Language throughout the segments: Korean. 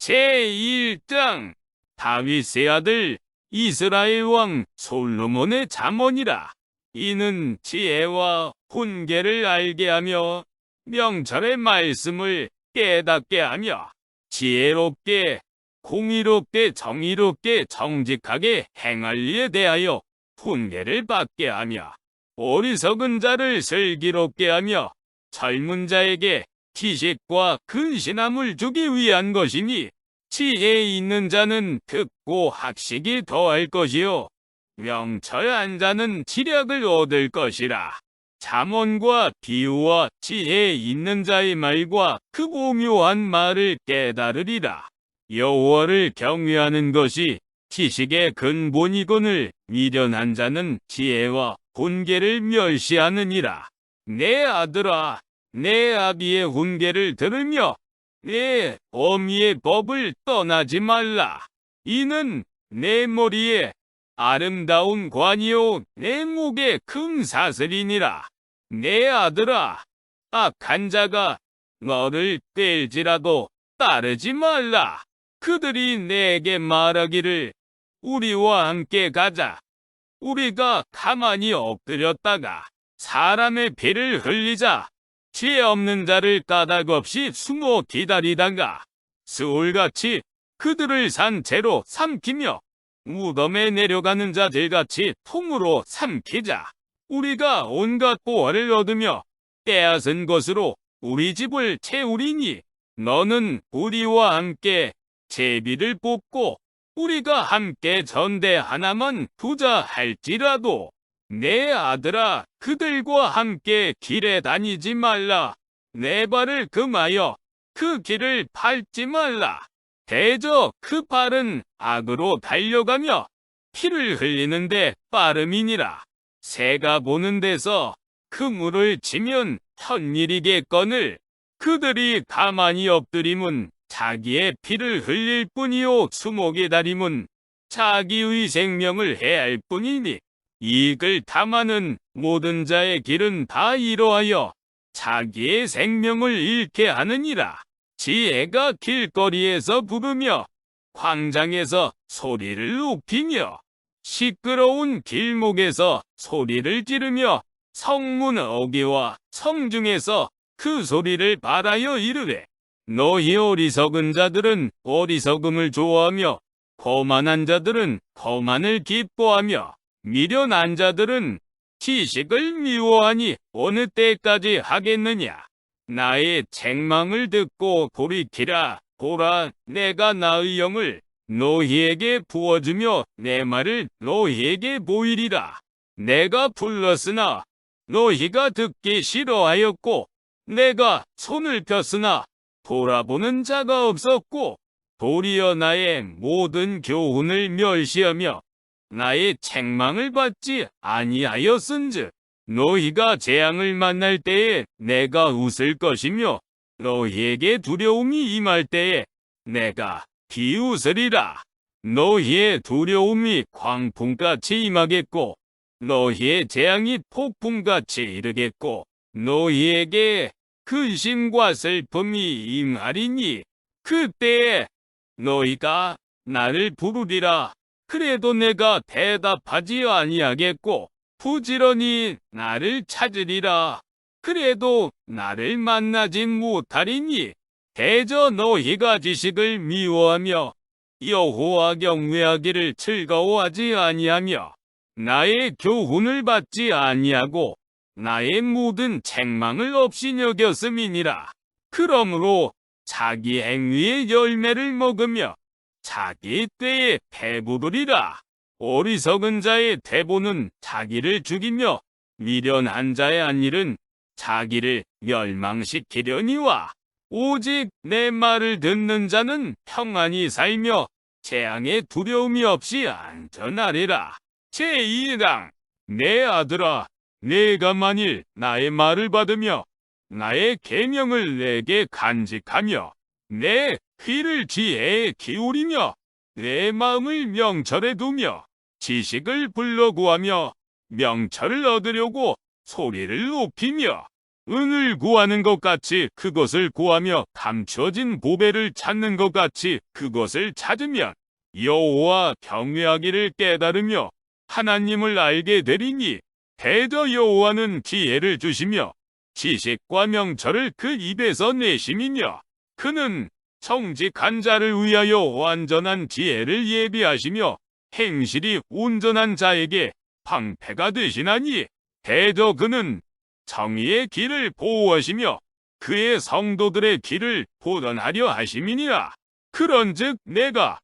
제1장 다윗의 아들 이스라엘 왕 솔로몬의 잠언이라. 이는 지혜와 훈계를 알게 하며 명철의 말씀을 깨닫게 하며 지혜롭게 공의롭게 정의롭게 정직하게 행할 일에 대하여 훈계를 받게 하며 어리석은 자를 슬기롭게 하며 젊은 자에게 지식과 근신함을 주기 위한 것이니, 지혜 있는 자는 듣고 학식이 더할 것이요 명철한 자는 지략을 얻을 것이라. 잠언과 비유와 지혜 있는 자의 말과 그 오묘한 말을 깨달으리라. 여호와를 경외하는 것이 지식의 근본이거늘 미련한 자는 지혜와 훈계를 멸시하느니라. 내 아들아, 내 아비의 훈계를 들으며 내 어미의 법을 떠나지 말라. 이는 내 머리에 아름다운 관이요 내 목에 금사슬이니라. 내 아들아, 악한 자가 너를 떼일지라도 따르지 말라. 그들이 내게 말하기를 우리와 함께 가자. 우리가 가만히 엎드렸다가 사람의 피를 흘리자. 죄 없는 자를 까닭없이 숨어 기다리다가 스올같이 그들을 산채로 삼키며 무덤에 내려가는 자들같이 통으로 삼키자. 우리가 온갖 보화를 얻으며 빼앗은 것으로 우리 집을 채우리니, 너는 우리와 함께 제비를 뽑고 우리가 함께 전대 하나만 두자 할지라도, 내 아들아, 그들과 함께 길에 다니지 말라. 내 발을 금하여 그 길을 밟지 말라. 대저 그 발은 악으로 달려가며 피를 흘리는데 빠름이니라. 새가 보는 데서 그물을 치면 편일이겠거늘 그들이 가만히 엎드림은 자기의 피를 흘릴 뿐이요 숨어 기다림은 자기의 생명을 해할 뿐이니, 이익을 탐하는 모든 자의 길은 다 이러하여 자기의 생명을 잃게 하느니라. 지혜가 길거리에서 부르며 광장에서 소리를 높이며 시끄러운 길목에서 소리를 지르며 성문 어귀와 성중에서 그 소리를 발하여 이르되, 너희 어리석은 자들은 어리석음을 좋아하며 거만한 자들은 거만을 기뻐하며 미련한 자들은 지식을 미워하니 어느 때까지 하겠느냐. 나의 책망을 듣고 돌이키라. 보라, 내가 나의 영을 너희에게 부어주며 내 말을 너희에게 보이리라. 내가 불렀으나 너희가 듣기 싫어하였고, 내가 손을 폈으나 돌아보는 자가 없었고, 도리어 나의 모든 교훈을 멸시하며 나의 책망을 받지 아니하였은즉, 너희가 재앙을 만날 때에 내가 웃을 것이며 너희에게 두려움이 임할 때에 내가 비웃으리라. 너희의 두려움이 광풍같이 임하겠고 너희의 재앙이 폭풍같이 이르겠고 너희에게 근심과 슬픔이 임하리니, 그때에 너희가 나를 부르리라. 그래도 내가 대답하지 아니하겠고 부지런히 나를 찾으리라. 그래도 나를 만나지 못하리니, 대저 너희가 지식을 미워하며 여호와 경외하기를 즐거워하지 아니하며 나의 교훈을 받지 아니하고 나의 모든 책망을 없이 여겼음이니라. 그러므로 자기 행위의 열매를 먹으며 자기 때에 배부르리라. 어리석은 자의 대보는 자기를 죽이며 미련한 자의 안일은 자기를 멸망시키려니와, 오직 내 말을 듣는 자는 평안히 살며 재앙의 두려움이 없이 안전하리라. 제2장 내 아들아, 내가 만일 나의 말을 받으며 나의 계명을 내게 간직하며 내 귀를 지혜에 기울이며 내 마음을 명철에 두며 지식을 불러 구하며 명철을 얻으려고 소리를 높이며 은을 구하는 것 같이 그것을 구하며 감추어진 보배를 찾는 것 같이 그것을 찾으면 여호와 경외하기를 깨달으며 하나님을 알게 되리니 대저 여호와는 지혜를 주시며 지식과 명철을 그 입에서 내심이며 그는 정직한 자를 위하여 완전한 지혜를 예비하시며 행실이 온전한 자에게 방패가 되시나니 대저 그는 정의의 길을 보호하시며 그의 성도들의 길을 보전하려 하심이니라. 그런즉 내가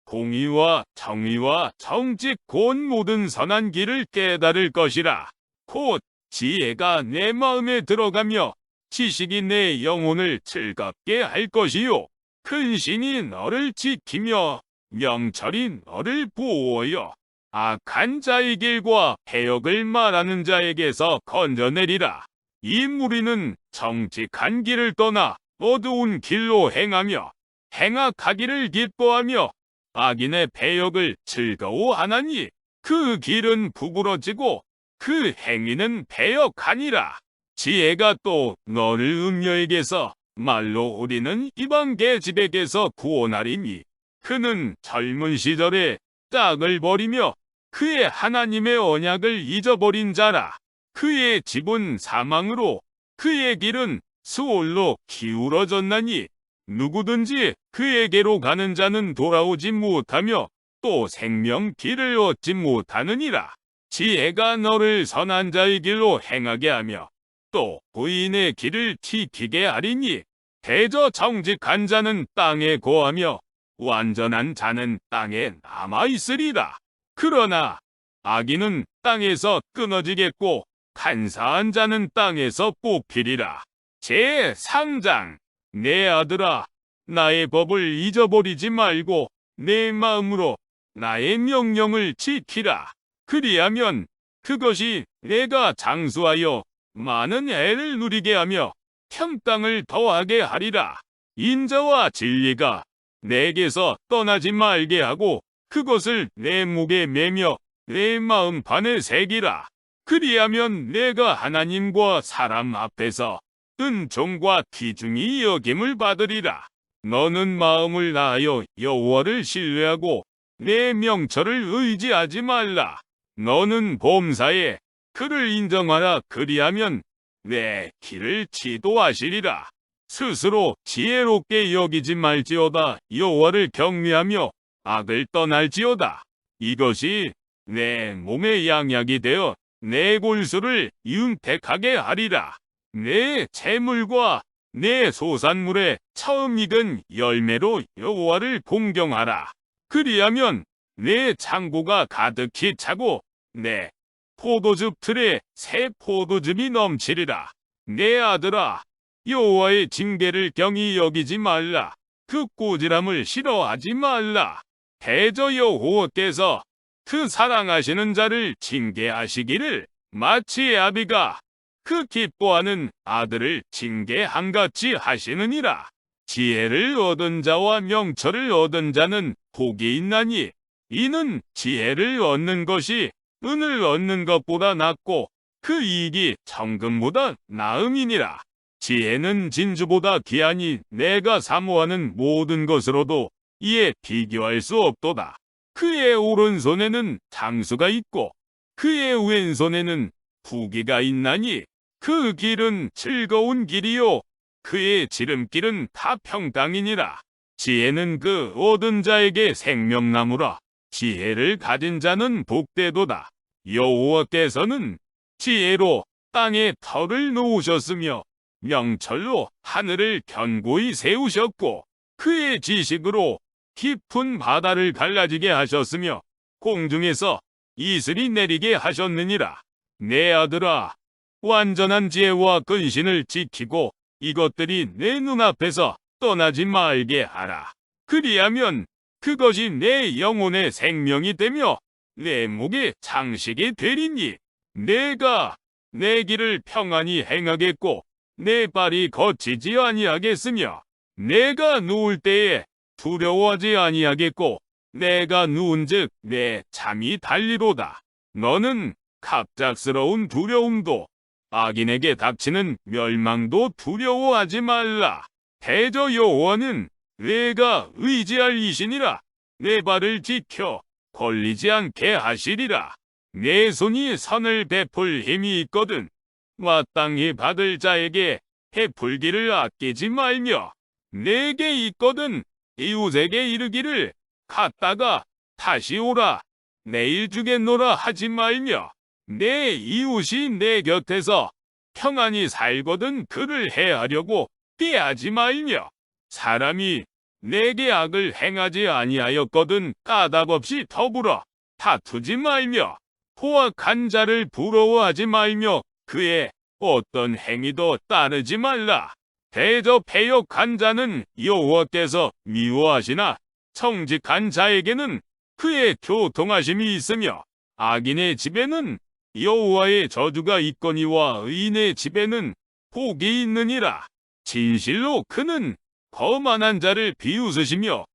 공의와 정의와 정직 곧 모든 선한 길을 깨달을 것이라. 곧 지혜가 내 마음에 들어가며 지식이 내 영혼을 즐겁게 할 것이요 근신이 너를 지키며 명철이 너를 보호하여 악한 자의 길과 패역을 말하는 자에게서 건져내리라. 이 무리는 정직한 길을 떠나 어두운 길로 행하며 행악하기를 기뻐하며 악인의 패역을 즐거워하나니 그 길은 부끄러지고 그 행위는 패역하니라. 지혜가 또 너를 음녀에게서 말로 우리는 이방 계집에게서 구원하리니 그는 젊은 시절에 짝을 버리며 그의 하나님의 언약을 잊어버린 자라. 그의 집은 사망으로 그의 길은 수올로 기울어졌나니 누구든지 그에게로 가는 자는 돌아오지 못하며 또 생명 길을 얻지 못하느니라. 지혜가 너를 선한 자의 길로 행하게 하며 또 부인의 길을 지키게 하리니 대저 정직한 자는 땅에 거하며 완전한 자는 땅에 남아있으리라. 그러나 악인은 땅에서 끊어지겠고 간사한 자는 땅에서 뽑히리라. 제3장 내 아들아 나의 법을 잊어버리지 말고 내 마음으로 나의 명령을 지키라. 그리하면 그것이 내가 장수하여 많은 애를 누리게 하며 평강을 더하게 하리라. 인자와 진리가 내게서 떠나지 말게 하고 그것을 내 목에 매며 내 마음 판에 새기라. 그리하면 내가 하나님과 사람 앞에서 은총과 귀중히 여김을 받으리라. 너는 마음을 다하여 여호와를 신뢰하고 내 명철을 의지하지 말라. 너는 범사에 그를 인정하라. 그리하면 내 길을 지도하시리라. 스스로 지혜롭게 여기지 말지어다. 여호와를 경외하며 악을 떠날지어다. 이것이 내 몸의 양약이 되어 내 골수를 윤택하게 하리라. 내 재물과 내 소산물의 처음 익은 열매로 여호와를 공경하라. 그리하면 내 창고가 가득히 차고 내 포도즙 틀에 새 포도즙이 넘치리라. 내 아들아 여호와의 징계를 경히 여기지 말라. 그 꼬질함을 싫어하지 말라. 대저 여호와께서 그 사랑하시는 자를 징계하시기를 마치 아비가 그 기뻐하는 아들을 징계함같이 하시느니라. 지혜를 얻은 자와 명철을 얻은 자는 복이 있나니 이는 지혜를 얻는 것이 은을 얻는 것보다 낫고 그 이익이 정금보다 나음이니라. 지혜는 진주보다 귀하니 내가 사모하는 모든 것으로도 이에 비교할 수 없도다. 그의 오른손에는 장수가 있고 그의 왼손에는 부귀가 있나니 그 길은 즐거운 길이요 그의 지름길은 다 평강이니라. 지혜는 그 얻은 자에게 생명나무라. 지혜를 가진 자는 복되도다. 여호와께서는 지혜로 땅에 털을 놓으셨으며 명철로 하늘을 견고히 세우셨고 그의 지식으로 깊은 바다를 갈라지게 하셨으며 공중에서 이슬이 내리게 하셨느니라. 내 아들아 완전한 지혜와 근신을 지키고 이것들이 내 눈앞에서 떠나지 말게 하라. 그리하면 그것이 내 영혼의 생명이 되며 내 목의 장식이 되리니 내가 내 길을 평안히 행하겠고 내 발이 거치지 아니하겠으며 내가 누울 때에 두려워하지 아니하겠고 내가 누운즉 내 잠이 달리로다. 너는 갑작스러운 두려움도 악인에게 닥치는 멸망도 두려워하지 말라. 대저 여호와는 내가 의지할 이신이라. 내 발을 지켜 걸리지 않게 하시리라. 내 손이 선을 베풀 힘이 있거든 마땅히 받을 자에게 베풀기를 아끼지 말며 내게 있거든 이웃에게 이르기를 갔다가 다시 오라 내일 주겠노라 하지 말며 내 이웃이 내 곁에서 평안히 살거든 그를 해하려고 피하지 말며 사람이 내게 악을 행하지 아니하였거든 까닭없이 더불어 다투지 말며 포악한 자를 부러워하지 말며 그의 어떤 행위도 따르지 말라. 대저 패역한 자는 여호와께서 미워하시나 정직한 자에게는 그의 교통하심이 있으며 악인의 집에는 여호와의 저주가 있거니와 의인의 집에는 복이 있느니라. 진실로 그는 거만한 자를 비웃으시며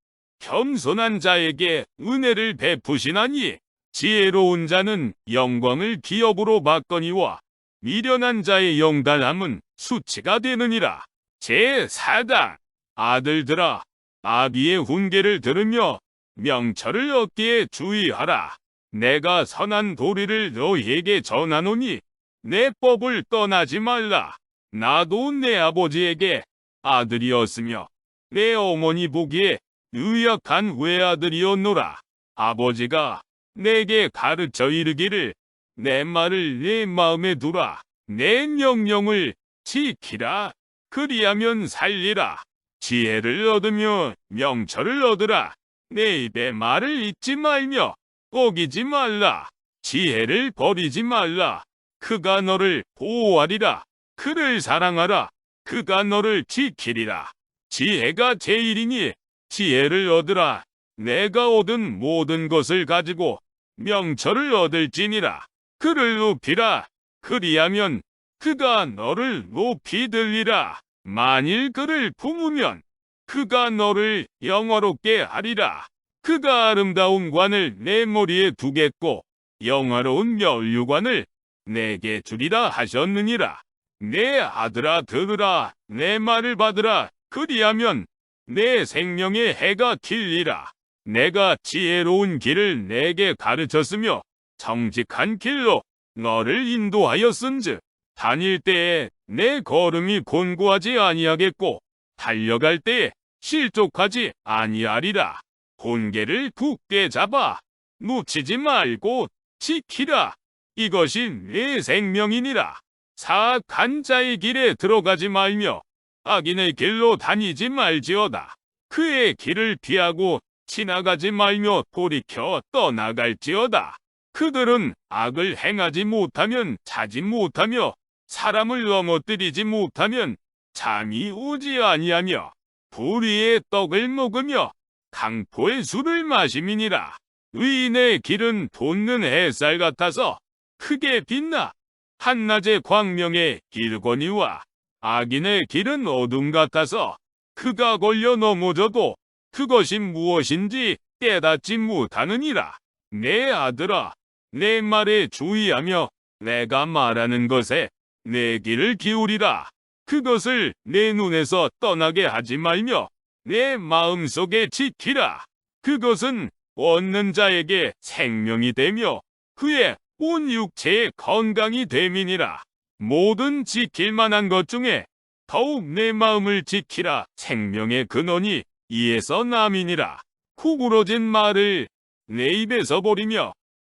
겸손한 자에게 은혜를 베푸시나니 지혜로운 자는 영광을 기업으로 받거니와 미련한 자의 영달함은 수치가 되느니라. 제4장 아들들아 아비의 훈계를 들으며 명철을 얻기에 주의하라. 내가 선한 도리를 너희에게 전하노니 내 법을 떠나지 말라. 나도 내 아버지에게 아들이었으며 내 어머니 보기에 의약한 외아들이었노라. 아버지가 내게 가르쳐 이르기를 내 말을 내 마음에 두라. 내 명령을 지키라. 그리하면 살리라. 지혜를 얻으며 명철을 얻으라. 내 입의 말을 잊지 말며 어기지 말라. 지혜를 버리지 말라. 그가 너를 보호하리라. 그를 사랑하라. 그가 너를 지키리라. 지혜가 제일이니 지혜를 얻으라. 내가 얻은 모든 것을 가지고 명철을 얻을지니라. 그를 높이라. 그리하면 그가 너를 높이 들리라. 만일 그를 품으면 그가 너를 영화롭게 하리라. 그가 아름다운 관을 내 머리에 두겠고 영화로운 면류관을 내게 주리라 하셨느니라. 내 아들아 들으라. 내 말을 받으라. 그리하면 내 생명의 해가 길리라. 내가 지혜로운 길을 내게 가르쳤으며 정직한 길로 너를 인도하였은즉 다닐 때에 내 걸음이 곤고하지 아니하겠고 달려갈 때에 실족하지 아니하리라. 본계를 굳게 잡아 놓치지 말고 지키라. 이것이 내 생명이니라. 사악한 자의 길에 들어가지 말며 악인의 길로 다니지 말지어다. 그의 길을 피하고 지나가지 말며 돌이켜 떠나갈지어다. 그들은 악을 행하지 못하면 자지 못하며 사람을 넘어뜨리지 못하면 잠이 오지 아니하며 불의의 떡을 먹으며 강포의 술을 마심이니라. 의인의 길은 돋는 햇살 같아서 크게 빛나 한낮의 광명에 길거니와 악인의 길은 어둠 같아서 그가 걸려 넘어져도 그것이 무엇인지 깨닫지 못하느니라. 내 아들아 내 말에 주의하며 내가 말하는 것에 내 귀를 기울이라. 그것을 내 눈에서 떠나게 하지 말며 내 마음속에 지키라. 그것은 얻는 자에게 생명이 되며 그의 온 육체의 건강이 됨이니라. 모든 지킬 만한 것 중에 더욱 내 마음을 지키라. 생명의 근원이 이에서 남이니라. 구부러진 말을 내 입에서 버리며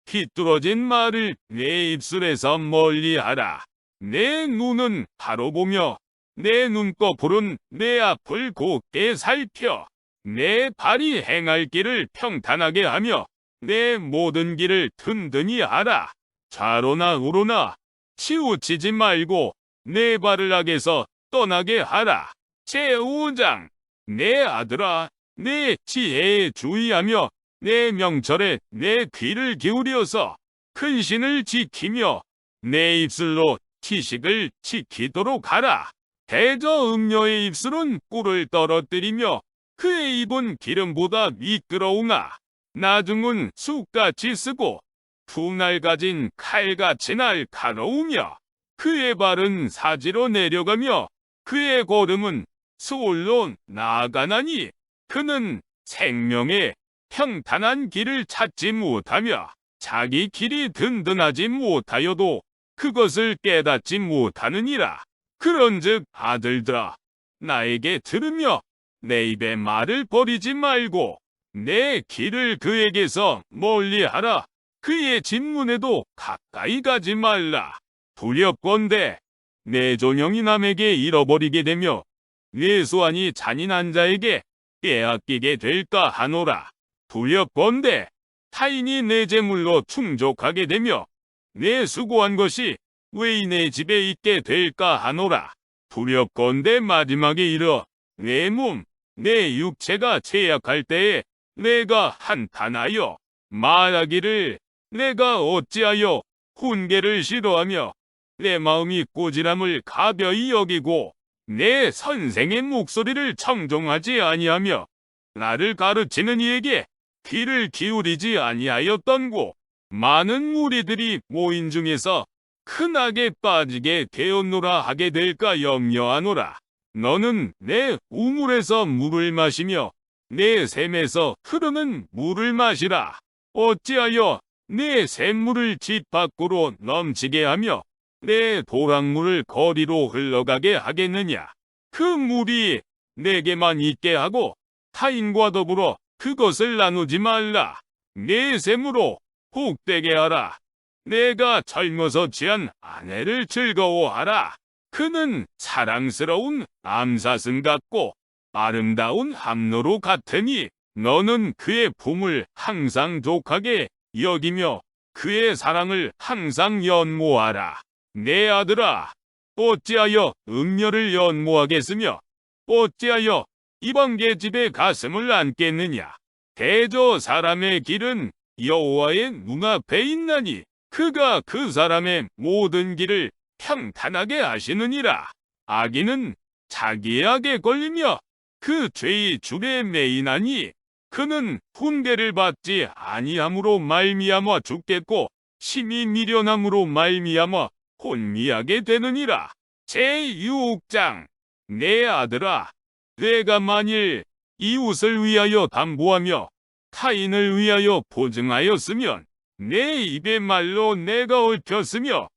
휘뚫어진 말을 내 입술에서 멀리하라. 내 눈은 바로 보며 내 눈꺼풀은 내 앞을 곧게 살펴 내 발이 행할 길을 평탄하게 하며 내 모든 길을 든든히 하라. 좌로나 우로나 치우치지 말고 내 발을 악에서 떠나게 하라. 제5장 내 아들아 내 지혜에 주의하며 내 명철에 내 귀를 기울여서 근신을 지키며 내 입술로 지식을 지키도록 하라. 대저 음녀의 입술은 꿀을 떨어뜨리며 그의 입은 기름보다 미끄러우나 나중은 쑥같이 쓰고 두 날 가진 칼같이 날카로우며 그의 발은 사지로 내려가며 그의 걸음은 수월로 나아가나니 그는 생명의 평탄한 길을 찾지 못하며 자기 길이 든든하지 못하여도 그것을 깨닫지 못하느니라. 그런즉 아들들아, 나에게 들으며 내 입의 말을 버리지 말고 내 길을 그에게서 멀리하라. 그의 진문에도 가까이 가지 말라. 두렵건대 내 존영이 남에게 잃어버리게 되며 내 수완이 잔인한 자에게 빼앗기게 될까 하노라. 두렵건대 타인이 내 재물로 충족하게 되며 내 수고한 것이 외인의 집에 있게 될까 하노라. 두렵건대 마지막에 이르 내 몸, 내 육체가 죄악할 때에 내가 한탄하여 말하기를 내가 어찌하여 훈계를 싫어하며 내 마음이 꾸지람을 가벼이 여기고 내 선생의 목소리를 청종하지 아니하며 나를 가르치는 이에게 귀를 기울이지 아니하였던고. 많은 무리들이 모인 중에서 큰 악에 빠지게 되었노라 하게 될까 염려하노라. 너는 내 우물에서 물을 마시며 내 샘에서 흐르는 물을 마시라. 어찌하여 내 샘물을 집 밖으로 넘치게 하며 내 도랑물을 거리로 흘러가게 하겠느냐. 그 물이 내게만 있게 하고 타인과 더불어 그것을 나누지 말라. 내 샘으로 복되게 하라. 내가 젊어서 취한 아내를 즐거워하라. 그는 사랑스러운 암사슴 같고 아름다운 함노루 같으니 너는 그의 품을 항상 족하게 여기며 그의 사랑을 항상 연모하라. 내 아들아, 어찌하여 음녀를 연모하겠으며 어찌하여 이방계 집에 가슴을 안겠느냐. 대저 사람의 길은 여호와의 눈앞에 있나니 그가 그 사람의 모든 길을 평탄하게 하시느니라. 악인은 자기의 악에 걸리며 그 죄의 줄에 매이나니 그는 훈계를 받지 아니함으로 말미암아 죽겠고 심히 미련함으로 말미암아 혼미하게 되느니라. 제6장. 내 아들아, 내가 만일 이웃을 위하여 담보하며 타인을 위하여 보증하였으면 내 입의 말로 내가 얽혔으며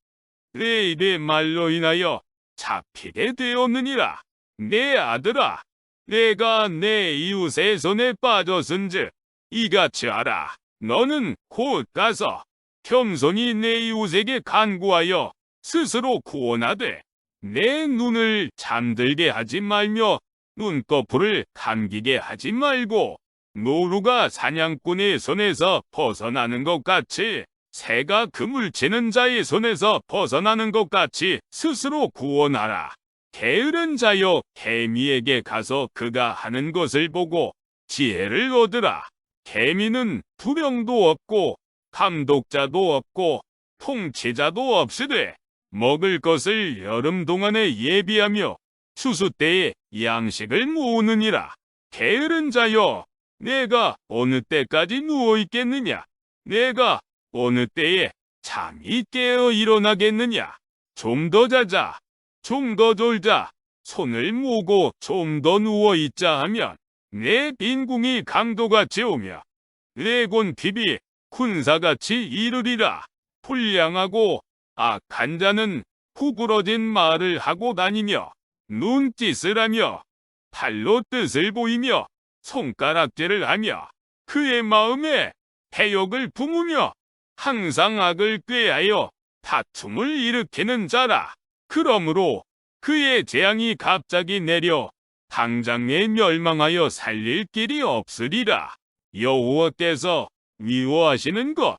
내 입의 말로 인하여 잡히게 되었느니라. 내 아들아, 내가 내 이웃의 손에 빠졌은즉 이같이 하라. 너는 곧 가서 겸손히 내 이웃에게 간구하여 스스로 구원하되 내 눈을 잠들게 하지 말며 눈꺼풀을 감기게 하지 말고 노루가 사냥꾼의 손에서 벗어나는 것 같이 새가 그물 치는 자의 손에서 벗어나는 것 같이 스스로 구원하라. 게으른 자여, 개미에게 가서 그가 하는 것을 보고 지혜를 얻으라. 개미는 두령도 없고 감독자도 없고 통치자도 없으되 먹을 것을 여름 동안에 예비하며 추수 때에 양식을 모으느니라. 게으른 자여, 내가 어느 때까지 누워 있겠느냐? 내가 어느 때에 잠이 깨어 일어나겠느냐? 좀 더 자자, 좀 더 졸자, 손을 모으고 좀 더 누워 있자 하면 내 빈궁이 강도같이 오며 내 곤핍이 군사같이 이르리라. 불량하고 악한 자는 구부러진 말을 하고 다니며 눈짓을 하며 팔로 뜻을 보이며 손가락질을 하며 그의 마음에 패역을 품으며 항상 악을 꾀하여 다툼을 일으키는 자라. 그러므로 그의 재앙이 갑자기 내려 당장에 멸망하여 살릴 길이 없으리라. 여호와께서 미워하시는 것,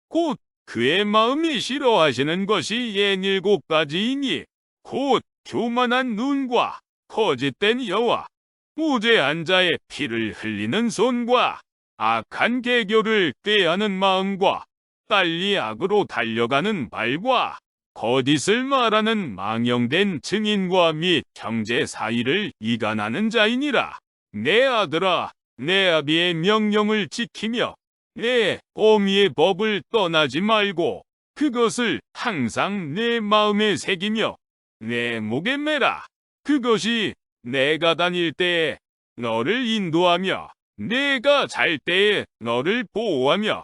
곧 그의 마음이 싫어하시는 것이 7가지이니 곧 교만한 눈과 거짓된 여와 무죄한 자의 피를 흘리는 손과 악한 계교를 꾀하는 마음과 빨리 악으로 달려가는 발과 거짓을 말하는 망령된 증인과 및 형제 사이를 이간하는 자이니라. 내 아들아, 내 아비의 명령을 지키며 내 어미의 법을 떠나지 말고 그것을 항상 내 마음에 새기며 내 목에 매라. 그것이 내가 다닐 때에 너를 인도하며 내가 잘 때에 너를 보호하며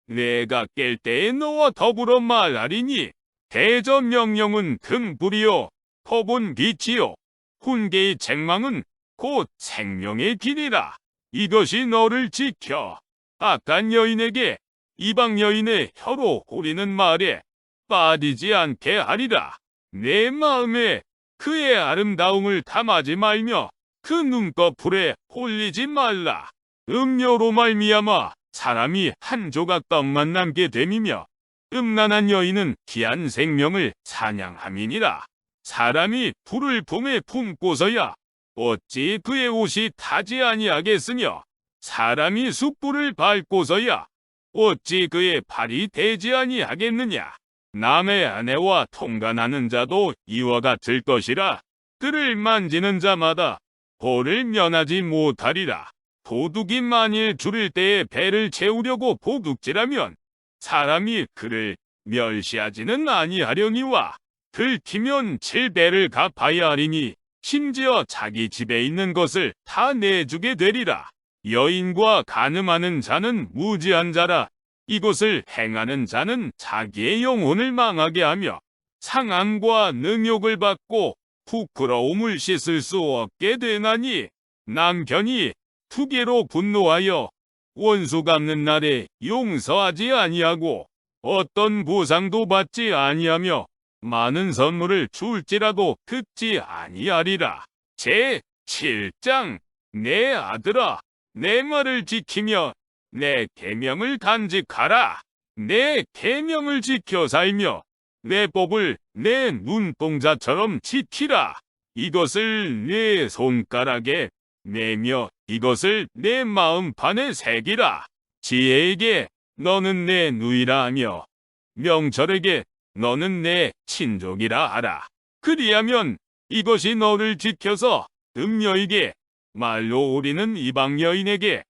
내가 깰 때에 너와 더불어 말하리니 대저 명령은 등불이요 법은 빛이요 훈계의 책망은 곧 생명의 길이라. 이것이 너를 지켜 악한 여인에게 이방 여인의 혀로 우리는 말에 빠지지 않게 하리라. 내 마음에 그의 아름다움을 담하지 말며 그 눈꺼풀에 홀리지 말라. 음료로 말미암아 사람이 한 조각 떡만 남게 됨이며 음란한 여인은 귀한 생명을 사냥함이니라. 사람이 불을 품에 품고서야 어찌 그의 옷이 타지 아니하겠으며 사람이 숯불을 밟고서야 어찌 그의 발이 되지 아니하겠느냐. 남의 아내와 통간하는 자도 이와 같을 것이라. 그를 만지는 자마다 벌을 면하지 못하리라. 도둑이 만일 줄일 때에 배를 채우려고 도둑질하면 사람이 그를 멸시하지는 아니하려니와 들키면 7배를 갚아야 하리니 심지어 자기 집에 있는 것을 다 내주게 되리라. 여인과 간음하는 자는 무지한 자라. 이것을 행하는 자는 자기의 영혼을 망하게 하며 상함과 능욕을 받고 부끄러움을 씻을 수 없게 되나니 남편이 투개로 분노하여 원수 갚는 날에 용서하지 아니하고 어떤 보상도 받지 아니하며 많은 선물을 줄지라도 듣지 아니하리라. 제7장 내 아들아 내 말을 지키며 내 계명을 간직하라. 내 계명을 지켜 살며 내 법을 내 눈동자처럼 지키라. 이것을 내 손가락에 매며 이것을 내 마음판에 새기라. 지혜에게 너는 내 누이라 하며 명철에게 너는 내 친족이라 하라. 그리하면 이것이 너를 지켜서 음녀에게 말로 우리는 이방 여인에게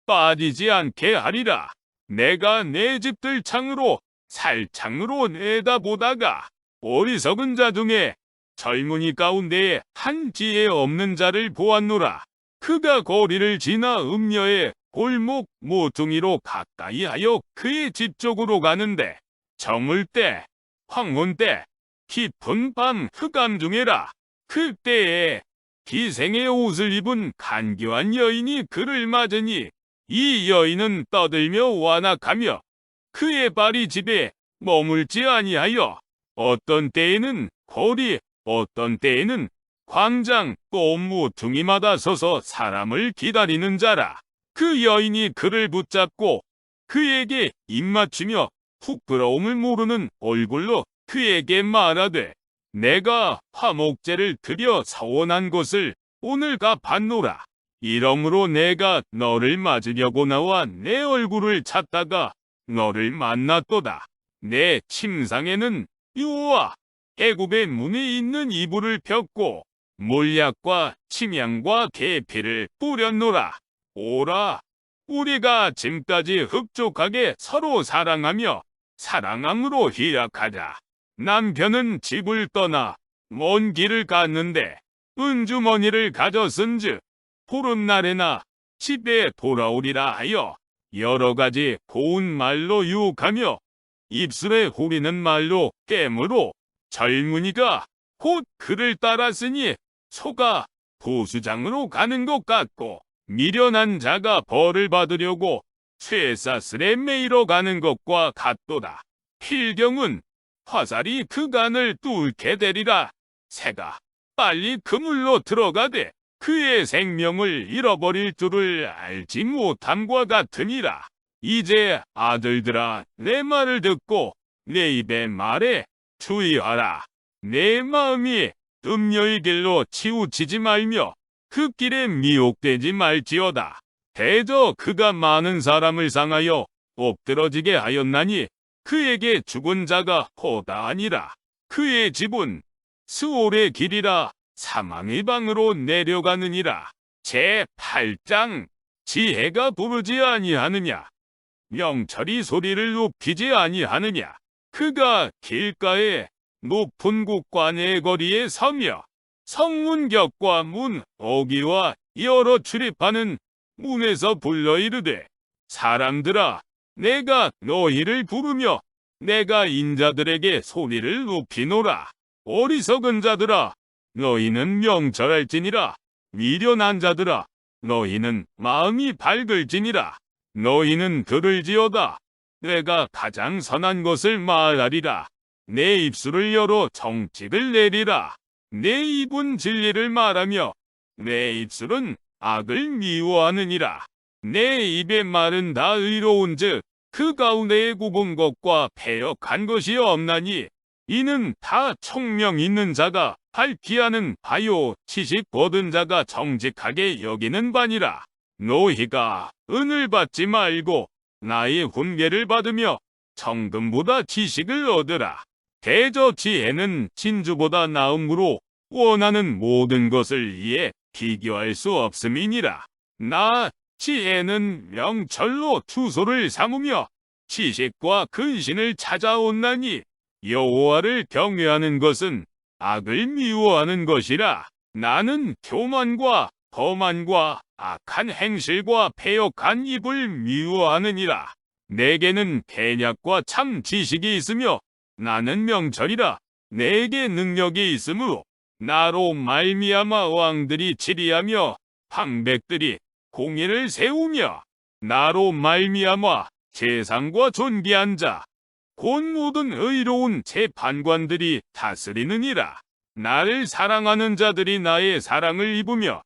빠지지 않게 하리라. 내가 내 집들 창으로 살창으로 내다보다가 어리석은 자 중에 젊은이 가운데에 한 지혜 없는 자를 보았노라. 그가 거리를 지나 음녀의 골목 모퉁이로 가까이 하여 그의 집 쪽으로 가는데 저물 때 황혼 때 깊은 밤 흑암 중에라. 그때에 기생의 옷을 입은 간교한 여인이 그를 맞으니 이 여인은 떠들며 완악하며 그의 발이 집에 머물지 아니하여 어떤 때에는 거리 어떤 때에는 광장 또 모퉁이마다 서서 사람을 기다리는 자라. 그 여인이 그를 붙잡고 그에게 입맞추며 부끄러움을 모르는 얼굴로 그에게 말하되 내가 화목제를 드려 서원한 것을 오늘 갚았노라. 이러므로 내가 너를 맞으려고 나와 내 얼굴을 찾다가 너를 만났도다. 내 침상에는 여호와 애굽의 문에 있는 이불을 폈고 몰약과 침향과 계피를 뿌렸노라. 오라 우리가 지금까지 흡족하게 서로 사랑하며 사랑함으로 희락하자. 남편은 집을 떠나 먼 길을 갔는데 은주머니를 가졌은즉 보름날에나 집에 돌아오리라 하여 여러 가지 고운 말로 유혹하며 입술에 후리는 말로 깨물어 젊은이가 곧 그를 따랐으니 소가 보수장으로 가는 것 같고 미련한 자가 벌을 받으려고 쇠사슬에 매이러 가는 것과 같도다. 필경은 화살이 그 간을 뚫게 되리라. 새가 빨리 그물로 들어가되 그의 생명을 잃어버릴 줄을 알지 못함과 같으니라. 이제 아들들아 내 말을 듣고 내 입의 말에 주의하라. 내 마음이 음녀의 길로 치우치지 말며 그 길에 미혹되지 말지어다. 대저 그가 많은 사람을 상하여 엎드러지게 하였나니 그에게 죽은 자가 허다하니라. 그의 집은 스올의 길이라 사망의 방으로 내려가느니라. 제8장 지혜가 부르지 아니하느냐. 명철이 소리를 높이지 아니하느냐. 그가 길가에 높은 곳과 내거리에 서며 성문 격과 문 어기와 여러 출입하는 문에서 불러 이르되, 사람들아, 내가 너희를 부르며 내가 인자들에게 소리를 높이노라. 어리석은 자들아, 너희는 명철할지니라. 미련한 자들아, 너희는 마음이 밝을지니라. 너희는 들을지어다. 내가 가장 선한 것을 말하리라. 내 입술을 열어 정직을 내리라. 내 입은 진리를 말하며 내 입술은 악을 미워하느니라. 내 입의 말은 다 의로운즉 그 가운데에 굽은 것과 패역한 것이 없나니 이는 다 총명 있는 자가 밝히하는 바요 지식 얻은 자가 정직하게 여기는 바니라. 너희가 은을 받지 말고 나의 훈계를 받으며 정금보다 지식을 얻으라. 대저 지혜는 진주보다 나음으로 원하는 모든 것을 이에 비교할 수 없음이니라. 나 지혜는 명철로 투소를 삼으며 지식과 근신을 찾아온나니 여호와를 경외하는 것은 악을 미워하는 것이라. 나는 교만과 거만과 악한 행실과 패역한 입을 미워하느니라. 내게는 계략과 참 지식이 있으며 나는 명철이라. 내게 능력이 있으므로 나로 말미암아 왕들이 치리하며 황백들이 공의를 세우며 나로 말미암아 재상과 존귀한 자 곧 모든 의로운 재판관들이 다스리느니라. 나를 사랑하는 자들이 나의 사랑을 입으며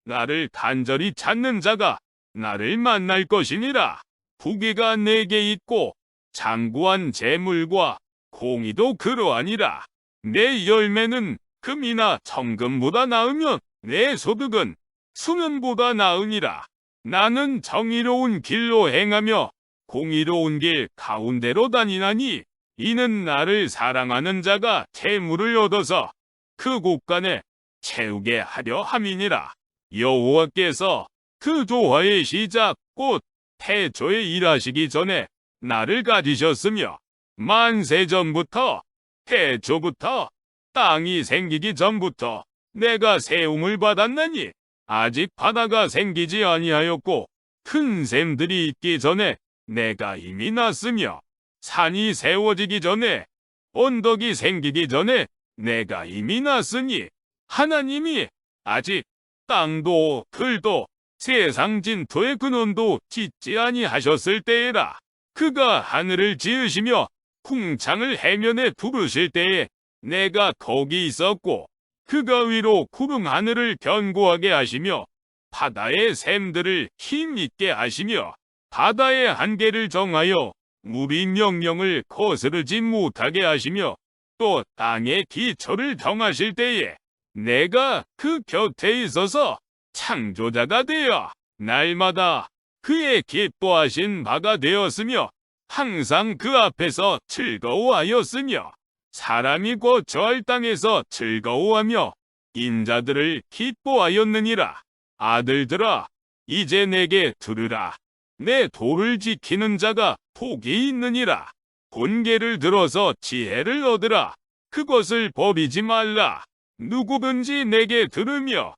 나를 간절히 찾는 자가 나를 만날 것이니라. 부귀가 내게 있고 장구한 재물과 공의도 그러하니라. 내 열매는 금이나 정금보다 나으며 내 소득은 수면보다 나으니라. 나는 정의로운 길로 행하며 공의로운 길 가운데로 다니나니 이는 나를 사랑하는 자가 재물을 얻어서 그 곳간에 채우게 하려 함이니라. 여호와께서 그 조화의 시작 곧 태초에 일하시기 전에 나를 가지셨으며 만세 전부터 태초부터 땅이 생기기 전부터 내가 세움을 받았나니 아직 바다가 생기지 아니하였고 큰 샘들이 있기 전에 내가 이미 났으며 산이 세워지기 전에 언덕이 생기기 전에 내가 이미 났으니 하나님이 아직 땅도 들도 세상 진토의 근원도 짓지 아니하셨을 때에라. 그가 하늘을 지으시며 궁창을 해면에 두르실 때에 내가 거기 있었고 그가 위로 구름 하늘을 견고하게 하시며 바다의 샘들을 힘있게 하시며 바다의 한계를 정하여 물이 명령을 거스르지 못하게 하시며 또 땅의 기초를 정하실 때에 내가 그 곁에 있어서 창조자가 되어 날마다 그의 기뻐하신 바가 되었으며 항상 그 앞에서 즐거워하였으며 사람이 거처할 땅에서 즐거워하며 인자들을 기뻐하였느니라. 아들들아, 이제 내게 들으라. 내 도를 지키는 자가 복이 있느니라. 본계를 들어서 지혜를 얻으라. 그것을 버리지 말라. 누구든지 내게 들으며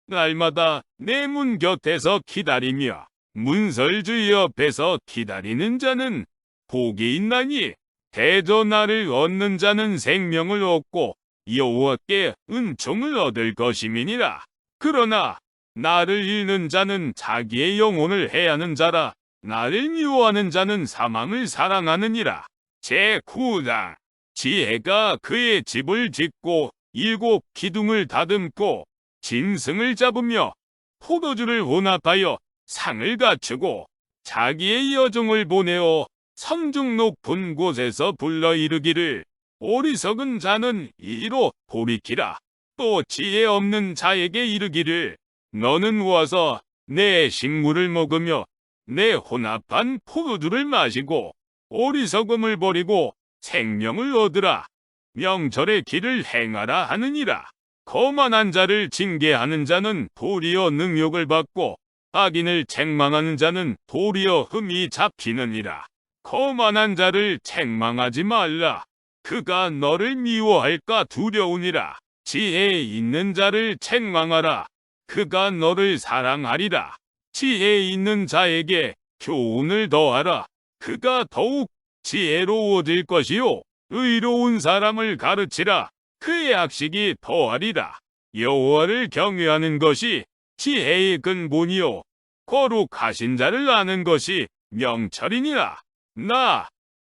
날마다 내 문 곁에서 기다리며 문설주 옆에서 기다리는 자는 복이 있나니 대저 나를 얻는 자는 생명을 얻고 여호와께 은총을 얻을 것임이니라. 그러나 나를 잃는 자는 자기의 영혼을 해하는 자라. 나를 미워하는 자는 사망을 사랑하느니라. 제9장 지혜가 그의 집을 짓고 7 기둥을 다듬고 짐승을 잡으며 포도주를 혼합하여 상을 갖추고 자기의 여종을 보내어 성중 높은 곳에서 불러 이르기를 어리석은 자는 이로 돌이키라. 또 지혜 없는 자에게 이르기를 너는 와서 내 식물을 먹으며 내 혼합한 포도주를 마시고 어리석음을 버리고 생명을 얻으라. 명철의 길을 행하라 하느니라. 거만한 자를 징계하는 자는 도리어 능욕을 받고 악인을 책망하는 자는 도리어 흠이 잡히느니라. 거만한 자를 책망하지 말라. 그가 너를 미워할까 두려우니라. 지혜 있는 자를 책망하라. 그가 너를 사랑하리라. 지혜 있는 자에게 교훈을 더하라. 그가 더욱 지혜로워질 것이요. 의로운 사람을 가르치라. 그의 학식이 더하리라. 여호와를 경외하는 것이 지혜의 근본이요. 거룩하신 자를 아는 것이 명철이니라. 나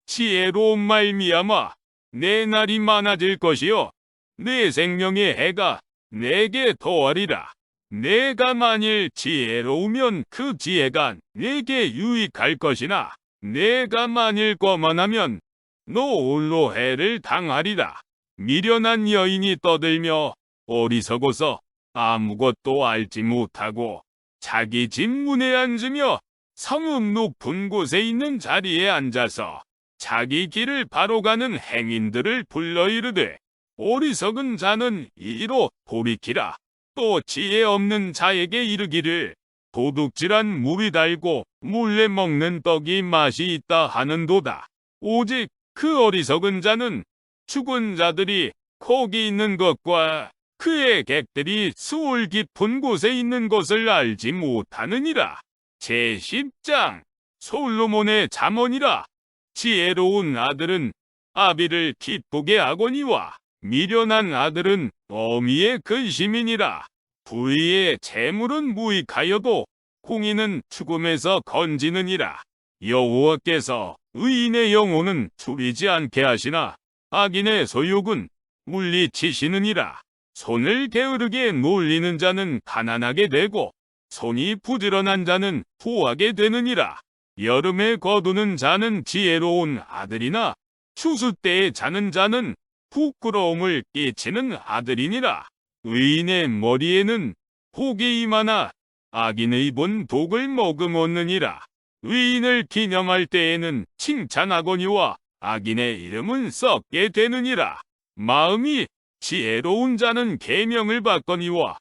지혜로운 말미암아 내 날이 많아질 것이요. 내 생명의 해가 내게 더하리라. 내가 만일 지혜로우면 그 지혜가 내게 유익할 것이나 내가 만일 거만하면 너 홀로 해를 당하리라. 미련한 여인이 떠들며 어리석어서 아무것도 알지 못하고 자기 집 문에 앉으며 성읍 높은 곳에 있는 자리에 앉아서 자기 길을 바로 가는 행인들을 불러 이르되 어리석은 자는 이로 돌이키라. 또 지혜 없는 자에게 이르기를 도둑질한 물이 달고 몰래 먹는 떡이 맛이 있다 하는도다. 오직 그 어리석은 자는 죽은 자들이 거기 있는 것과 그의 객들이 수월 깊은 곳에 있는 것을 알지 못하느니라. 제10장 솔로몬의 잠언이라. 지혜로운 아들은 아비를 기쁘게 하거니와 미련한 아들은 어미의 근심이니라. 부의의 재물은 무익하여도 공의는 죽음에서 건지느니라. 여호와께서 의인의 영혼은 줄이지 않게 하시나 악인의 소욕은 물리치시느니라. 손을 게으르게 놀리는 자는 가난하게 되고 손이 부지런한 자는 부하게 되느니라. 여름에 거두는 자는 지혜로운 아들이나 추수 때에 자는 자는 부끄러움을 끼치는 아들이니라. 의인의 머리에는 복이 임하나 악인의 입은 독을 머금었느니라. 의인을 기념할 때에는 칭찬하거니와 악인의 이름은 썩게 되느니라. 마음이 지혜로운 자는 계명을 받거니와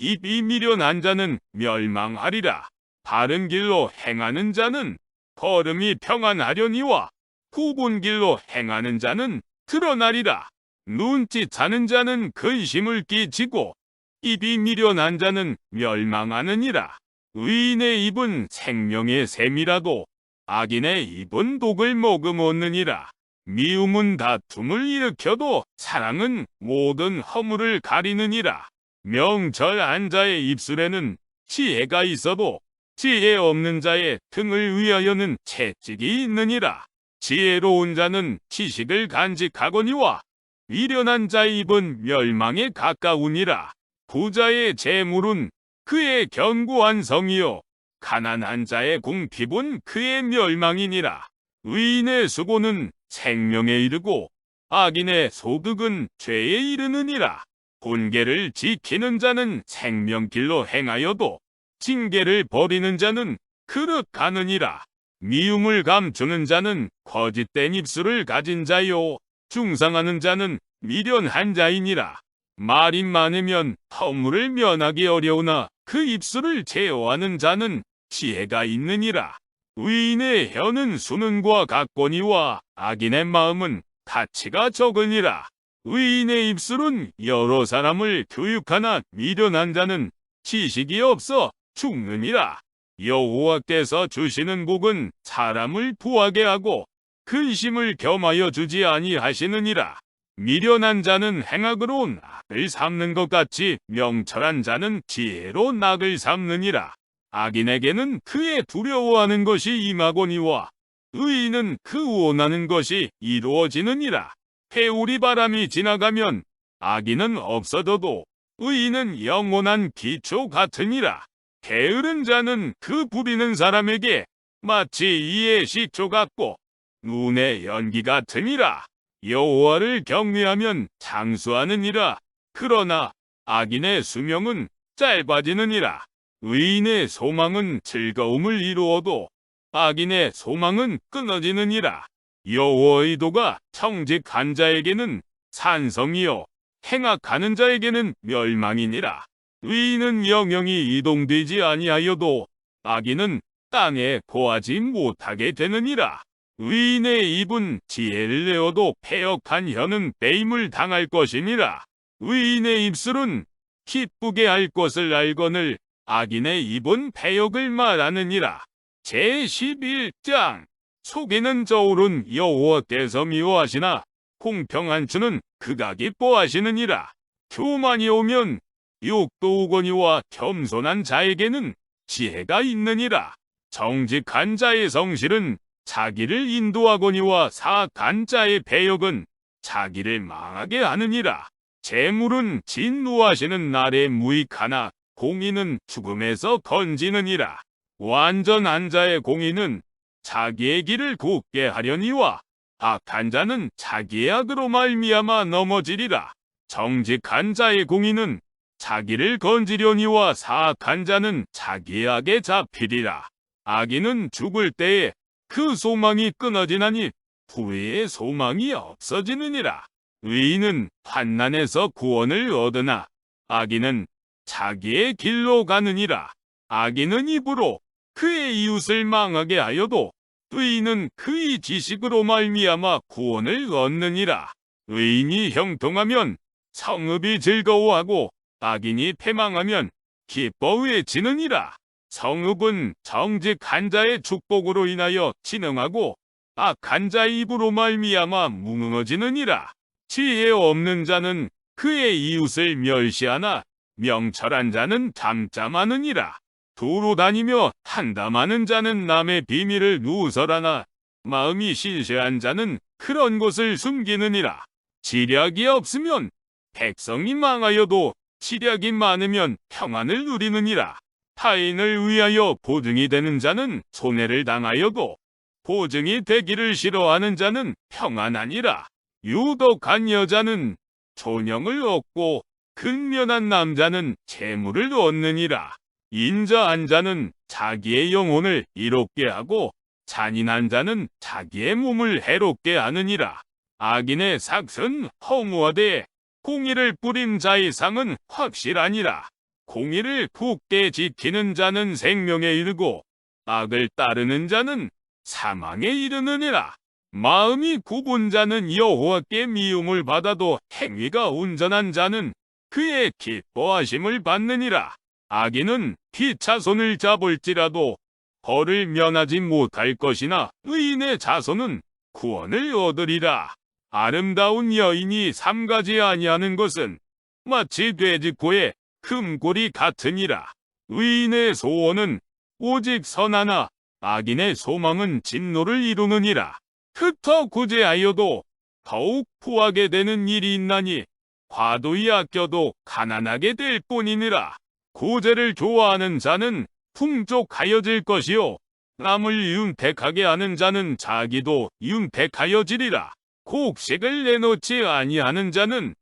입이 미련한 자는 멸망하리라. 바른 길로 행하는 자는 걸음이 평안하려니와 굽은 길로 행하는 자는 드러나리라. 눈짓하는 자는 근심을 끼치고 입이 미련한 자는 멸망하느니라. 의인의 입은 생명의 샘이라도 악인의 입은 독을 머금었느니라. 미움은 다툼을 일으켜도 사랑은 모든 허물을 가리느니라. 명철한 자의 입술에는 지혜가 있어도 지혜 없는 자의 등을 위하여는 채찍이 있느니라. 지혜로운 자는 지식을 간직하거니와 미련한 자의 입은 멸망에 가까우니라. 부자의 재물은 그의 견고한 성이요 가난한 자의 궁핍은 그의 멸망이니라. 의인의 수고는 생명에 이르고 악인의 소득은 죄에 이르느니라. 본계를 지키는 자는 생명길로 행하여도 징계를 버리는 자는 그릇 가느니라. 미움을 감추는 자는 거짓된 입술을 가진 자요 중상하는 자는 미련한 자이니라. 말이 많으면 허물을 면하기 어려우나 그 입술을 제어하는 자는 지혜가 있느니라. 의인의 혀는 수능과 같거니와 악인의 마음은 가치가 적으니라. 의인의 입술은 여러 사람을 교육하나 미련한 자는 지식이 없어 죽느니라. 여호와께서 주시는 복은 사람을 부하게 하고 근심을 겸하여 주지 아니하시느니라. 미련한 자는 행악으로 낙을 삼는 것 같이 명철한 자는 지혜로 낙을 삼느니라. 악인에게는 그의 두려워하는 것이 임하거니와 의인은 그 원하는 것이 이루어지느니라. 회오리 바람이 지나가면 악인은 없어져도 의인은 영원한 기초 같으니라. 게으른 자는 그 부리는 사람에게 마치 이의 식초 같고 눈의 연기 같으니라. 여호와를 경외하면 장수하느니라. 그러나 악인의 수명은 짧아지느니라. 의인의 소망은 즐거움을 이루어도 악인의 소망은 끊어지느니라. 여호와의 도가 청직한 자에게는 산성이요 행악하는 자에게는 멸망이니라. 의인은 영영이 이동되지 아니하여도 악인은 땅에 거하지 못하게 되느니라. 의인의 입은 지혜를 내어도 패역한 혀는 빼임을 당할 것이니라. 의인의 입술은 기쁘게 할 것을 알거늘 악인의 입은 패역을 말하느니라. 제11장 속이는 저울은 여호와께서 미워하시나 공평한 주는 그가 기뻐하시느니라. 교만이 오면 욕도 오거니와 겸손한 자에게는 지혜가 있느니라. 정직한 자의 성실은 자기를 인도하거니와 사악한 자의 배역은 자기를 망하게 하느니라. 재물은 진노하시는 날에 무익하나 공의는 죽음에서 건지느니라. 완전한 자의 공의는 자기의 길을 굽게 하려니와 악한 자는 자기의 악으로 말미암아 넘어지리라. 정직한 자의 공의는 자기를 건지려니와 사악한 자는 자기의 악에 잡히리라. 악인은 죽을 때에 그 소망이 끊어지나니 후회의 소망이 없어지느니라. 의인은 환난에서 구원을 얻으나 악인은 자기의 길로 가느니라. 악인은 입으로 그의 이웃을 망하게 하여도 의인은 그의 지식으로 말미암아 구원을 얻느니라. 의인이 형통하면 성읍이 즐거워하고 악인이 패망하면 기뻐 외치느니라. 성읍은 정직한 자의 축복으로 인하여 진흥하고 악한 자의 입으로 말미암아 무너지느니라. 지혜 없는 자는 그의 이웃을 멸시하나 명철한 자는 잠잠하느니라. 도로 다니며 한담하는 자는 남의 비밀을 누설하나 마음이 신실한 자는 그런 것을 숨기느니라. 지략이 없으면 백성이 망하여도 지략이 많으면 평안을 누리느니라. 타인을 위하여 보증이 되는 자는 손해를 당하여도 보증이 되기를 싫어하는 자는 평안하니라. 유독한 여자는 존영을 얻고 근면한 남자는 재물을 얻느니라. 인자한 자는 자기의 영혼을 이롭게 하고 잔인한 자는 자기의 몸을 해롭게 하느니라. 악인의 삭은 허무하되 공의를 뿌린 자의 상은 확실하니라. 공의를 굳게 지키는 자는 생명에 이르고 악을 따르는 자는 사망에 이르느니라. 마음이 굽은 자는 여호와께 미움을 받아도 행위가 온전한 자는 그의 기뻐하심을 받느니라. 악인은 피차손을 잡을지라도 벌을 면하지 못할 것이나 의인의 자손은 구원을 얻으리라. 아름다운 여인이 삼가지 아니하는 것은 마치 돼지코의 금고리 같으니라. 의인의 소원은 오직 선하나 악인의 소망은 진노를 이루느니라. 흩어 구제하여도 더욱 부하게 되는 일이 있나니 과도히 아껴도 가난하게 될 뿐이니라. 구제를 좋아하는 자는 풍족하여질 것이요 남을 윤택하게 하는 자는 자기도 윤택하여지리라. 곡식을 내놓지 아니하는 자는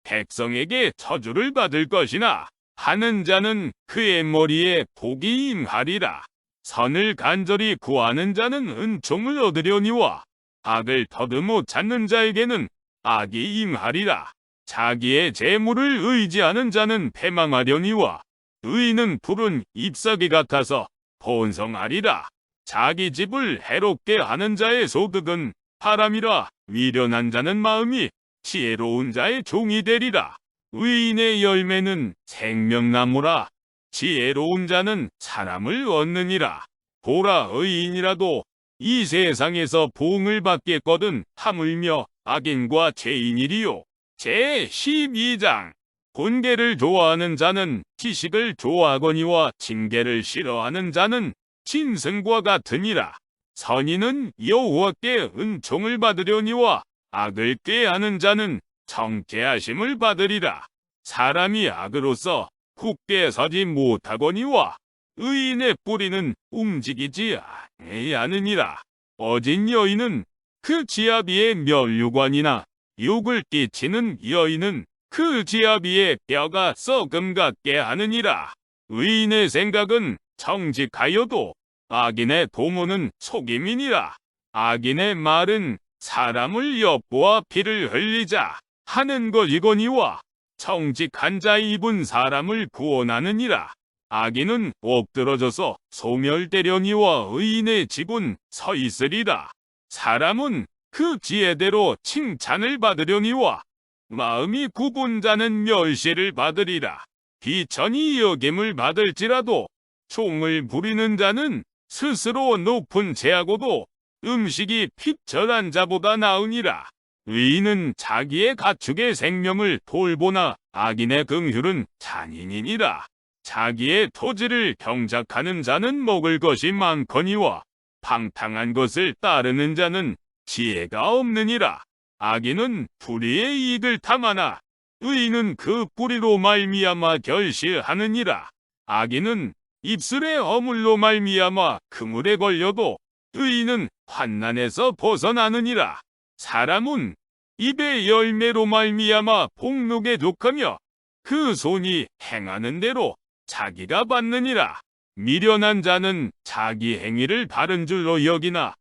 백성에게 저주를 받을 것이나 하는 자는 그의 머리에 복이 임하리라. 선을 간절히 구하는 자는 은총을 얻으려니와 악을 더듬어 찾는 자에게는 악이 임하리라. 자기의 재물을 의지하는 자는 패망하려니와 의인은 푸른 잎사귀 같아서 번성하리라. 자기 집을 해롭게 하는 자의 소득은 바람이라. 위련한 자는 마음이 지혜로운 자의 종이 되리라. 의인의 열매는 생명나무라. 지혜로운 자는 사람을 얻느니라. 보라, 의인이라도 이 세상에서 보응을 받겠거든 하물며 악인과 죄인이리요. 제12장 본계를 좋아하는 자는 지식을 좋아하거니와 징계를 싫어하는 자는 짐승과 같으니라. 선인은 여호와께 은총을 받으려니와 악을 꾀하는 자는 정죄하심을 받으리라. 사람이 악으로서 굳게 서지 못하거니와 의인의 뿌리는 움직이지 아니하느니라. 어진 여인은 그 지아비의 면류관이나 욕을 끼치는 여인은 그 지아비의 뼈가 썩음 같게 하느니라. 의인의 생각은 정직하여도 악인의 도모는 속임이니라. 악인의 말은 사람을 엿보아 피를 흘리자 하는 것이거니와 정직한 자의 입은 사람을 구원하느니라. 악인은 엎드러져서 소멸되려니와 의인의 집은 서 있으리라. 사람은 그 지혜대로 칭찬을 받으려니와 마음이 굽은 자는 멸시를 받으리라. 비천이 여김을 받을지라도 총을 부리는 자는 스스로 높은 죄하고도 음식이 핍절한 자보다 나으니라. 의인은 자기의 가축의 생명을 돌보나 악인의 긍휼은 잔인이니라. 자기의 토지를 경작하는 자는 먹을 것이 많거니와 방탕한 것을 따르는 자는 지혜가 없느니라. 악인은 불의의 이익을 탐하나 의인은 그 뿌리로 말미암아 결실하느니라. 악인은 입술의 허물로 말미암아 그물에 걸려도 의인은 환난에서 벗어나느니라. 사람은 입의 열매로 말미암아 복록에 독하며 그 손이 행하는 대로 자기가 받느니라. 미련한 자는 자기 행위를 바른 줄로 여기나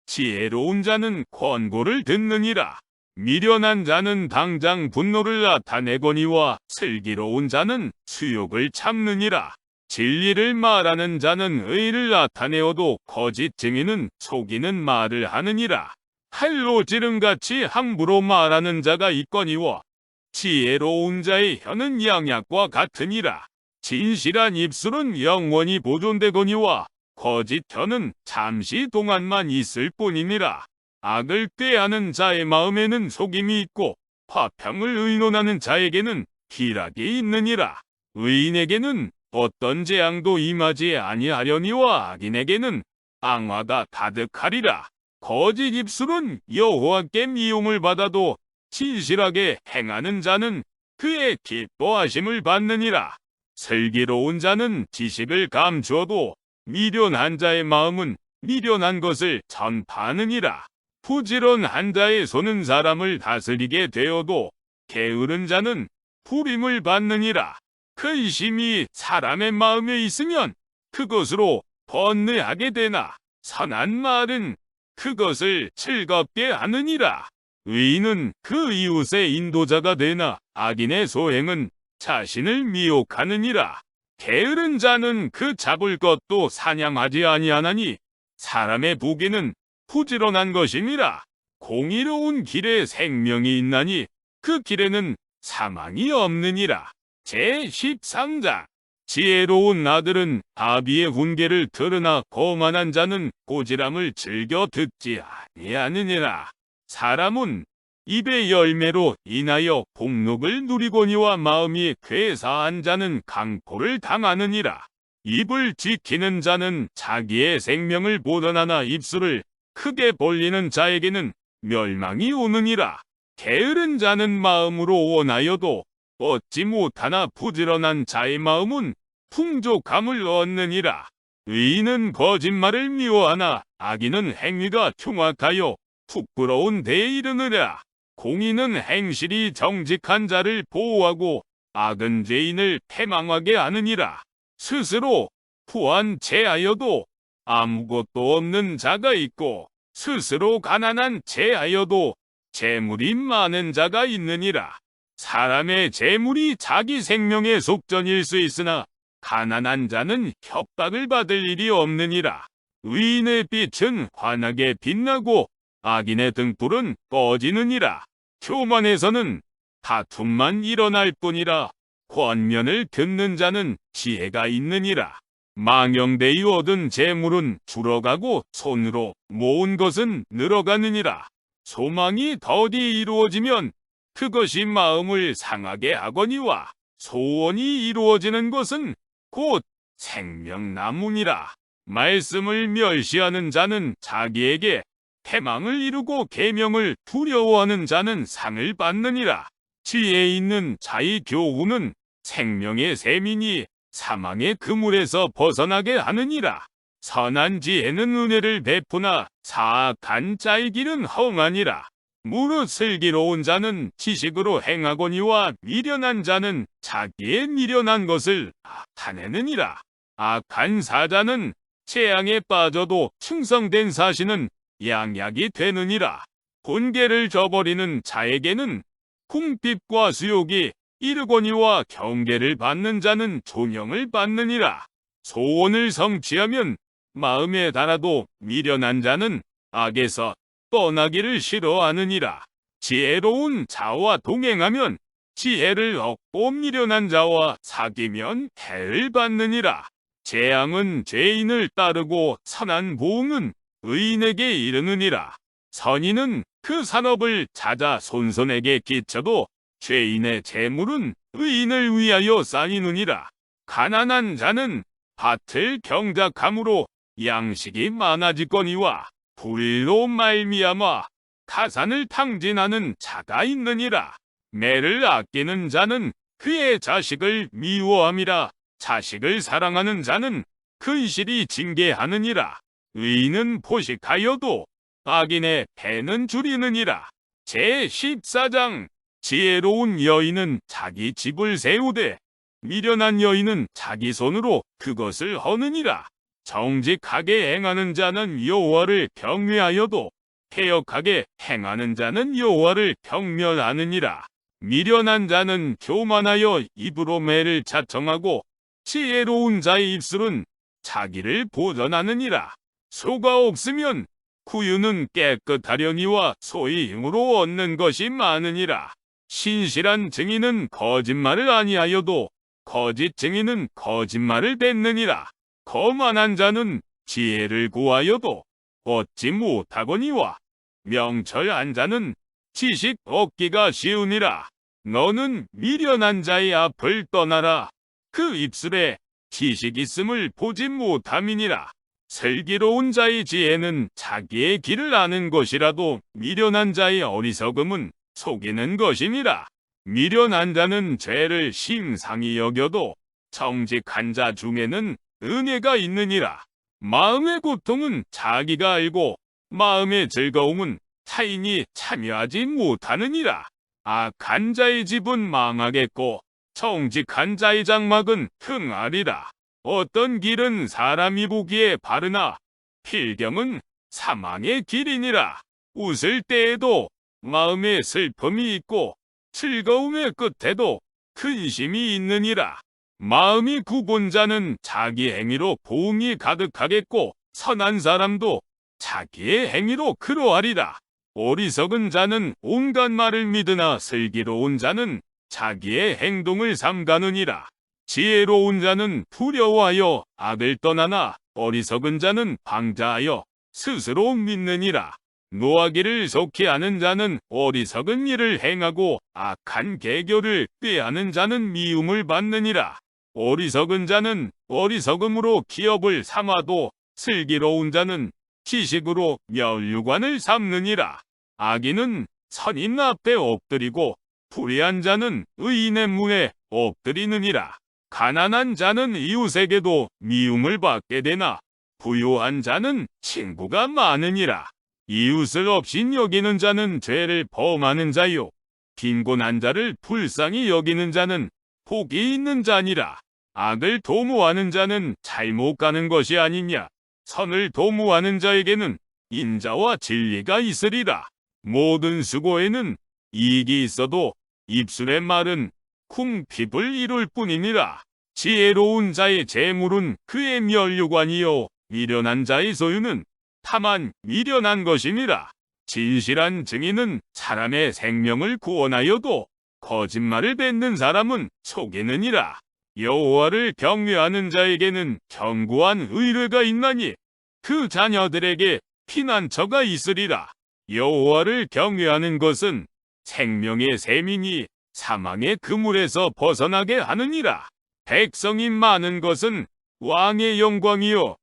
지혜로운 자는 권고를 듣느니라. 미련한 자는 당장 분노를 나타내거니와 슬기로운 자는 수욕을 참느니라. 진리를 말하는 자는 의를 나타내어도 거짓 증인은 속이는 말을 하느니라. 칼로 지름같이 함부로 말하는 자가 있거니와 지혜로운 자의 혀는 양약과 같으니라. 진실한 입술은 영원히 보존되거니와 거짓 혀는 잠시 동안만 있을 뿐이니라. 악을 꾀하는 자의 마음에는 속임이 있고 화평을 의논하는 자에게는 희락이 있느니라. 의인에게는 어떤 재앙도 임하지 아니하려니와 악인에게는 앙화가 가득하리라. 거짓 입술은 여호와께 미움을 받아도 진실하게 행하는 자는 그의 기뻐하심을 받느니라. 슬기로운 자는 지식을 감추어도 미련한 자의 마음은 미련한 것을 전파하느니라. 부지런한 자의 손은 사람을 다스리게 되어도 게으른 자는 불임을 받느니라. 근심이 사람의 마음에 있으면 그것으로 번뇌하게 되나 선한 말은 그것을 즐겁게 하느니라. 의인은 그 이웃의 인도자가 되나 악인의 소행은 자신을 미혹하느니라. 게으른 자는 그 잡을 것도 사냥하지 아니하나니 사람의 부귀는 부지런한 것이니라. 공의로운 길에 생명이 있나니 그 길에는 사망이 없느니라. 제13장 지혜로운 아들은 아비의 훈계를 들으나 거만한 자는 고지람을 즐겨 듣지 아니하느니라. 사람은 입의 열매로 인하여 복록을 누리거니와 마음이 괴사한 자는 강포를 당하느니라. 입을 지키는 자는 자기의 생명을 보존하나 입술을 크게 벌리는 자에게는 멸망이 오느니라. 게으른 자는 마음으로 원하여도 얻지 못하나 부지런한 자의 마음은 풍족함을 얻느니라. 의인은 거짓말을 미워하나 악인은 행위가 흉악하여 부끄러운 데에 이르느라. 공의는 행실이 정직한 자를 보호하고 악은 죄인을 패망하게 하느니라. 스스로 부한체하여도 아무것도 없는 자가 있고 스스로 가난한 체하여도 재물이 많은 자가 있느니라. 사람의 재물이 자기 생명의 속전일 수 있으나 가난한 자는 협박을 받을 일이 없느니라. 의인의 빛은 환하게 빛나고 악인의 등불은 꺼지느니라. 교만에서는 다툼만 일어날 뿐이라 권면을 듣는 자는 지혜가 있느니라. 망령되이 얻은 재물은 줄어가고 손으로 모은 것은 늘어가느니라. 소망이 더디 이루어지면 그것이 마음을 상하게 하거니와 소원이 이루어지는 것은 곧 생명나무니라. 말씀을 멸시하는 자는 자기에게 패망을 이루고 계명을 두려워하는 자는 상을 받느니라. 지혜 있는 자의 교훈은 생명의 셈이니 사망의 그물에서 벗어나게 하느니라. 선한 지혜는 은혜를 베푸나 사악한 자의 길은 험하니라. 무릇 슬기로운 자는 지식으로 행하거니와 미련한 자는 자기의 미련한 것을 나타내느니라. 악한 사자는 재앙에 빠져도 충성된 사신은 양약이 되느니라. 본계를 저버리는 자에게는 궁핍과 수욕이 이르거니와 경계를 받는 자는 존영을 받느니라. 소원을 성취하면 마음에 달아도 미련한 자는 악에서 떠나기를 싫어하느니라. 지혜로운 자와 동행하면 지혜를 얻고 미련한 자와 사귀면 해를 받느니라. 재앙은 죄인을 따르고 선한 보응은 의인에게 이르느니라. 선인은 그 산업을 찾아 손손에게 끼쳐도 죄인의 재물은 의인을 위하여 쌓이느니라. 가난한 자는 밭을 경작함으로 양식이 많아지거니와 불의로 말미암아 가산을 탕진하는 자가 있느니라. 매를 아끼는 자는 그의 자식을 미워함이라. 자식을 사랑하는 자는 근실이 징계하느니라. 의인은 포식하여도 악인의 배는 줄이느니라. 제14장 지혜로운 여인은 자기 집을 세우되 미련한 여인은 자기 손으로 그것을 허느니라. 정직하게 행하는 자는 여호와를 경외하여도 패역하게 행하는 자는 여호와를 경멸하느니라. 미련한 자는 교만하여 입으로 매를 자청하고 지혜로운 자의 입술은 자기를 보전하느니라. 소가 없으면 구유는 깨끗하려니와 소의 힘으로 얻는 것이 많으니라. 신실한 증인은 거짓말을 아니하여도 거짓 증인은 거짓말을 뱉느니라. 거만한 자는 지혜를 구하여도 얻지 못하거니와 명철한 자는 지식 얻기가 쉬우니라. 너는 미련한 자의 앞을 떠나라. 그 입술에 지식 있음을 보지 못함이니라. 슬기로운 자의 지혜는 자기의 길을 아는 것이라도 미련한 자의 어리석음은 속이는 것이니라. 미련한 자는 죄를 심상히 여겨도 정직한 자 중에는 은혜가 있느니라. 마음의 고통은 자기가 알고 마음의 즐거움은 타인이 참여하지 못하느니라. 악한 자의 집은 망하겠고 정직한 자의 장막은 흥하리라. 어떤 길은 사람이 보기에 바르나 필경은 사망의 길이니라. 웃을 때에도 마음에 슬픔이 있고 즐거움의 끝에도 근심이 있느니라. 마음이 굽은 자는 자기 행위로 보응이 가득하겠고 선한 사람도 자기의 행위로 그로하리라. 어리석은 자는 온갖 말을 믿으나 슬기로운 자는 자기의 행동을 삼가느니라. 지혜로운 자는 두려워하여 악을 떠나나 어리석은 자는 방자하여 스스로 믿느니라. 노하기를 속히 하는 자는 어리석은 일을 행하고 악한 계교를 꾀하는 자는 미움을 받느니라. 어리석은 자는 어리석음으로 기업을 삼아도 슬기로운 자는 지식으로 면류관을 삼느니라. 악인은 선인 앞에 엎드리고 불의한 자는 의인의 문에 엎드리느니라. 가난한 자는 이웃에게도 미움을 받게 되나 부유한 자는 친구가 많으니라. 이웃을 없인 여기는 자는 죄를 범하는 자요 빈곤한 자를 불쌍히 여기는 자는 복이 있는 자니라. 악을 도모하는 자는 잘못 가는 것이 아니냐. 선을 도모하는 자에게는 인자와 진리가 있으리라. 모든 수고에는 이익이 있어도 입술의 말은 궁핍을 이룰 뿐이니라. 지혜로운 자의 재물은 그의 면류관이요 미련한 자의 소유는 다만 미련한 것이니라. 진실한 증인은 사람의 생명을 구원하여도 거짓말을 뱉는 사람은 속이느니라. 여호와를 경외하는 자에게는 견고한 의뢰가 있나니 그 자녀들에게 피난처가 있으리라. 여호와를 경외하는 것은 생명의 셈이니 사망의 그물에서 벗어나게 하느니라. 백성이 많은 것은 왕의 영광이요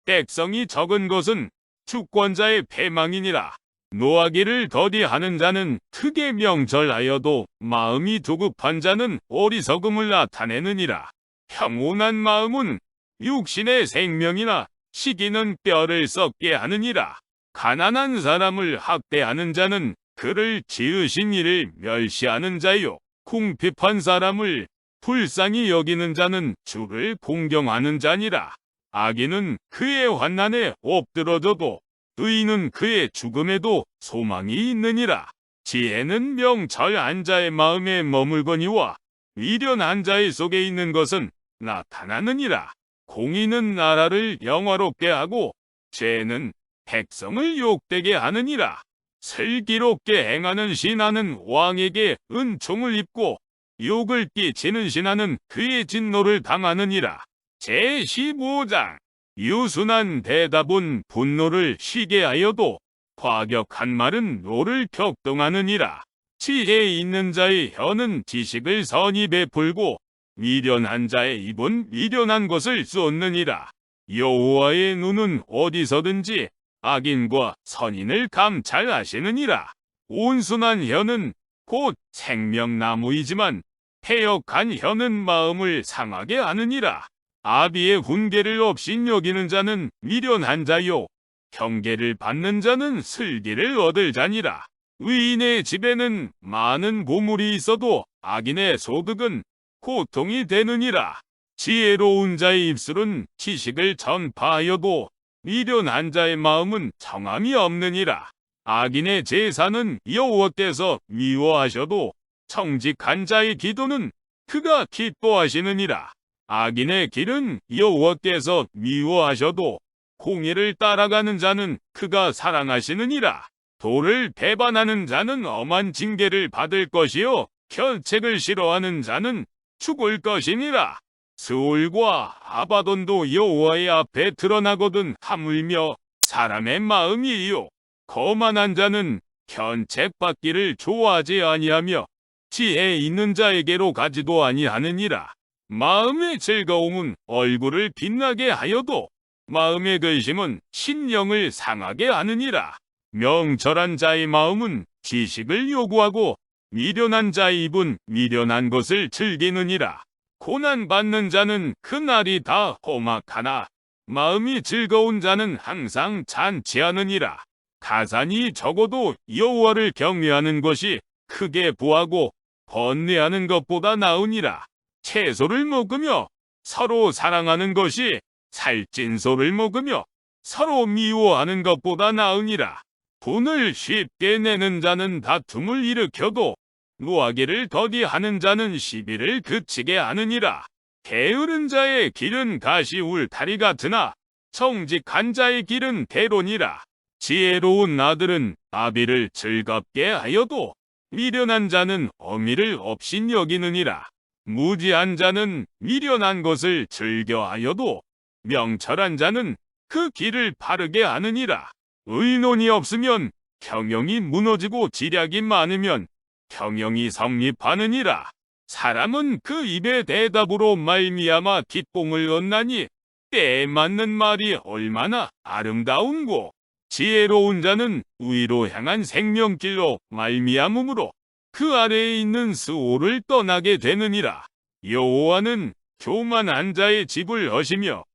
백성이 적은 것은 주권자의 패망이니라. 노하기를 더디하는 자는 크게 명절하여도 마음이 조급한 자는 어리석음을 나타내느니라. 평온한 마음은 육신의 생명이나 시기는 뼈를 썩게 하느니라. 가난한 사람을 학대하는 자는 그를 지으신 이를 멸시하는 자요 궁핍한 사람을 불쌍히 여기는 자는 주를 공경하는 자니라. 악인은 그의 환난에 엎드러져도 의인은 그의 죽음에도 소망이 있느니라. 지혜는 명철한 자의 마음에 머물거니와 미련한 자의 속에 있는 것은 나타나느니라. 공의는 나라를 영화롭게 하고 죄는 백성을 욕되게 하느니라. 슬기롭게 행하는 신하는 왕에게 은총을 입고 욕을 끼치는 신하는 그의 진노를 당하느니라. 제15장 유순한 대답은 분노를 쉬게 하여도 과격한 말은 노를 격동하느니라. 지혜 있는 자의 혀는 지식을 선히 베풀고 미련한 자의 입은 미련한 것을 쏟느니라. 여호와의 눈은 어디서든지 악인과 선인을 감찰하시느니라. 온순한 혀는 곧 생명나무이지만 패역한 혀는 마음을 상하게 하느니라. 아비의 훈계를 없이 여기는 자는 미련한 자요, 경계를 받는 자는 슬기를 얻을 자니라. 의인의 집에는 많은 보물이 있어도 악인의 소득은 고통이 되느니라. 지혜로운 자의 입술은 지식을 전파하여도 미련한 자의 마음은 정함이 없느니라. 악인의 제사는 여호와께서 미워하셔도 정직한 자의 기도는 그가 기뻐하시느니라. 악인의 길은 여호와께서 미워하셔도 공의를 따라가는 자는 그가 사랑하시느니라. 도를 배반하는 자는 엄한 징계를 받을 것이요 견책을 싫어하는 자는 죽을 것이니라. 스올과 아바돈도 여호와의 앞에 드러나거든 하물며 사람의 마음이요 거만한 자는 견책받기를 좋아하지 아니하며 지혜 있는 자에게로 가지도 아니하느니라. 마음의 즐거움은 얼굴을 빛나게 하여도 마음의 근심은 신령을 상하게 하느니라. 명철한 자의 마음은 지식을 요구하고 미련한 자의 입은 미련한 것을 즐기느니라. 고난받는 자는 그날이 다 험악하나 마음이 즐거운 자는 항상 잔치하느니라. 가산이 적어도 여호와를 경외하는 것이 크게 부하고 번뇌하는 것보다 나으니라. 채소를 먹으며 서로 사랑하는 것이 살찐 소를 먹으며 서로 미워하는 것보다 나으니라. 분을 쉽게 내는 자는 다툼을 일으켜도 노하기를 더디하는 자는 시비를 그치게 하느니라. 게으른 자의 길은 가시 울타리 같으나 정직한 자의 길은 대론이라. 지혜로운 아들은 아비를 즐겁게 하여도 미련한 자는 어미를 없이 여기느니라. 무지한 자는 미련한 것을 즐겨하여도 명철한 자는 그 길을 바르게 하느니라. 의논이 없으면 경영이 무너지고 지략이 많으면 경영이 성립하느니라. 사람은 그 입의 대답으로 말미암아 기쁨을 얻나니 때에 맞는 말이 얼마나 아름다운고. 지혜로운 자는 의로 향한 생명길로 말미암음으로 그 아래에 있는 스올을 떠나게 되느니라. 여호와는 교만한 자의 집을 허시며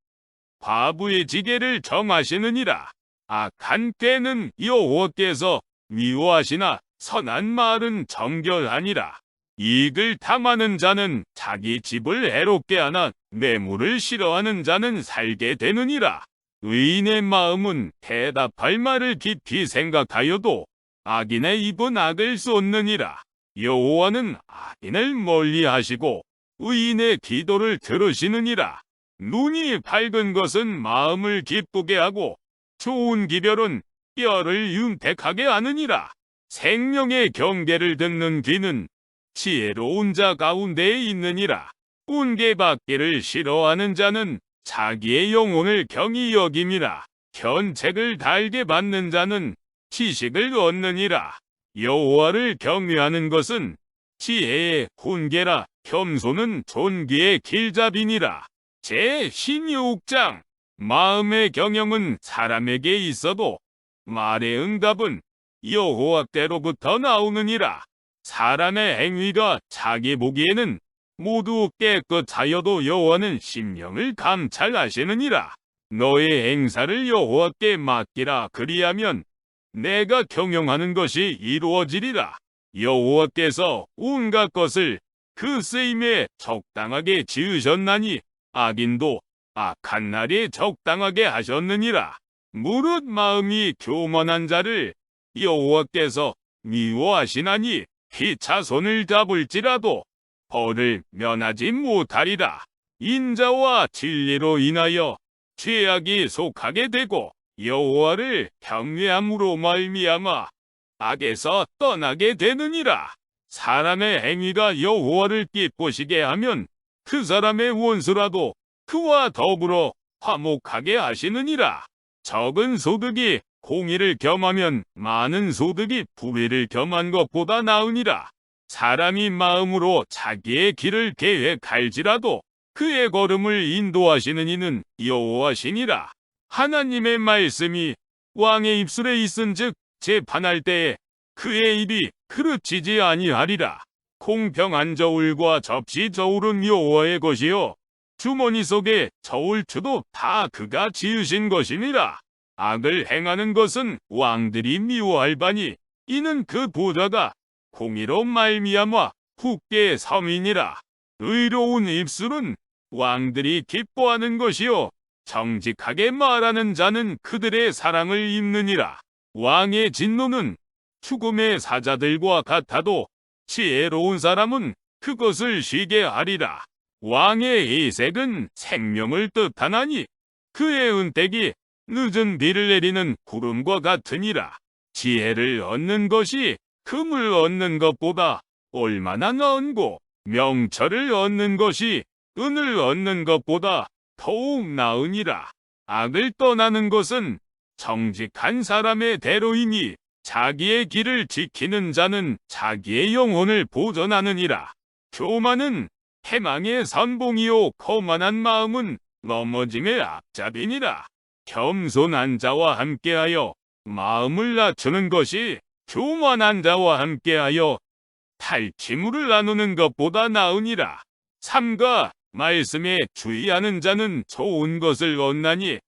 과부의 지게를 정하시느니라. 악한 꾀는 여호와께서 미워하시나 선한 말은 정결하니라. 이익을 탐하는 자는 자기 집을 해롭게 하나 뇌물을 싫어하는 자는 살게 되느니라. 의인의 마음은 대답할 말을 깊이 생각하여도 악인의 입은 악을 쏟느니라. 여호와는 악인을 멀리하시고 의인의 기도를 들으시느니라. 눈이 밝은 것은 마음을 기쁘게 하고 좋은 기별은 뼈를 윤택하게 하느니라. 생명의 경계를 듣는 귀는 지혜로운 자 가운데에 있느니라. 운계받기를 싫어하는 자는 자기의 영혼을 경히 여김이라. 견책을 달게 받는 자는 지식을 얻느니라. 여호와를 경외하는 것은 지혜의 훈계라. 겸손은 존귀의 길잡이니라. 제16장 마음의 경영은 사람에게 있어도 말의 응답은 여호와께로부터 나오느니라. 사람의 행위가 자기 보기에는 모두 깨끗하여도 여호와는 심령을 감찰하시느니라. 너의 행사를 여호와께 맡기라. 그리하면 내가 경영하는 것이 이루어지리라. 여호와께서 온갖 것을 그 쓰임에 적당하게 지으셨나니 악인도 악한 날에 적당하게 하셨느니라. 무릇 마음이 교만한 자를 여호와께서 미워하시나니 피차 손을 잡을지라도 벌을 면하지 못하리라. 인자와 진리로 인하여 죄악이 속하게 되고 여호와를 경외함으로 말미암아 악에서 떠나게 되느니라. 사람의 행위가 여호와를 기쁘시게 하면 그 사람의 원수라도 그와 더불어 화목하게 하시느니라. 적은 소득이 공의를 겸하면 많은 소득이 불의를 겸한 것보다 나으니라. 사람이 마음으로 자기의 길을 계획할지라도 그의 걸음을 인도하시는 이는 여호와시니라. 하나님의 말씀이 왕의 입술에 있은즉 재판할 때에 그의 입이 그르치지 아니하리라. 공평한 저울과 접시 저울은 여호와의 것이요 주머니 속에 저울추도 다 그가 지으신 것이니라. 악을 행하는 것은 왕들이 미워할 바니 이는 그 보좌가 공의로 말미암아 굳게 섬이니라. 의로운 입술은 왕들이 기뻐하는 것이요 정직하게 말하는 자는 그들의 사랑을 입느니라. 왕의 진노는 죽음의 사자들과 같아도 지혜로운 사람은 그것을 쉬게 하리라. 왕의 이색은 생명을 뜻하나니 그의 은택이 늦은 비를 내리는 구름과 같으니라. 지혜를 얻는 것이 금을 얻는 것보다 얼마나 나은고 명철을 얻는 것이 은을 얻는 것보다 더욱 나으니라. 악을 떠나는 것은 정직한 사람의 대로이니 자기의 길을 지키는 자는 자기의 영혼을 보존하느니라. 교만은 패망의 선봉이요 거만한 마음은 넘어짐의 앞잡이니라. 겸손한 자와 함께하여 마음을 낮추는 것이 교만한 자와 함께하여 탈취물을 나누는 것보다 나으니라. 삼가 말씀에 주의하는 자는 좋은 것을 얻나니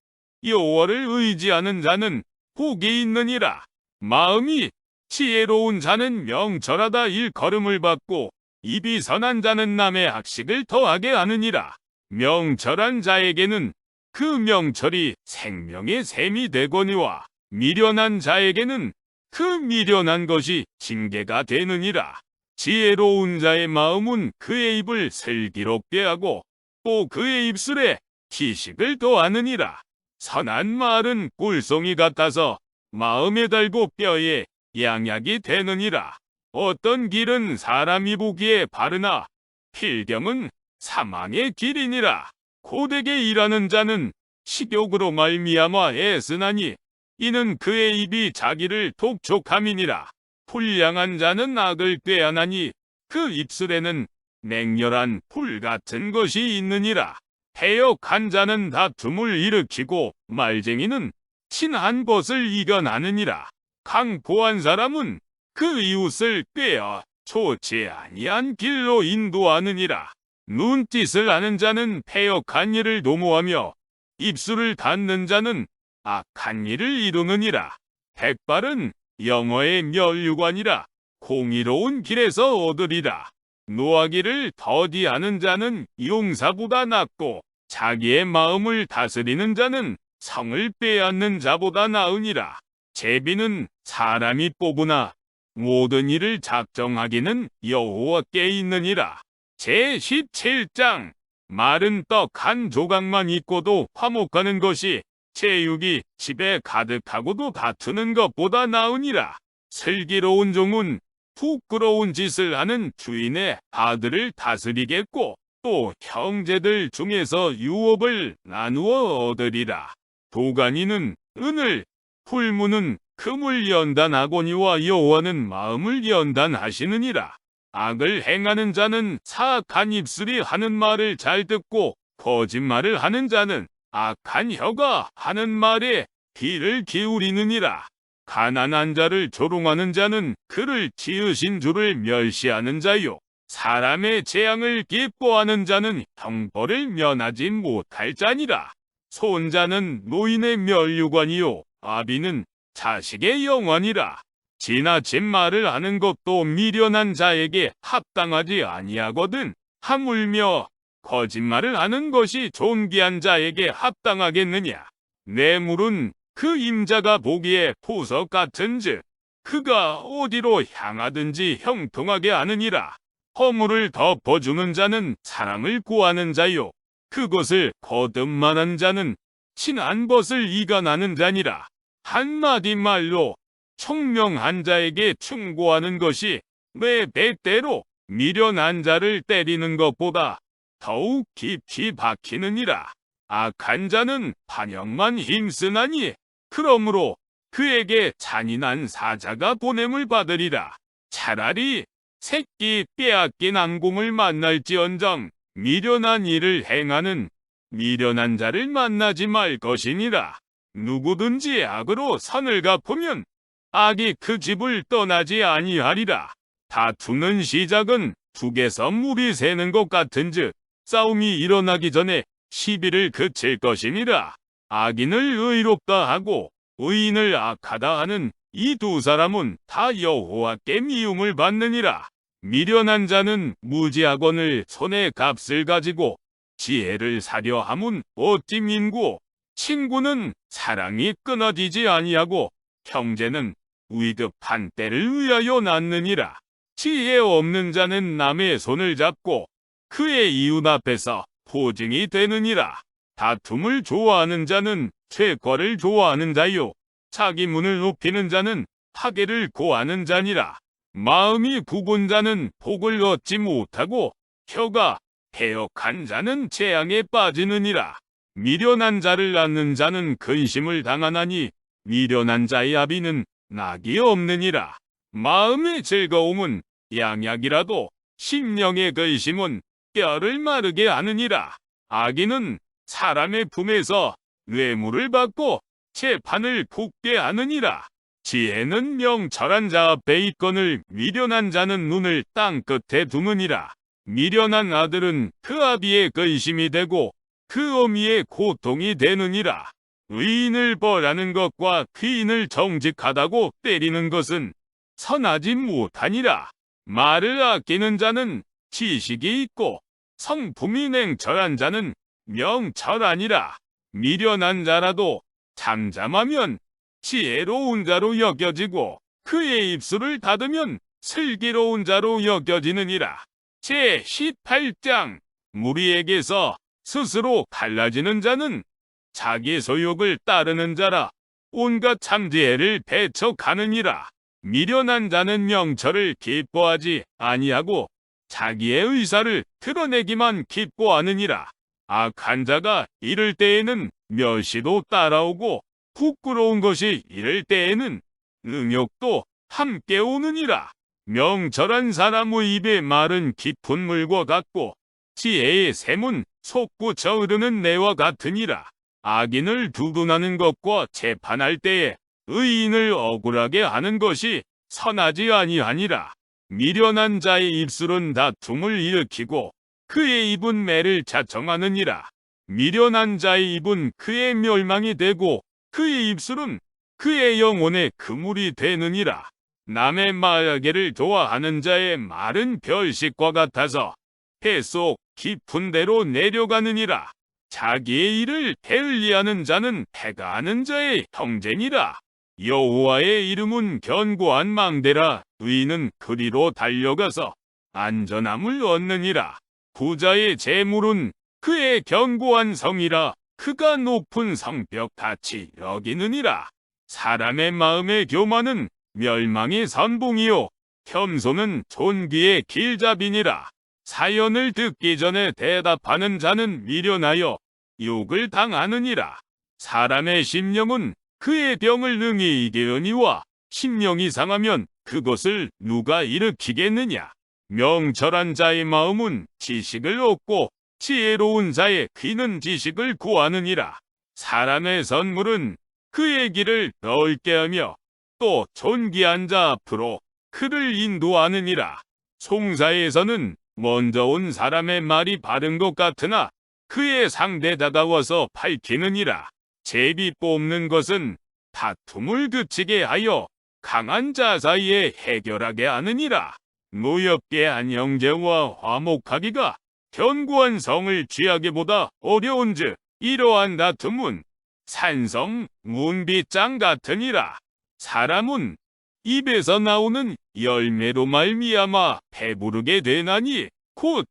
여호와를 의지하는 자는 복이 있느니라. 마음이 지혜로운 자는 명철하다 일컬음을 받고 입이 선한 자는 남의 학식을 더하게 하느니라. 명철한 자에게는 그 명철이 생명의 샘이 되거니와 미련한 자에게는 그 미련한 것이 징계가 되느니라. 지혜로운 자의 마음은 그의 입을 슬기롭게 하고 또 그의 입술에 지식을 더하느니라. 선한 말은 꿀송이 같아서 마음에 달고 뼈에 양약이 되느니라. 어떤 길은 사람이 보기에 바르나 필경은 사망의 길이니라. 고되게 일하는 자는 식욕으로 말미암아 애쓰나니 이는 그의 입이 자기를 독촉함이니라. 불량한 자는 악을 꾀하나니 그 입술에는 맹렬한 불 같은 것이 있느니라. 패역한 자는 다툼을 일으키고 말쟁이는 친한 것을 이겨나느니라. 강포한 사람은 그 이웃을 꾀어 좋지 아니한 길로 인도하느니라. 눈짓을 하는 자는 패역한 일을 도모하며 입술을 닫는 자는 악한 일을 이루느니라. 백발은 영어의 면류관이라 공의로운 길에서 얻으리라. 노하기를 더디하는 자는 용사보다 낫고 자기의 마음을 다스리는 자는 성을 빼앗는 자보다 나으니라. 제비는 사람이 뽑으나 모든 일을 작정하기는 여호와께 있느니라. 제17장 마른 떡 한 조각만 있고도 화목하는 것이 제육이 집에 가득하고도 다투는 것보다 나으니라. 슬기로운 종은 부끄러운 짓을 하는 주인의 아들을 다스리겠고 또 형제들 중에서 유업을 나누어 얻으리라. 도가니는 은을, 풀무는 금을 연단하거니와 여호와는 마음을 연단하시느니라. 악을 행하는 자는 사악한 입술이 하는 말을 잘 듣고 거짓말을 하는 자는 악한 혀가 하는 말에 귀를 기울이느니라. 가난한 자를 조롱하는 자는 그를 지으신 주를 멸시하는 자요. 사람의 재앙을 기뻐하는 자는 형벌을 면하지 못할 자니라. 손자는 노인의 면류관이요 아비는 자식의 영원이라. 지나친 말을 하는 것도 미련한 자에게 합당하지 아니하거든. 하물며 거짓말을 하는 것이 존귀한 자에게 합당하겠느냐. 뇌물은 그 임자가 보기에 보석 같은즉 그가 어디로 향하든지 형통하게 하느니라. 허물을 덮어주는 자는 사랑을 구하는 자요 그것을 거듭만한 자는 친한 것을 이간하는 자니라. 한마디 말로 총명한 자에게 충고하는 것이 내 배때로 미련한 자를 때리는 것보다 더욱 깊이 박히느니라. 악한 자는 반역만 힘쓰나니 그러므로 그에게 잔인한 사자가 보냄을 받으리라. 차라리 새끼 빼앗긴 앙공을 만날지언정 미련한 일을 행하는 미련한 자를 만나지 말 것이니라. 누구든지 악으로 선을 갚으면 악이 그 집을 떠나지 아니하리라. 다투는 시작은 북에서 물이 새는 것 같은즉 싸움이 일어나기 전에 시비를 그칠 것이니라. 악인을 의롭다 하고 의인을 악하다 하는 이 두 사람은 다 여호와께 미움을 받느니라. 미련한 자는 무지하거늘 손에 값을 가지고 지혜를 사려 함은 어찌 민고. 친구는 사랑이 끊어지지 아니하고 형제는 위급한 때를 위하여 낳느니라. 지혜 없는 자는 남의 손을 잡고 그의 이웃 앞에서 포증이 되느니라. 다툼을 좋아하는 자는 죄과를 좋아하는 자요 자기 문을 높이는 자는 파괴를 고하는 자니라. 마음이 굽은 자는 복을 얻지 못하고 혀가 해역한 자는 재앙에 빠지느니라. 미련한 자를 낳는 자는 근심을 당하나니 미련한 자의 아비는 낙이 없느니라. 마음의 즐거움은 양약이라도 심령의 근심은 뼈를 마르게 하느니라. 악인은 사람의 품에서 뇌물을 받고 재판을 굽게 하느니라. 지혜는 명철한 자 앞에 있거늘 미련한 자는 눈을 땅 끝에 두느니라. 미련한 아들은 그 아비의 근심이 되고 그 어미의 고통이 되느니라. 의인을 벌하는 것과 귀인을 정직하다고 때리는 것은 선하지 못하니라. 말을 아끼는 자는 지식이 있고 성품이 냉철한 자는 명철하니라. 미련한 자라도 잠잠하면 지혜로운 자로 여겨지고 그의 입술을 닫으면 슬기로운 자로 여겨지느니라. 제18장 무리에게서 스스로 갈라지는 자는 자기 소욕을 따르는 자라 온갖 참지혜를 배척하느니라. 미련한 자는 명철을 기뻐하지 아니하고 자기의 의사를 드러내기만 기뻐하느니라. 악한 자가 이를 때에는 멸시도 따라오고 부끄러운 것이 이를 때에는 능욕도 함께 오느니라. 명철한 사람의 입의 말은 깊은 물과 같고 지혜의 샘은 솟구쳐 흐르는 내와 같으니라. 악인을 두둔하는 것과 재판할 때에 의인을 억울하게 하는 것이 선하지 아니하니라. 미련한 자의 입술은 다툼을 일으키고 그의 입은 매를 자청하느니라. 미련한 자의 입은 그의 멸망이 되고 그의 입술은 그의 영혼의 그물이 되느니라. 남의 말하기를 좋아하는 자의 말은 별식과 같아서 뱃속 깊은 데로 내려가느니라. 자기의 일을 게을리하는 자는 패가하는 자의 형제니라. 여호와의 이름은 견고한 망대라. 의인은 그리로 달려가서 안전함을 얻느니라. 부자의 재물은 그의 견고한 성이라. 그가 높은 성벽 같이 여기느니라. 사람의 마음의 교만은 멸망의 선봉이요 겸손은 존귀의 길잡이니라. 사연을 듣기 전에 대답하는 자는 미련하여 욕을 당하느니라. 사람의 심령은 그의 병을 능히 이기려니와 심령이 상하면 그것을 누가 일으키겠느냐. 명철한 자의 마음은 지식을 얻고 지혜로운 자의 귀는 지식을 구하느니라. 사람의 선물은 그의 길을 넓게 하며 또 존귀한 자 앞으로 그를 인도하느니라. 송사에서는 먼저 온 사람의 말이 바른 것 같으나 그의 상대자가 와서 밝히느니라. 제비 뽑는 것은 다툼을 그치게 하여 강한 자 사이에 해결하게 하느니라. 노엽게 한 형제와 화목하기가 견고한 성을 취하기보다 어려운즉 이러한 다툼은 산성 문빗장 같으니라. 사람은 입에서 나오는 열매로 말미암아 배부르게 되나니 곧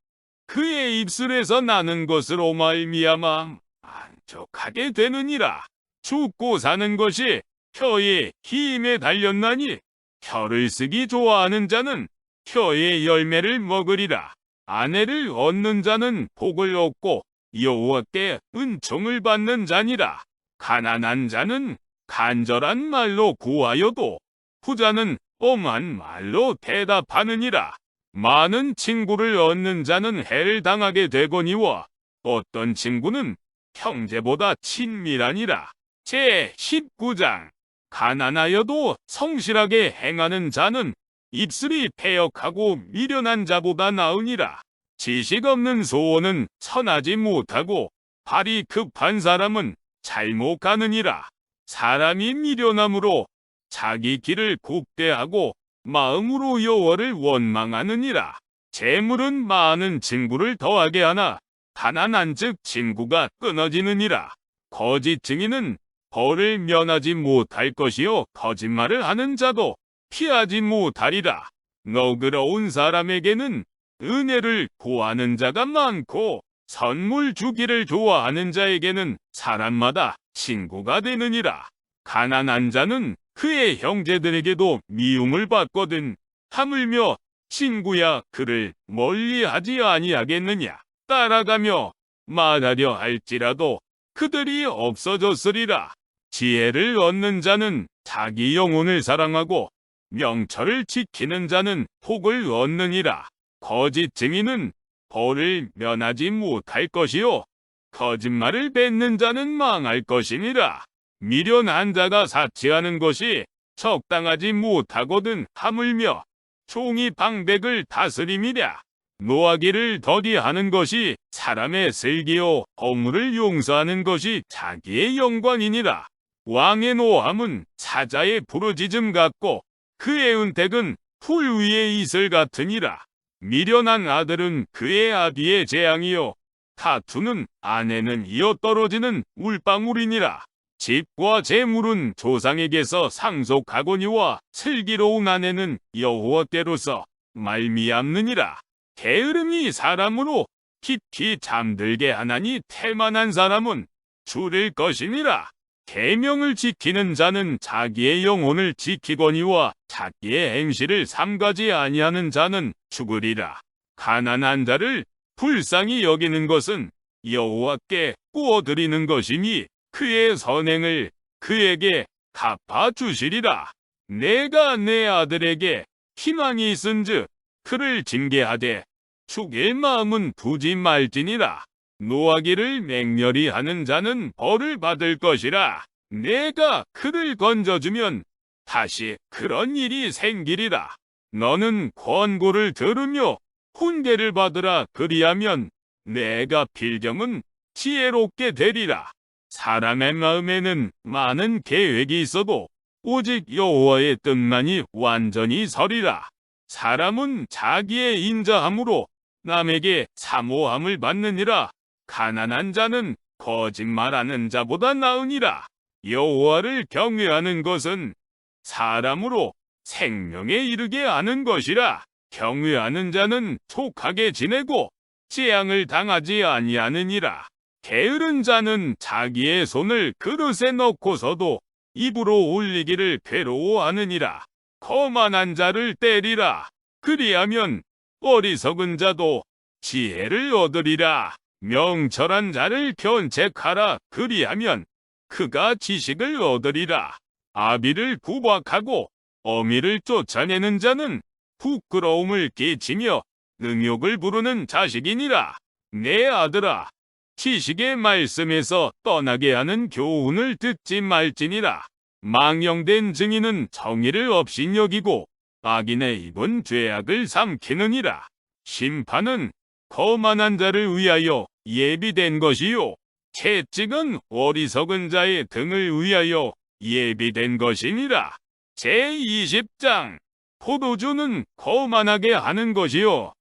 그의 입술에서 나는 것으로 말미암아 만족하게 되느니라. 죽고 사는 것이 혀의 힘에 달렸나니 혀를 쓰기 좋아하는 자는 혀의 열매를 먹으리라. 아내를 얻는 자는 복을 얻고 여호와께 은총을 받는 자니라. 가난한 자는 간절한 말로 구하여도 부자는 엄한 말로 대답하느니라. 많은 친구를 얻는 자는 해를 당하게 되거니와 어떤 친구는 형제보다 친밀하니라. 제19장. 가난하여도 성실하게 행하는 자는 입술이 패역하고 미련한 자보다 나으니라. 지식 없는 소원은 선하지 못하고 발이 급한 사람은 잘못 가느니라. 사람이 미련함으로 자기 길을 굽게 하고 마음으로 여호와를 원망하느니라. 재물은 많은 친구를 더하게 하나 가난한즉 친구가 끊어지느니라. 거짓 증인은 벌을 면하지 못할 것이요 거짓말을 하는 자도 피하지 못하리라. 너그러운 사람에게는 은혜를 구하는 자가 많고 선물 주기를 좋아하는 자에게는 사람마다 친구가 되느니라. 가난한 자는 그의 형제들에게도 미움을 받거든 하물며 친구야 그를 멀리하지 아니하겠느냐. 따라가며 말하려 할지라도 그들이 없어졌으리라. 지혜를 얻는 자는 자기 영혼을 사랑하고 명철을 지키는 자는 복을 얻느니라. 거짓 증인은 벌을 면하지 못할 것이요 거짓말을 뱉는 자는 망할 것이니라. 미련한 자가 사치하는 것이 적당하지 못하거든 하물며 종이 방백을 다스림이랴. 노하기를 더디하는 것이 사람의 슬기요 허물을 용서하는 것이 자기의 영광이니라. 왕의 노함은 사자의 부르짖음 같고 그의 은택은 풀 위의 이슬 같으니라. 미련한 아들은 그의 아비의 재앙이요 다투는 아내는 이어 떨어지는 물방울이니라. 집과 재물은 조상에게서 상속하거니와 슬기로운 아내는 여호와께로서 말미암느니라. 게으름이 사람으로 깊이 잠들게 하나니 태만한 사람은 줄일 것이니라. 계명을 지키는 자는 자기의 영혼을 지키거니와 자기의 행실을 삼가지 아니하는 자는 죽으리라. 가난한 자를 불쌍히 여기는 것은 여호와께 구워드리는 것이니 그의 선행을 그에게 갚아주시리라. 내가 내 아들에게 희망이 있은즉 그를 징계하되 죽일 마음은 두지 말지니라. 노하기를 맹렬히 하는 자는 벌을 받을 것이라. 내가 그를 건져주면 다시 그런 일이 생기리라. 너는 권고를 들으며 훈계를 받으라. 그리하면 내가 필경은 지혜롭게 되리라. 사람의 마음에는 많은 계획이 있어도 오직 여호와의 뜻만이 완전히 서리라. 사람은 자기의 인자함으로 남에게 사모함을 받느니라. 가난한 자는 거짓말하는 자보다 나으니라. 여호와를 경외하는 것은 사람으로 생명에 이르게 하는 것이라. 경외하는 자는 촉하게 지내고 재앙을 당하지 아니하느니라. 게으른 자는 자기의 손을 그릇에 넣고서도 입으로 올리기를 괴로워하느니라. 거만한 자를 때리라. 그리하면 어리석은 자도 지혜를 얻으리라. 명철한 자를 견책하라. 그리하면 그가 지식을 얻으리라. 아비를 구박하고 어미를 쫓아내는 자는 부끄러움을 끼치며 능욕을 부르는 자식이니라. 내 아들아, 지식의 말씀에서 떠나게 하는 교훈을 듣지 말지니라. 망령된 증인은 정의를 업신여기고 악인의 입은 죄악을 삼키느니라. 심판은 거만한 자를 위하여 예비된 것이요 채찍은 어리석은 자의 등을 위하여 예비된 것이니라. 제20장. 포도주는 거만하게 하는 것이요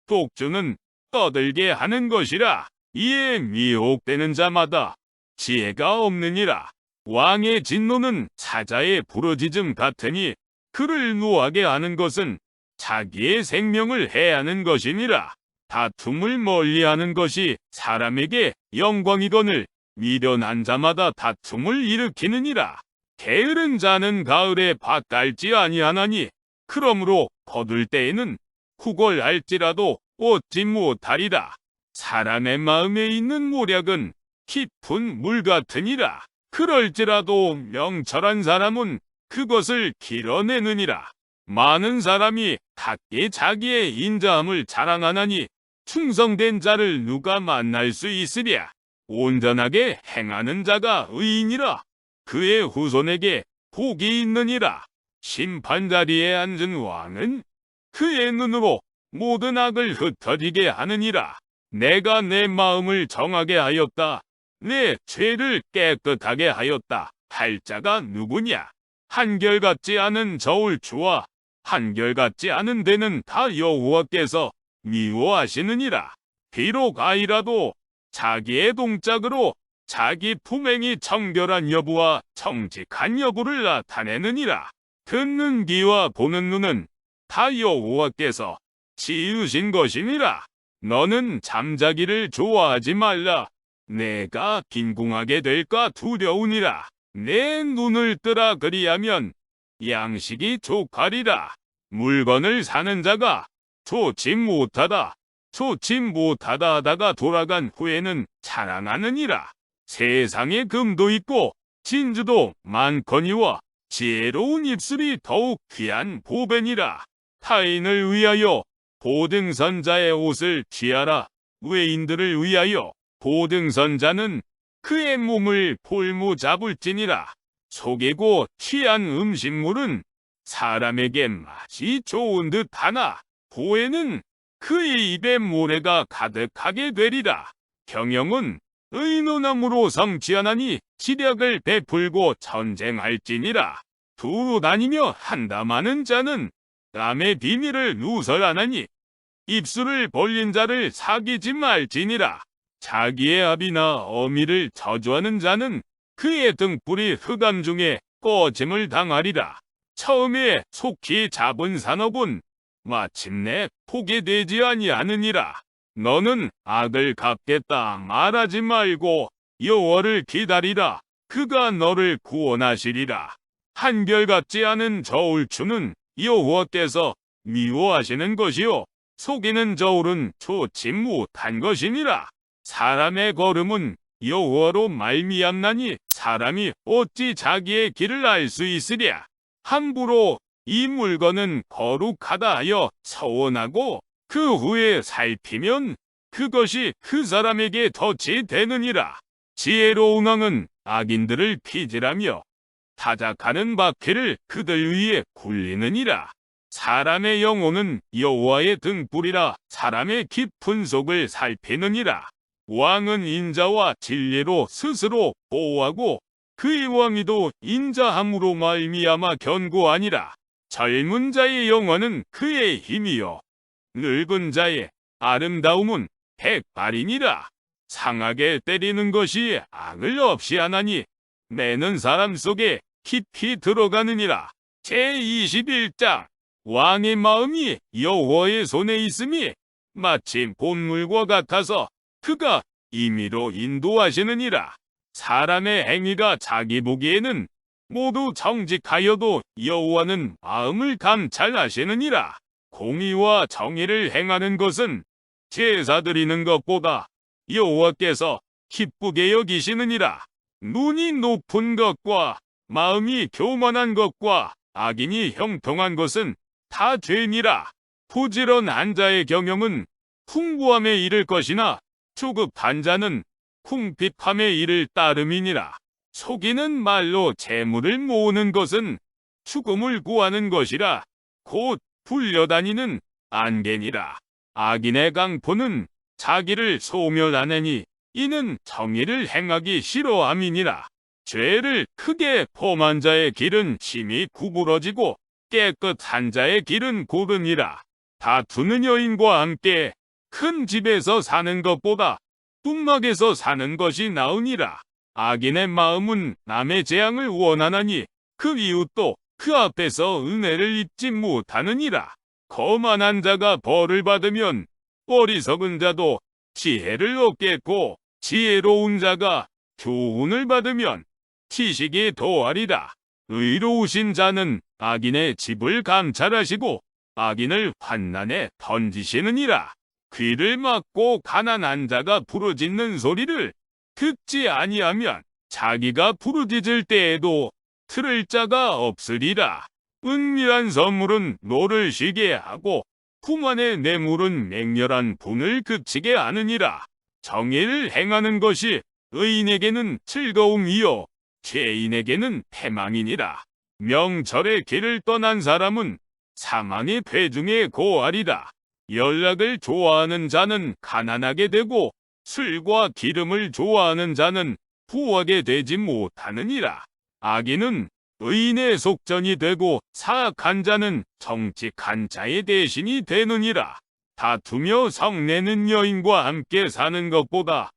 독주는 떠들게 하는 것이라. 이에 미혹되는 자마다 지혜가 없느니라. 왕의 진노는 사자의 부르짖음 같으니 그를 노하게 하는 것은 자기의 생명을 해하는 것이니라. 다툼을 멀리하는 것이 사람에게 영광이거늘 미련한 자마다 다툼을 일으키느니라. 게으른 자는 가을에 밭 갈지 아니하나니 그러므로 거둘 때에는 후걸할지라도 얻지 못하리라. 사람의 마음에 있는 모략은 깊은 물 같으니라. 그럴지라도 명철한 사람은 그것을 길어내느니라. 많은 사람이 각기 자기의 인자함을 자랑하나니 충성된 자를 누가 만날 수 있으랴. 온전하게 행하는 자가 의인이라. 그의 후손에게 복이 있느니라. 심판 자리에 앉은 왕은 그의 눈으로 모든 악을 흩어지게 하느니라. 내가 내 마음을 정하게 하였다. 내 죄를 깨끗하게 하였다. 할 자가 누구냐? 한결같지 않은 저울추와 한결같지 않은 데는 다 여호와께서 미워하시느니라. 비록 아이라도 자기의 동짝으로 자기 품행이 정결한 여부와 정직한 여부를 나타내느니라. 듣는 귀와 보는 눈은 다 여호와께서 지으신 것이니라. 너는 잠자기를 좋아하지 말라. 내가 빈궁하게 될까 두려우니라. 내 눈을 뜨라 그리하면 양식이 족하리라. 물건을 사는 자가 좋지 못하다 하다가 돌아간 후에는 자랑하느니라. 세상에 금도 있고 진주도 많거니와 지혜로운 입술이 더욱 귀한 보배니라. 타인을 위하여 보등선자의 옷을 취하라. 외인들을 위하여 보등선자는 그의 몸을 볼무 잡을지니라. 속이고 취한 음식물은 사람에게 맛이 좋은 듯 하나 후에는 그의 입에 모래가 가득하게 되리라. 경영은 의논함으로 성취하나니 지략을 베풀고 전쟁할지니라. 두루 다니며 한담하는 자는 남의 비밀을 누설하나니 입술을 벌린 자를 사귀지 말지니라. 자기의 아비나 어미를 저주하는 자는 그의 등불이 흑암 중에 꺼짐을 당하리라. 처음에 속히 잡은 산업은 마침내 포기되지 아니하느니라. 너는 악을 갚겠다 말하지 말고 여호와를 기다리라. 그가 너를 구원하시리라. 한결같지 않은 저울추는 여호와께서 미워하시는 것이요 속이는 저울은 좋지 못한 것이니라. 사람의 걸음은 여호와로 말미암나니 사람이 어찌 자기의 길을 알 수 있으랴. 함부로 이 물건은 거룩하다 하여 서원하고 그 후에 살피면 그것이 그 사람에게 덫이 되느니라. 지혜로운 왕은 악인들을 피질하며 타작하는 바퀴를 그들 위에 굴리느니라. 사람의 영혼은 여호와의 등불이라. 사람의 깊은 속을 살피느니라. 왕은 인자와 진리로 스스로 보호하고 그의 왕위도 인자함으로 말미암아 견고하니라. 젊은 자의 영혼은 그의 힘이요 늙은 자의 아름다움은 백발이니라. 상하게 때리는 것이 악을 없이 하나니 매는 사람 속에 깊이 들어가느니라. 제21장 왕의 마음이 여호와의 손에 있음이 마침 본물과 같아서 그가 임의로 인도하시느니라. 사람의 행위가 자기 보기에는 모두 정직하여도 여호와는 마음을 감찰하시느니라. 공의와 정의를 행하는 것은 제사 드리는 것보다 여호와께서 기쁘게 여기시느니라. 눈이 높은 것과 마음이 교만한 것과 악인이 형통한 것은 다 죄니라. 부지런한 자의 경영은 풍부함에 이를 것이나 조급한 자는 궁핍함에 이를 따름이니라. 속이는 말로 재물을 모으는 것은 죽음을 구하는 것이라. 곧 불려다니는 안개니라. 악인의 강포는 자기를 소멸하느니 이는 정의를 행하기 싫어함이니라. 죄를 크게 범한 자의 길은 심히 구부러지고 깨끗한 자의 길은 고르니라. 다투는 여인과 함께 큰 집에서 사는 것보다 뚱막에서 사는 것이 나으니라. 악인의 마음은 남의 재앙을 원하나니 그 이웃도 그 앞에서 은혜를 입지 못하느니라. 거만한 자가 벌을 받으면 어리석은 자도 지혜를 얻겠고 지혜로운 자가 교훈을 받으면 지식이 더하리라. 의로우신 자는 악인의 집을 감찰하시고 악인을 환난에 던지시느니라. 귀를 막고 가난한 자가 부르짖는 소리를 듣지 아니하면 자기가 부르짖을 때에도 들을 자가 없으리라. 은밀한 선물은 노를 쉬게 하고 품 안의 뇌물은 맹렬한 분을 그치게 하느니라. 정의를 행하는 것이 의인에게는 즐거움이요 죄인에게는 패망이니라. 명철의 길을 떠난 사람은 사망의 배중에 고하리라. 연락을 좋아하는 자는 가난하게 되고 술과 기름을 좋아하는 자는 부하게 되지 못하느니라. 악인은 의인의 속전이 되고 사악한 자는 정직한 자의 대신이 되느니라. 다투며 성내는 여인과 함께 사는 것보다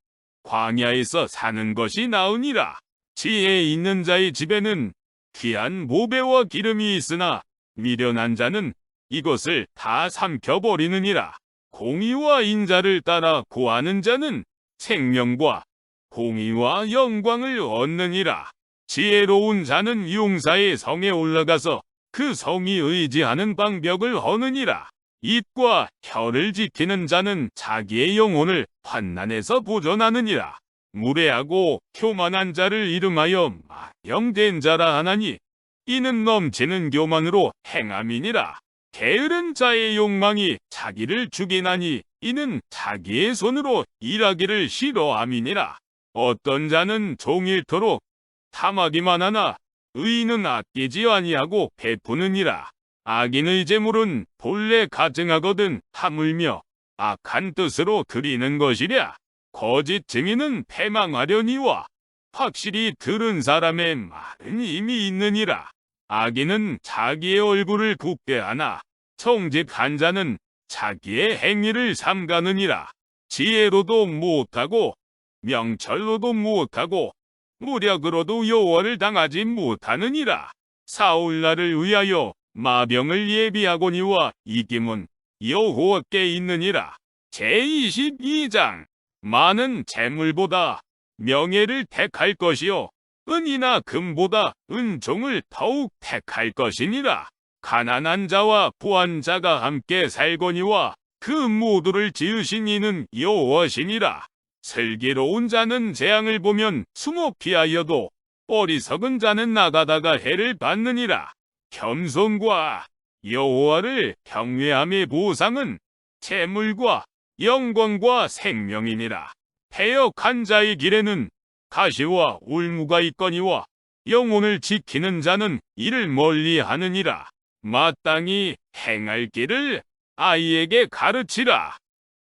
광야에서 사는 것이 나으니라. 지혜 있는 자의 집에는 귀한 모배와 기름이 있으나 미련한 자는 이것을 다 삼켜버리느니라. 공의와 인자를 따라 구하는 자는 생명과 공의와 영광을 얻느니라. 지혜로운 자는 용사의 성에 올라가서 그 성이 의지하는 방벽을 허느니라. 입과 혀를 지키는 자는 자기의 영혼을 환난에서 보존하느니라. 무례하고 교만한 자를 이름하여 마령된 자라 하나니 이는 넘치는 교만으로 행함이니라. 게으른 자의 욕망이 자기를 죽이나니 이는 자기의 손으로 일하기를 싫어함이니라. 어떤 자는 종일토록 탐하기만 하나 의인은 아끼지 아니하고 베푸느니라. 악인의 재물은 본래 가증하거든 하물며 악한 뜻으로 드리는 것이랴. 거짓 증인은 패망하려니와 확실히 들은 사람의 말은 이미 있느니라. 악인은 자기의 얼굴을 굽게 하나 정직한 자는 자기의 행위를 삼가느니라. 지혜로도 못하고 명철로도 못하고 무력으로도 여호와를 당하지 못하느니라. 사울날을 위하여 마병을 예비하거니와 이김은 여호와께 있느니라. 제22장 많은 재물보다 명예를 택할 것이요 은이나 금보다 은종을 더욱 택할 것이니라. 가난한 자와 부한 자가 함께 살거니와 그 모두를 지으신 이는 여호와시니라. 슬기로운 자는 재앙을 보면 숨어 피하여도 어리석은 자는 나가다가 해를 받느니라. 겸손과 여호와를 경외함의 보상은 재물과 영광과 생명이니라. 패역한 자의 길에는 가시와 울무가 있거니와 영혼을 지키는 자는 이를 멀리하느니라. 마땅히 행할 길을 아이에게 가르치라.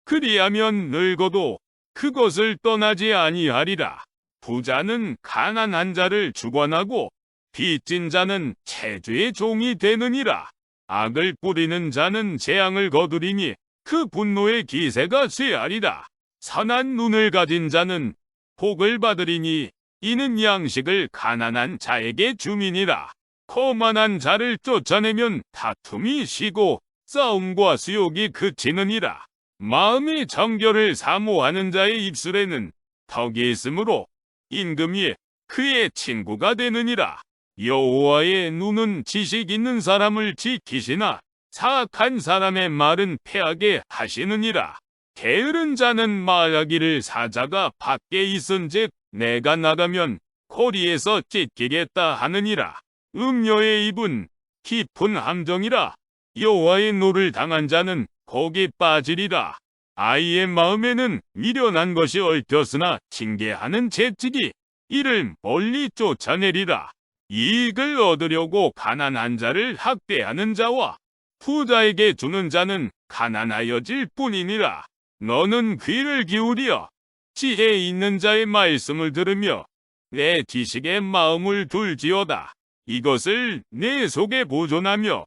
그리하면 늙어도 그것을 떠나지 아니하리라. 부자는 가난한 자를 주관하고 빚진 자는 체주의 종이 되느니라. 악을 뿌리는 자는 재앙을 거두리니 그 분노의 기세가 쇠하리라. 선한 눈을 가진 자는 복을 받으리니 이는 양식을 가난한 자에게 주민이라. 거만한 자를 쫓아내면 다툼이 쉬고 싸움과 수욕이 그치느니라. 마음의 정결을 사모하는 자의 입술에는 덕이 있으므로 임금이 그의 친구가 되느니라. 여호와의 눈은 지식 있는 사람을 지키시나 사악한 사람의 말은 패하게 하시느니라. 게으른 자는 말하기를 사자가 밖에 있은즉 내가 나가면 거리에서 찢기겠다 하느니라. 음녀의 입은 깊은 함정이라. 여호와의 노를 당한 자는 거기 빠지리라. 아이의 마음에는 미련한 것이 얽혔으나 징계하는 채찍이 이를 멀리 쫓아내리라. 이익을 얻으려고 가난한 자를 학대하는 자와 부자에게 주는 자는 가난하여질 뿐이니라. 너는 귀를 기울여 지혜 있는 자의 말씀을 들으며 내 지식의 마음을 둘지어다. 이것을 내 속에 보존하며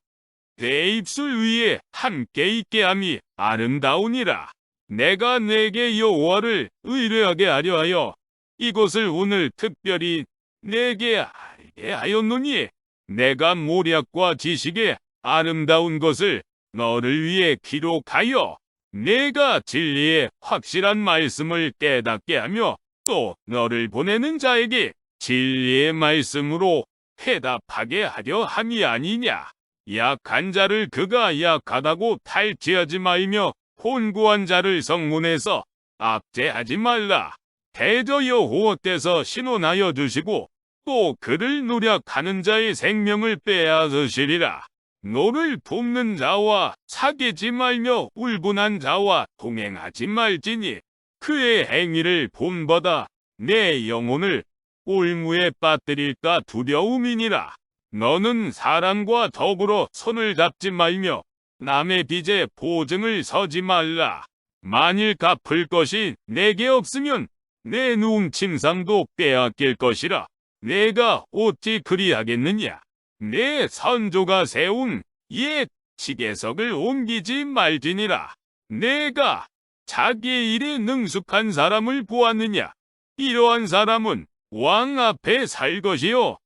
내 입술 위에 함께 있게 함이 아름다우니라. 내가 내게 여호와를 의뢰하게 하려 하여 이것을 오늘 특별히 내게 알게 하였노니 내가 모략과 지식의 아름다운 것을 너를 위해 기록하여 내가 진리의 확실한 말씀을 깨닫게 하며 또 너를 보내는 자에게 진리의 말씀으로 해답하게 하려 함이 아니냐. 약한 자를 그가 약하다고 탈취하지 말며 혼구한 자를 성문에서 압제하지 말라. 대저 여호와께서 신원하여 주시고 또 그를 노력하는 자의 생명을 빼앗으시리라. 너를 돕는 자와 사귀지 말며 울분한 자와 동행하지 말지니 그의 행위를 본받아 내 영혼을 올무에 빠뜨릴까 두려움이니라. 너는 사람과 더불어 손을 잡지 말며 남의 빚에 보증을 서지 말라. 만일 갚을 것이 내게 없으면 내 눈침상도 빼앗길 것이라. 내가 어찌 그리하겠느냐. 내 선조가 세운 옛 지계석을 옮기지 말지니라. 내가 자기 일에 능숙한 사람을 보았느냐. 이러한 사람은 왕 앞에 살 것이요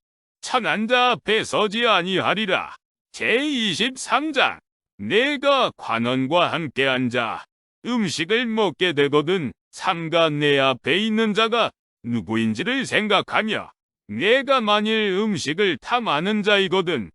천한 자 앞에 서지 아니하리라. 제23장. 내가 관원과 함께 앉아 음식을 먹게 되거든 삼가 내 앞에 있는 자가 누구인지를 생각하며 내가 만일 음식을 탐하는 자이거든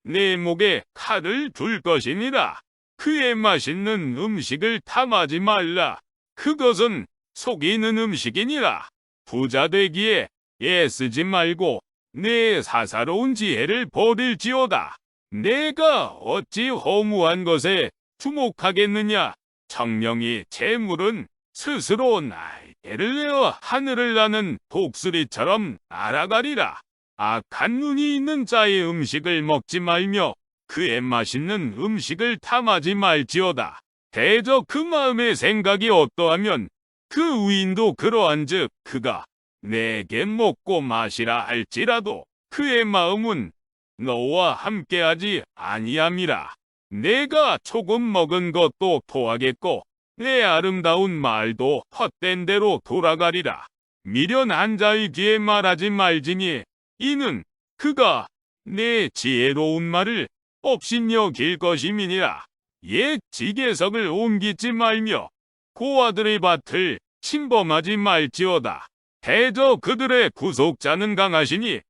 내 목에 칼을 둘 것이니라. 그의 맛있는 음식을 탐하지 말라. 그것은 속이는 음식이니라. 부자 되기에 애쓰지 말고 내 사사로운 지혜를 버릴지어다. 내가 어찌 허무한 것에 주목하겠느냐. 청명히 재물은 스스로 날개를 내어 하늘을 나는 독수리처럼 날아가리라. 악한 눈이 있는 자의 음식을 먹지 말며 그의 맛있는 음식을 탐하지 말지어다. 대저 그 마음의 생각이 어떠하면 그 위인도 그러한즉 그가 내게 먹고 마시라 할지라도 그의 마음은 너와 함께하지 아니함이라. 내가 조금 먹은 것도 토하겠고 내 아름다운 말도 헛된 대로 돌아가리라. 미련한 자의 귀에 말하지 말지니 이는 그가 내 지혜로운 말을 업신여길 것임이니라. 옛 지계석을 옮기지 말며 고아들의 밭을 침범하지 말지어다. 대저 그들의 구속자는 강하시니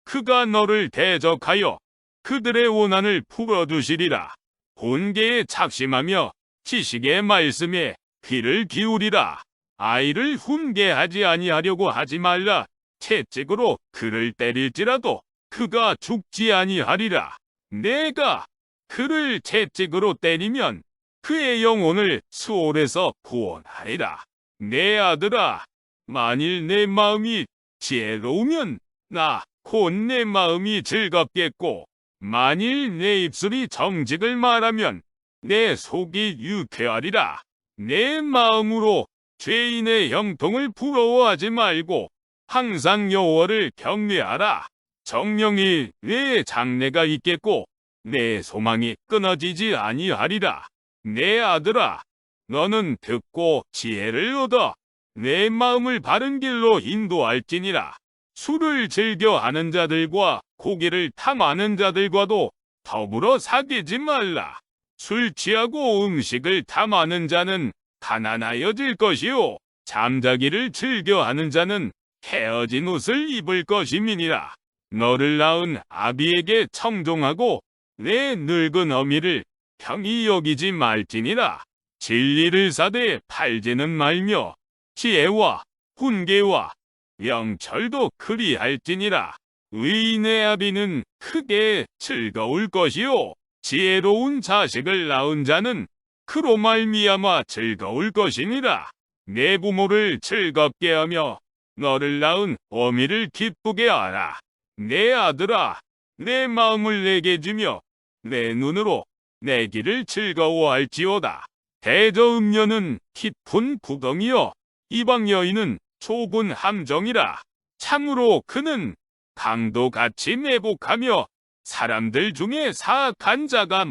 그가 너를 대적하여 그들의 원한을 풀어주시리라. 본계에 착심하며 지식의 말씀에 귀를 기울이라. 아이를 훈계하지 아니하려고 하지 말라. 채찍으로 그를 때릴지라도 그가 죽지 아니하리라. 내가 그를 채찍으로 때리면 그의 영혼을 수올에서 구원하리라. 내 아들아, 만일 내 마음이 지혜로우면 나 곧 내 마음이 즐겁겠고 만일 내 입술이 정직을 말하면 내 속이 유쾌하리라. 내 마음으로 죄인의 형통을 부러워하지 말고 항상 여호와를 경외하라. 정령이 내 장래가 있겠고 내 소망이 끊어지지 아니하리라. 내 아들아, 너는 듣고 지혜를 얻어 내 마음을 바른 길로 인도할지니라. 술을 즐겨 하는 자들과 고기를 탐하는 자들과도 더불어 사귀지 말라. 술 취하고 음식을 탐하는 자는 가난하여질 것이요 잠자기를 즐겨 하는 자는 헤어진 옷을 입을 것임이니라. 너를 낳은 아비에게 청종하고 내 늙은 어미를 형이 여기지 말지니라. 진리를 사되 팔지는 말며 지혜와 훈계와 영철도 그리할지니라. 의인의 아비는 크게 즐거울 것이요 지혜로운 자식을 낳은 자는 그로 말미암아 즐거울 것이니라. 내 부모를 즐겁게 하며 너를 낳은 어미를 기쁘게 하라. 내 아들아, 내 마음을 내게 주며 내 눈으로 내 길을 즐거워할지어다. 대저 음녀는 깊은 구덩이여 이방 여인은 좁은 함정이라. 참으로 그는 강도같이 매복하며 사람들 중에 사악한 자가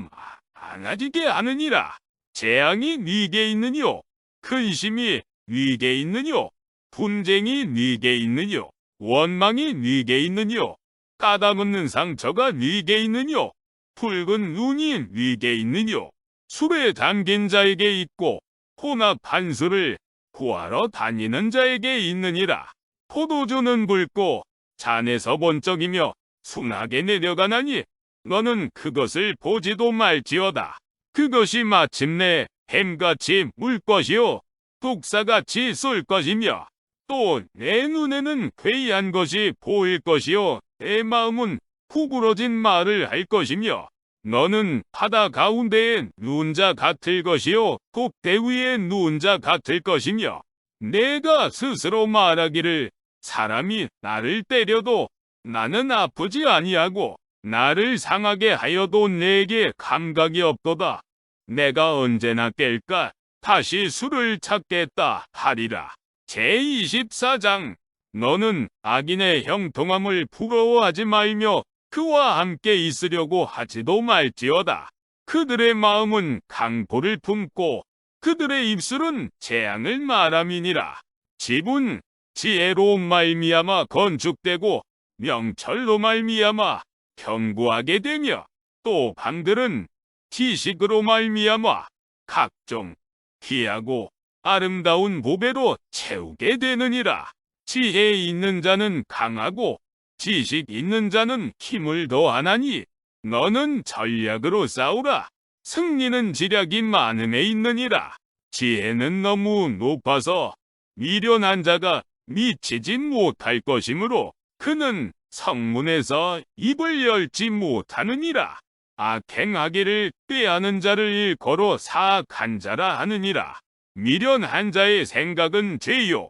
많아지게 하느니라. 재앙이 네게 있느뇨? 근심이 네게 있느뇨? 분쟁이 네게 있느뇨? 원망이 네게 있느뇨? 까다묻는 상처가 네게 있느뇨? 붉은 눈이 네게 있느뇨? 술에 담긴 자에게 있고 혼합한 술을 구하러 다니는 자에게 있느니라. 포도주는 붉고 잔에서 번쩍이며 순하게 내려가나니 너는 그것을 보지도 말지어다. 그것이 마침내 뱀같이 물 것이요 독사같이 쏠 것이며 또 내 눈에는 괴이한 것이 보일 것이요 내 마음은 구부러진 말을 할 것이며 너는 바다 가운데에 누운 자 같을 것이요 독대 위에 누운 자 같을 것이며 내가 스스로 말하기를 사람이 나를 때려도 나는 아프지 아니하고 나를 상하게 하여도 내게 감각이 없도다. 내가 언제나 깰까 다시 술을 찾겠다 하리라. 제24장 너는 악인의 형통함을 부러워하지 말며 그와 함께 있으려고 하지도 말지어다. 그들의 마음은 강포를 품고 그들의 입술은 재앙을 말함이니라. 집은 지혜로 말미암아 건축되고 명철로 말미암아 견고하게 되며 또 방들은 지식으로 말미암아 각종 귀하고 아름다운 보배로 채우게 되느니라. 지혜 있는 자는 강하고 지식 있는 자는 힘을 더하나니 너는 전략으로 싸우라. 승리는 지략이 많음에 있느니라. 지혜는 너무 높아서 미련한 자가 미치지 못할 것이므로 그는 성문에서 입을 열지 못하느니라. 악행하기를 꾀하는 자를 일컬어 사악한 자라 하느니라. 미련한 자의 생각은 죄요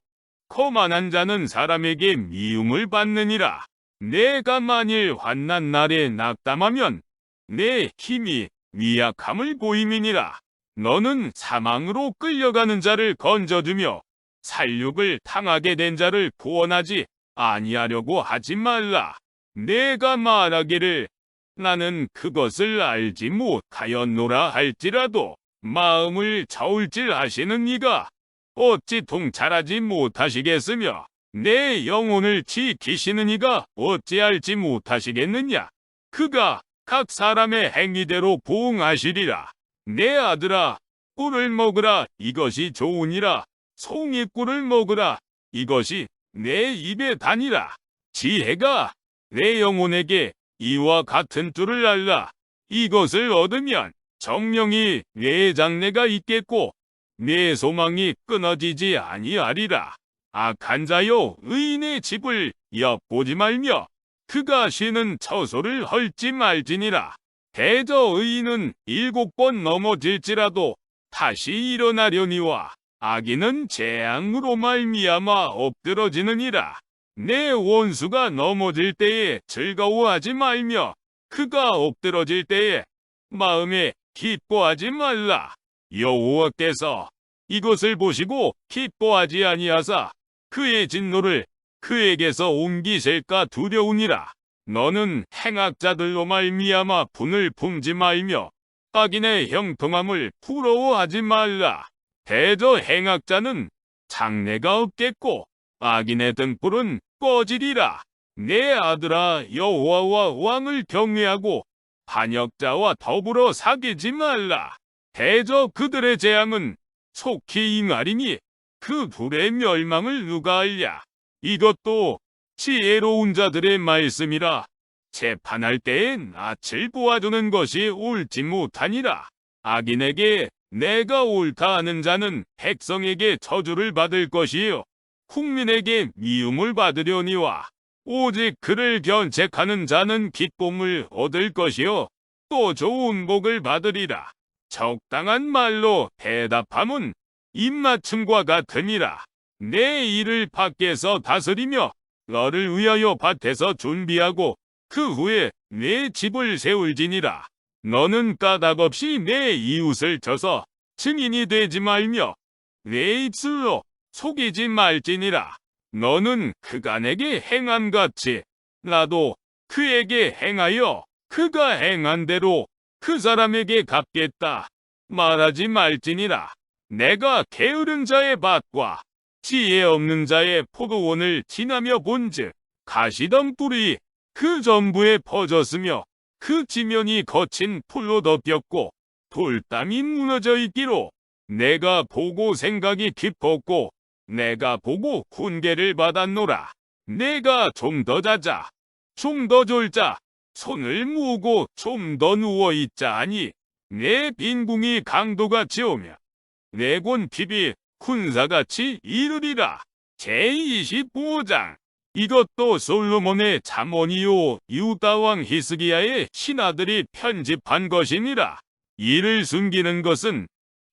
거만한 자는 사람에게 미움을 받느니라. 내가 만일 환난 날에 낙담하면 내 힘이 미약함을 보임이니라. 너는 사망으로 끌려가는 자를 건져주며 살육을 당하게 된 자를 구원하지 아니하려고 하지 말라. 내가 말하기를 나는 그것을 알지 못하였노라 할지라도 마음을 저울질하시는 이가 어찌 통찰하지 못하시겠으며 내 영혼을 지키시는 이가 어찌 알지 못하시겠느냐. 그가 각 사람의 행위대로 보응하시리라. 내 아들아 꿀을 먹으라 이것이 좋으니라. 송이꿀을 먹으라 이것이 내 입에 다니라. 지혜가 내 영혼에게 이와 같은 줄을 알라. 이것을 얻으면 정령이 내 장래가 있겠고 내 소망이 끊어지지 아니하리라. 악한 자여 의인의 집을 엿보지 말며 그가 쉬는 처소를 헐지 말지니라. 대저 의인은 7번 넘어질지라도 다시 일어나려니와 악인은 재앙으로 말미암아 엎드러지느니라. 내 원수가 넘어질 때에 즐거워하지 말며 그가 엎드러질 때에 마음에 기뻐하지 말라. 여호와께서 이것을 보시고 기뻐하지 아니하사 그의 진노를 그에게서 옮기실까 두려우니라. 너는 행악자들로 말미암아 분을 품지 말며 악인의 형통함을 부러워하지 말라. 대저 행악자는 장래가 없겠고 악인의 등불은 꺼지리라. 내 아들아 여호와와 왕을 경외하고 반역자와 더불어 사귀지 말라. 대저 그들의 재앙은 속히 임하리니 그 둘의 멸망을 누가 알랴. 이것도 지혜로운 자들의 말씀이라. 재판할 때엔 낯을 보아주는 것이 옳지 못하니라. 악인에게 내가 옳다 하는 자는 백성에게 저주를 받을 것이요 국민에게 미움을 받으려니와 오직 그를 견책하는 자는 기쁨을 얻을 것이요 또 좋은 복을 받으리라. 적당한 말로 대답함은 입맞춤과 같으니라. 내 일을 밖에서 다스리며 너를 위하여 밭에서 준비하고 그 후에 내 집을 세울지니라. 너는 까닭없이 내 이웃을 쳐서 증인이 되지 말며 내 입술로 속이지 말지니라. 너는 그간에게 행함같이 나도 그에게 행하여 그가 행한 대로 그 사람에게 갚겠다 말하지 말지니라. 내가 게으른 자의 밭과 지혜 없는 자의 포도원을 지나며 본즉 가시덤 뿔이 그 전부에 퍼졌으며 그 지면이 거친 풀로 덮였고 돌담이 무너져 있기로 내가 보고 생각이 깊었고 내가 보고 훈계를 받았노라. 내가 좀 더 자자 좀 더 졸자. 손을 모으고 좀 더 누워있자 하니 내 빈궁이 강도같이 오며 내곤 피비 군사같이 이르리라. 제25장. 이것도 솔로몬의 잠언이요 유다왕 히스기야의 신하들이 편집한 것이니라. 이를 숨기는 것은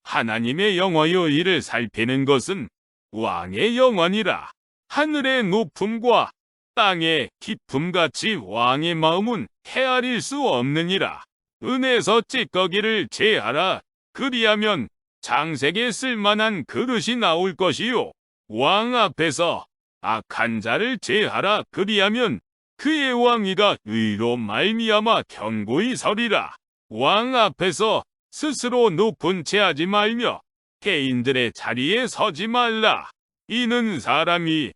하나님의 영화요, 이를 살피는 것은 왕의 영화니라. 하늘의 높음과 땅의 깊음같이 왕의 마음은 헤아릴 수 없느니라. 은에서 찌꺼기를 제하라. 그리하면 장색에 쓸만한 그릇이 나올 것이요, 왕 앞에서 악한 자를 제하라. 그리하면 그의 왕위가 의로 말미암아 견고히 서리라. 왕 앞에서 스스로 높은 채 하지 말며 개인들의 자리에 서지 말라. 이는 사람이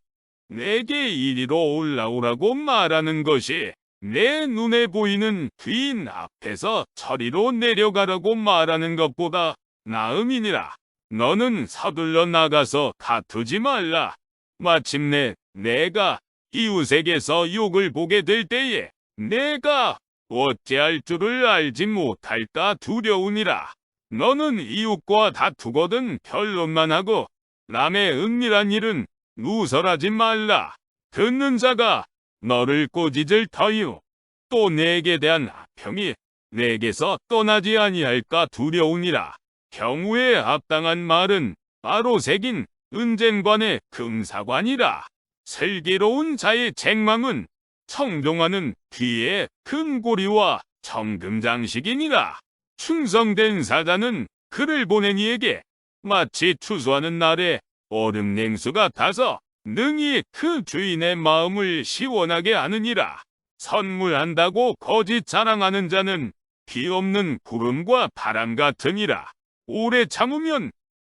내게 이리로 올라오라고 말하는 것이 내 눈에 보이는 귀인 앞에서 저리로 내려가라고 말하는 것보다 나음이니라. 너는 서둘러 나가서 다투지 말라. 마침내 내가 이웃에게서 욕을 보게 될 때에 내가 어찌할 줄을 알지 못할까 두려우니라. 너는 이웃과 다투거든 변론만 하고 남의 은밀한 일은 누설하지 말라. 듣는 자가 너를 꼬지질 터이요 또 내게 대한 악평이 내게서 떠나지 아니할까 두려우니라. 경우에 합당한 말은 바로 새긴 은쟁관의 금사관이라. 슬기로운 자의 책망은 청종하는 뒤에 금고리와 청금장식이니라. 충성된 사자는 그를 보낸 이에게 마치 추수하는 날에 얼음 냉수가 타서 능히 그 주인의 마음을 시원하게 하느니라. 선물한다고 거짓 자랑하는 자는 비 없는 구름과 바람 같으니라. 오래 참으면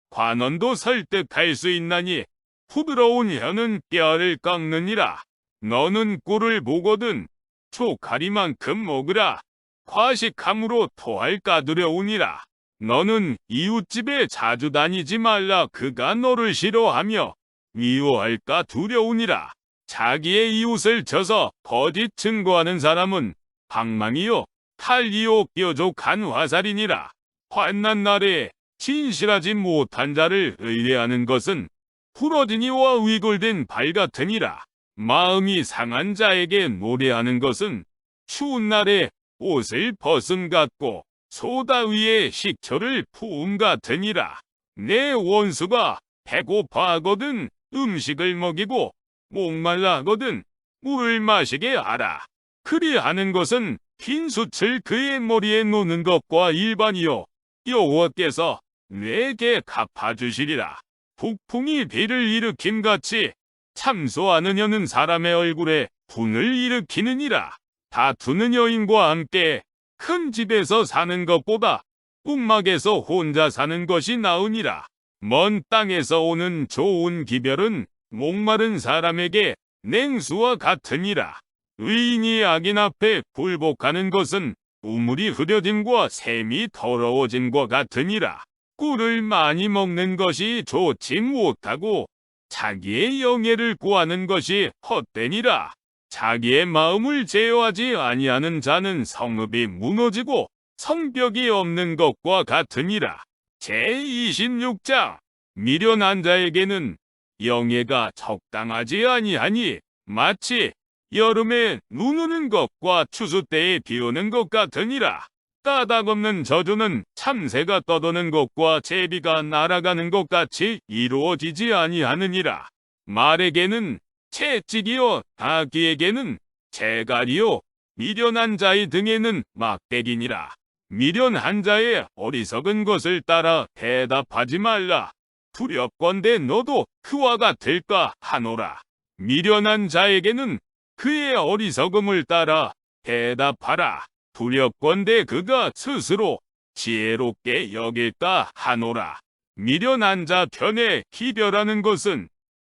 관원도 설득할 수 있나니 부드러운 혀는 뼈를 깎느니라. 너는 꿀을 보거든 조카리만큼 먹으라. 과식함으로 토할까 두려우니라. 너는 이웃집에 자주 다니지 말라. 그가 너를 싫어하며 미워할까 두려우니라. 자기의 이웃을 쳐서 거짓 증거하는 사람은 방망이요 칼이요 뾰족한 화살이니라. 환난 날에 진실하지 못한 자를 의뢰하는 것은 부러진 이와 위골된 발 같으니라. 마음이 상한 자에게 노래하는 것은 추운 날에 옷을 벗음 같고 소다 위에 식초를 부음 같으니라. 내 원수가 배고파하거든 음식을 먹이고 목말라하거든 물을 마시게 하라. 그리하는 것은 흰 숯을 그의 머리에 놓는 것과 일반이요 여호와께서 내게 갚아주시리라. 북풍이 비를 일으킴같이 참소하는 여는 사람의 얼굴에 분을 일으키느니라. 다투는 여인과 함께 큰 집에서 사는 것보다 움막에서 혼자 사는 것이 나으니라. 먼 땅에서 오는 좋은 기별은 목마른 사람에게 냉수와 같으니라. 의인이 악인 앞에 굴복하는 것은 우물이 흐려짐과 샘이 더러워짐과 같으니라. 꿀을 많이 먹는 것이 좋지 못하고 자기의 영예를 구하는 것이 헛되니라. 자기의 마음을 제어하지 아니하는 자는 성읍이 무너지고 성벽이 없는 것과 같으니라. 제26장. 미련한 자에게는 영예가 적당하지 아니하니 마치 여름에 눈 오는 것과 추수 때에 비 오는 것 같으니라. 까닭없는 저주는 참새가 떠도는 것과 제비가 날아가는 것 같이 이루어지지 아니하느니라. 말에게는 채찍이요 닭이에게는 재갈이요 미련한 자의 등에는 막대기니라. 미련한 자의 어리석은 것을 따라 대답하지 말라. 두렵건대 너도 그와 같을까 하노라. 미련한 자에게는 그의 어리석음을 따라 대답하라. 두렵건대 그가 스스로 지혜롭게 여길까 하노라. 미련한 자 편에 기별하는 것은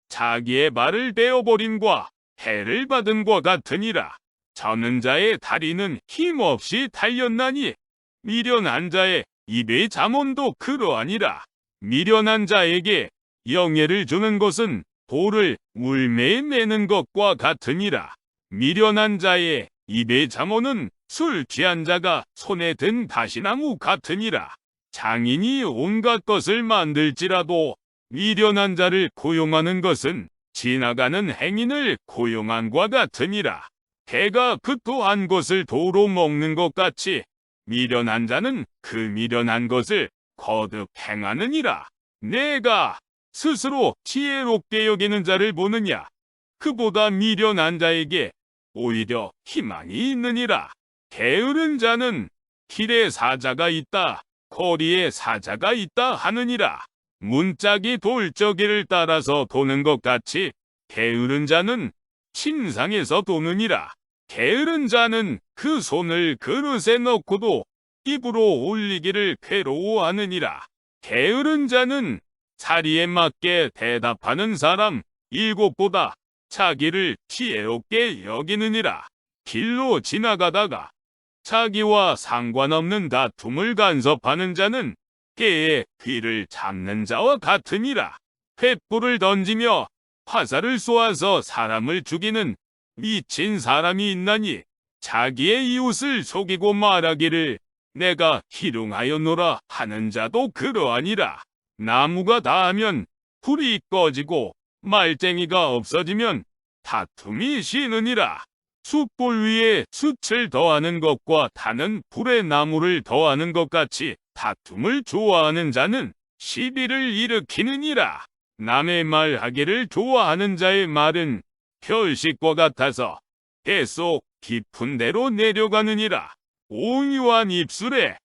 자기의 말을 베어버림과 해를 받음과 같으니라. 저는 자의 다리는 힘없이 달렸나니 미련한 자의 입의 잠언도 그러하니라. 미련한 자에게 영예를 주는 것은 돌을 물매에 매는 것과 같으니라. 미련한 자의 입에 잠오는 술 취한 자가 손에 든 가시나무 같으니라. 장인이 온갖 것을 만들지라도 미련한 자를 고용하는 것은 지나가는 행인을 고용한과 같으니라. 개가 그토한 것을 도로 먹는 것 같이 미련한 자는 그 미련한 것을 거듭 행하느니라. 내가 스스로 지혜롭게 여기는 자를 보느냐? 그보다 미련한 자에게 오히려 희망이 있느니라. 게으른 자는 길에 사자가 있다, 거리에 사자가 있다 하느니라. 문짝이 돌저기를 따라서 도는 것 같이 게으른 자는 침상에서 도느니라. 게으른 자는 그 손을 그릇에 넣고도 입으로 올리기를 괴로워하느니라. 게으른 자는 자리에 맞게 대답하는 사람 일곱보다 자기를 지혜롭게 여기느니라. 길로 지나가다가 자기와 상관없는 다툼을 간섭하는 자는 개의 귀를 잡는 자와 같으니라. 횃불을 던지며 화살을 쏘아서 사람을 죽이는 미친 사람이 있나니 자기의 이웃을 속이고 말하기를 내가 희롱하였노라 하는 자도 그러하니라. 나무가 다하면 불이 꺼지고 말쟁이가 없어지면 다툼이 쉬느니라. 숯불 위에 숯을 더하는 것과 타는 불에 나무를 더하는 것 같이 다툼을 좋아하는 자는 시비를 일으키느니라. 남의 말하기를 좋아하는 자의 말은 별식과 같아서 뱃속 깊은 데로 내려가느니라. 온유한 입술에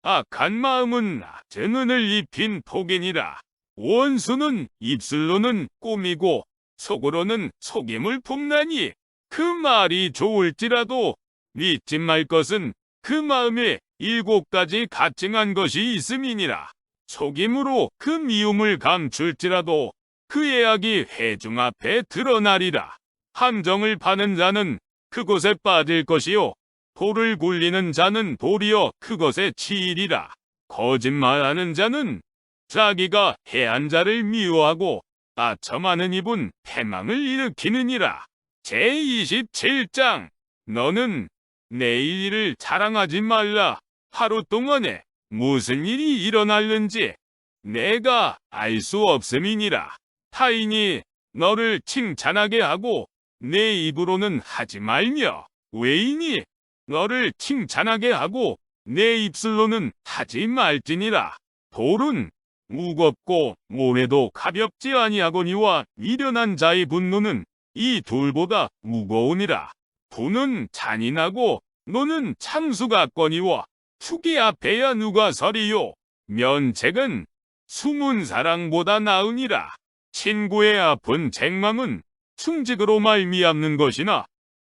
악한 마음은 낮은 은을 입힌 독이니라. 원수는 입술로는 꾸미고 속으로는 속임을 품나니 그 말이 좋을지라도 믿지 말 것은 그 마음에 7가지 가증한 것이 있음이니라. 속임으로 그 미움을 감출지라도 그의 악이 회중 앞에 드러나리라. 함정을 파는 자는 그곳에 빠질 것이요 돌을 굴리는 자는 도리어 그것에 치이리라. 거짓말하는 자는 자기가 해한 자를 미워하고 아첨하는 입은 패망을 일으키느니라. 제27장 너는 내일 일을 자랑하지 말라. 하루 동안에 무슨 일이 일어날는지 내가 알 수 없음이니라. 타인이 너를 칭찬하게 하고 내 입으로는 하지 말며 외인이 너를 칭찬하게 하고 내 입술로는 하지 말지니라. 돌은 무겁고 모래도 가볍지 아니하거니와 미련한 자의 분노는 이 돌보다 무거우니라. 분은 잔인하고 노는 참수 같거니와 투기 앞에야 누가 서리요. 면책은 숨은 사랑보다 나으니라. 친구의 아픈 쟁망은 충직으로 말미암는 것이나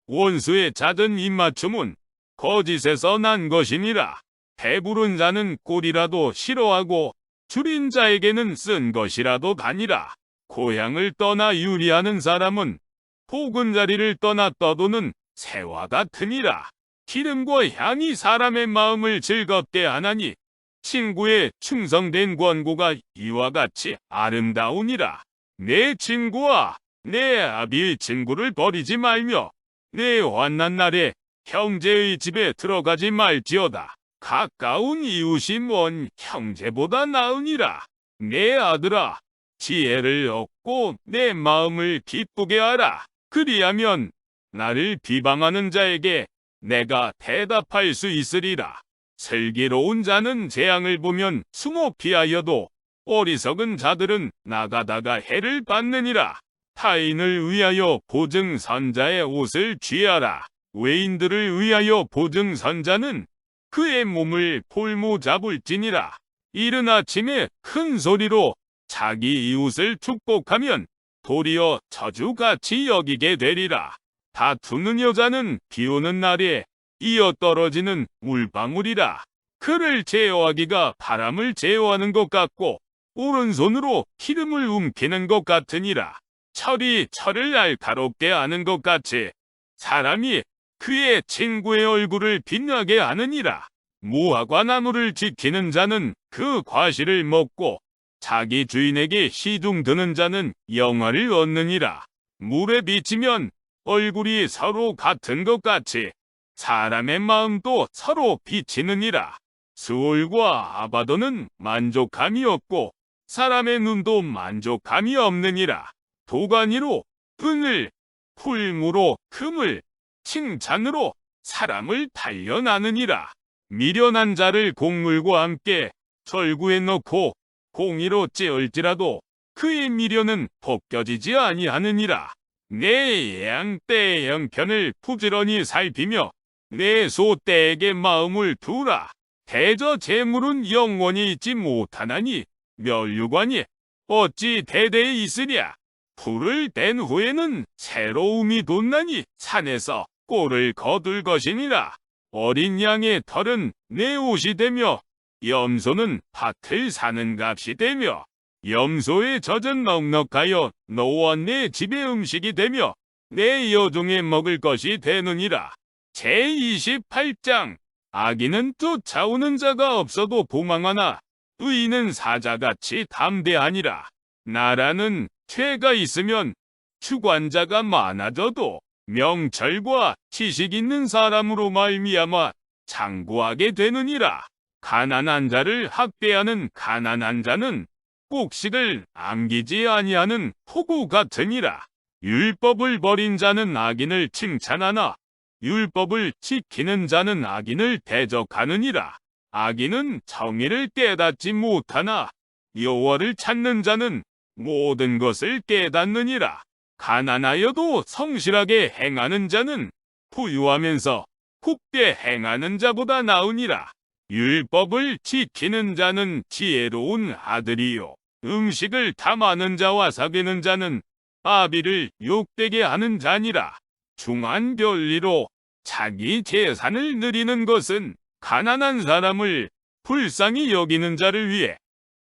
원수의 잦은 입맞춤은 거짓에서 난 것이니라. 배부른 자는 꼴이라도 싫어하고 줄인 자에게는 쓴 것이라도 다니라. 고향을 떠나 유리하는 사람은 복은 자리를 떠나 떠도는 새와 같으니라. 기름과 향이 사람의 마음을 즐겁게 하나니 친구의 충성된 권고가 이와 같이 아름다우니라. 내 친구와 내 아비의 친구를 버리지 말며 내 환난 날에 형제의 집에 들어가지 말지어다. 가까운 이웃이 먼 형제보다 나으니라. 내 아들아, 지혜를 얻고 내 마음을 기쁘게 하라. 그리하면 나를 비방하는 자에게 내가 대답할 수 있으리라. 슬기로운 자는 재앙을 보면 숨어 피하여도 어리석은 자들은 나가다가 해를 받느니라. 타인을 위하여 보증선자의 옷을 취하라. 외인들을 위하여 보증선자는 그의 몸을 볼모 잡을지니라. 이른 아침에 큰 소리로 자기 이웃을 축복하면 도리어 저주같이 여기게 되리라. 다투는 여자는 비오는 날에 이어 떨어지는 물방울이라. 그를 제어하기가 바람을 제어하는 것 같고 오른손으로 기름을 움키는 것 같으니라. 철이 철을 날카롭게 하는 것 같이 사람이 그의 친구의 얼굴을 빛나게 하느니라. 무화과 나무를 지키는 자는 그 과실을 먹고 자기 주인에게 시중 드는 자는 영화를 얻느니라. 물에 비치면 얼굴이 서로 같은 것 같이 사람의 마음도 서로 비치느니라. 수월과 아바도는 만족함이 없고 사람의 눈도 만족함이 없느니라. 도가니로 은을, 풀무로 금을, 칭찬으로 사람을 단련하느니라. 미련한 자를 곡물과 함께 절구에 넣고 공이로 찌을지라도 그의 미련은 벗겨지지 아니하느니라. 내 양 떼의 형편을 부지런히 살피며 내 소 떼에게 마음을 두라. 대저 재물은 영원히 있지 못하나니 멸류관이 어찌 대대에 있으랴. 풀을 댄 후에는 새로움이 돋나니 산에서 꼴을 거둘 것이니라. 어린 양의 털은 내 옷이 되며 염소는 밭을 사는 값이 되며 염소의 젖은 넉넉하여 너와 내 집의 음식이 되며 내 여종의 먹을 것이 되느니라. 제28장 악인은 쫓아오는 자가 없어도 도망하나 의인은 사자같이 담대하니라. 나라는 죄가 있으면 주관자가 많아져도 명철과 지식 있는 사람으로 말미암아 장구하게 되느니라. 가난한 자를 학대하는 가난한 자는 곡식을 남기지 아니하는 폭우 같으니라. 율법을 버린 자는 악인을 칭찬하나 율법을 지키는 자는 악인을 대적하느니라. 악인은 정의를 깨닫지 못하나 여호와를 찾는 자는 모든 것을 깨닫느니라. 가난하여도 성실하게 행하는 자는 부유하면서 굽게 행하는 자보다 나으니라. 율법을 지키는 자는 지혜로운 아들이요 음식을 탐하는 자와 사귀는 자는 아비를 욕되게 하는 자니라. 중한 별리로 자기 재산을 누리는 것은 가난한 사람을 불쌍히 여기는 자를 위해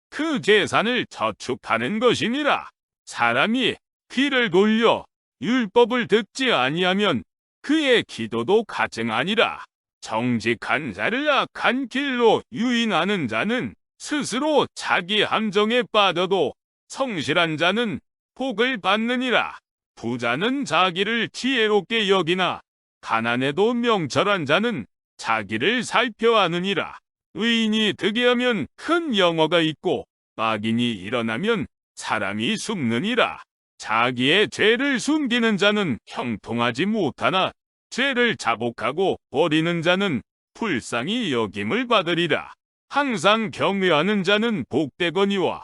그 재산을 저축하는 것이니라. 사람이 귀를 돌려 율법을 듣지 아니하면 그의 기도도 가증하니라. 정직한 자를 악한 길로 유인하는 자는 스스로 자기 함정에 빠져도 성실한 자는 복을 받느니라. 부자는 자기를 지혜롭게 여기나 가난해도 명철한 자는 자기를 살펴하느니라. 의인이 득이 하면 큰 영어가 있고 악인이 일어나면 사람이 숨느니라. 자기의 죄를 숨기는 자는 형통하지 못하나 죄를 자복하고 버리는 자는 불쌍히 여김을 받으리라. 항상 경외하는 자는 복되거니와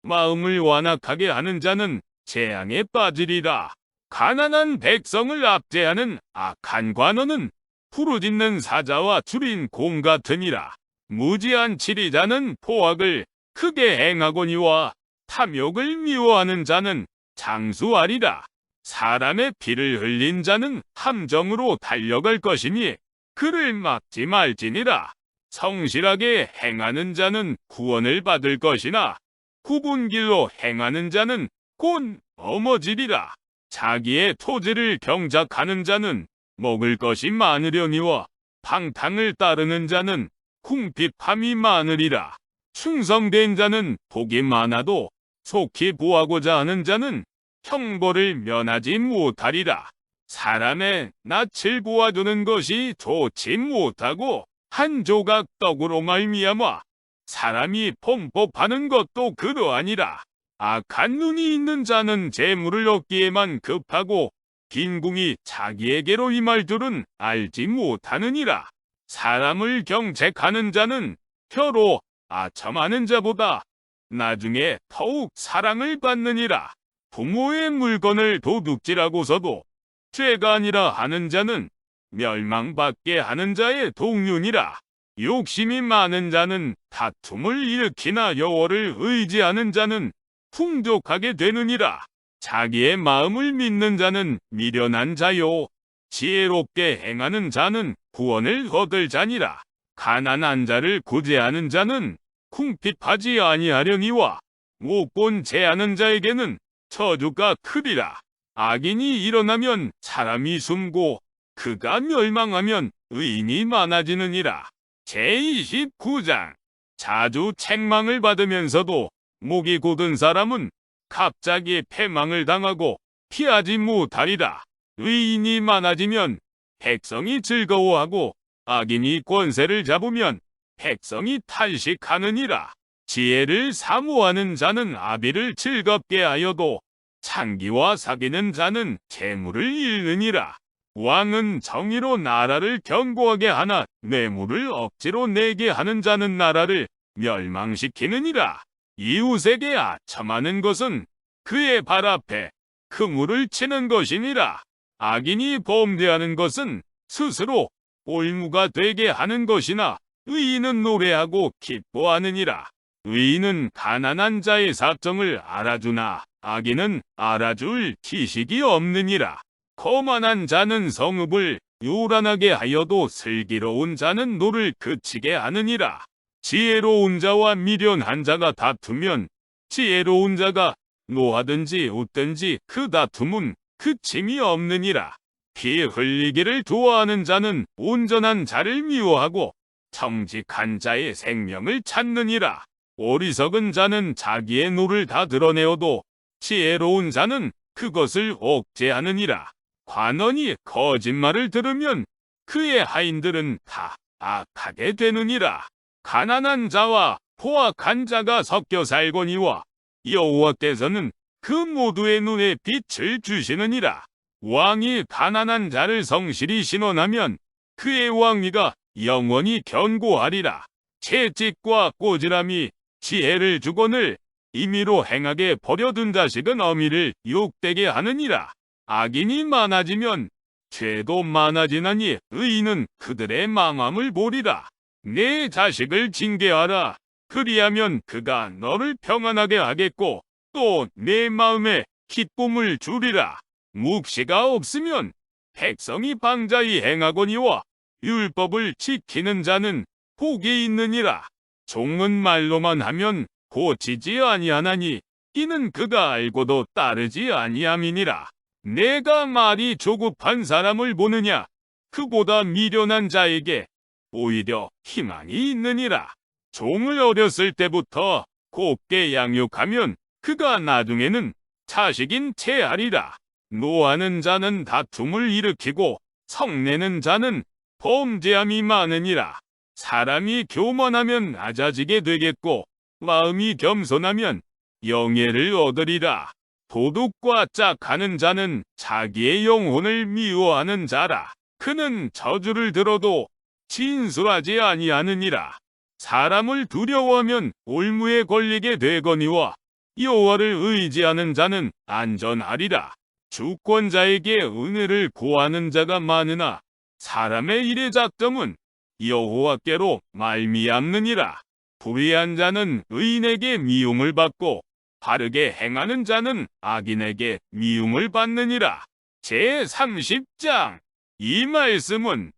마음을 완악하게 하는 자는 재앙에 빠지리라. 가난한 백성을 압제하는 악한 관원은 부르짖는 사자와 줄인 곰 같으니라. 무지한 치리자는 포악을 크게 행하거니와 탐욕을 미워하는 자는 장수하리라. 사람의 피를 흘린 자는 함정으로 달려갈 것이니 그를 막지 말지니라. 성실하게 행하는 자는 구원을 받을 것이나 굽은 길로 행하는 자는 곧 넘어지리라. 자기의 토지를 경작하는 자는 먹을 것이 많으려니와 방탕을 따르는 자는 궁핍함이 많으리라. 충성된 자는 복이 많아도 속히 보하고자 하는 자는 형벌을 면하지 못하리라. 사람의 낯을 보아주는 것이 좋지 못하고 한 조각 떡으로 말미암아 사람이 pom법하는 것도 그러하니라. 악한 눈이 있는 자는 재물을 얻기에만 급하고 빈궁이 자기에게로 임할 줄은 알지 못하느니라. 사람을 경책하는 자는 혀로 아첨하는 자보다 나중에 더욱 사랑을 받느니라. 부모의 물건을 도둑질하고서도 죄가 아니라 하는 자는 멸망받게 하는 자의 동륜이라. 욕심이 많은 자는 다툼을 일으키나 여호와를 의지하는 자는 풍족하게 되느니라. 자기의 마음을 믿는 자는 미련한 자요 지혜롭게 행하는 자는 구원을 얻을 자니라. 가난한 자를 구제하는 자는 궁핍하지 아니하려니와 못본 제하는 자에게는 저주가 크리라. 악인이 일어나면 사람이 숨고 그가 멸망하면 의인이 많아지느니라. 제29장 자주 책망을 받으면서도 목이 곧은 사람은 갑자기 패망을 당하고 피하지 못하리라. 의인이 많아지면 백성이 즐거워하고 악인이 권세를 잡으면 백성이 탄식하느니라. 지혜를 사모하는 자는 아비를 즐겁게 하여도 창기와 사귀는 자는 재물을 잃느니라. 왕은 정의로 나라를 견고하게 하나 뇌물을 억지로 내게 하는 자는 나라를 멸망시키느니라. 이웃에게 아첨하는 것은 그의 발 앞에 그물을 치는 것이니라. 악인이 범죄하는 것은 스스로 올무가 되게 하는 것이나 의인은 노래하고 기뻐하느니라. 의인은 가난한 자의 사정을 알아주나 악인은 알아줄 지식이 없느니라. 거만한 자는 성읍을 요란하게 하여도 슬기로운 자는 노를 그치게 하느니라. 지혜로운 자와 미련한 자가 다투면 지혜로운 자가 노하든지 웃든지 그 다툼은 그침이 없느니라. 피 흘리기를 좋아하는 자는 온전한 자를 미워하고 정직한 자의 생명을 찾느니라. 어리석은 자는 자기의 노를 다 드러내어도 지혜로운 자는 그것을 억제하느니라. 관원이 거짓말을 들으면 그의 하인들은 다 악하게 되느니라. 가난한 자와 포악한 자가 섞여 살거니와 여호와께서는 그 모두의 눈에 빛을 주시느니라. 왕이 가난한 자를 성실히 신원하면 그의 왕위가 영원히 견고하리라. 채찍과 꼬지람이 지혜를 주거늘 임의로 행하게 버려둔 자식은 어미를 욕되게 하느니라. 악인이 많아지면 죄도 많아지나니 의인은 그들의 망함을 보리라. 내 자식을 징계하라. 그리하면 그가 너를 평안하게 하겠고 또 내 마음에 기쁨을 주리라. 묵시가 없으면 백성이 방자히 행하거니와 율법을 지키는 자는 복이 있느니라. 종은 말로만 하면 고치지 아니하나니 이는 그가 알고도 따르지 아니함이니라. 내가 말이 조급한 사람을 보느냐? 그보다 미련한 자에게 오히려 희망이 있느니라. 종을 어렸을 때부터 곱게 양육하면 그가 나중에는 자식인 채 하리라. 노하는 자는 다툼을 일으키고 성내는 자는 범죄함이 많으니라. 사람이 교만하면 낮아지게 되겠고 마음이 겸손하면 영예를 얻으리라. 도둑과 짝하는 자는 자기의 영혼을 미워하는 자라. 그는 저주를 들어도 진술하지 아니하느니라. 사람을 두려워하면 올무에 걸리게 되거니와 여호와를 의지하는 자는 안전하리라. 주권자에게 은혜를 구하는 자가 많으나 사람의 일의 작정은 여호와께로 말미암느니라. 불의한 자는 의인에게 미움을 받고 바르게 행하는 자는 악인에게 미움을 받느니라. 제30장. 이 말씀은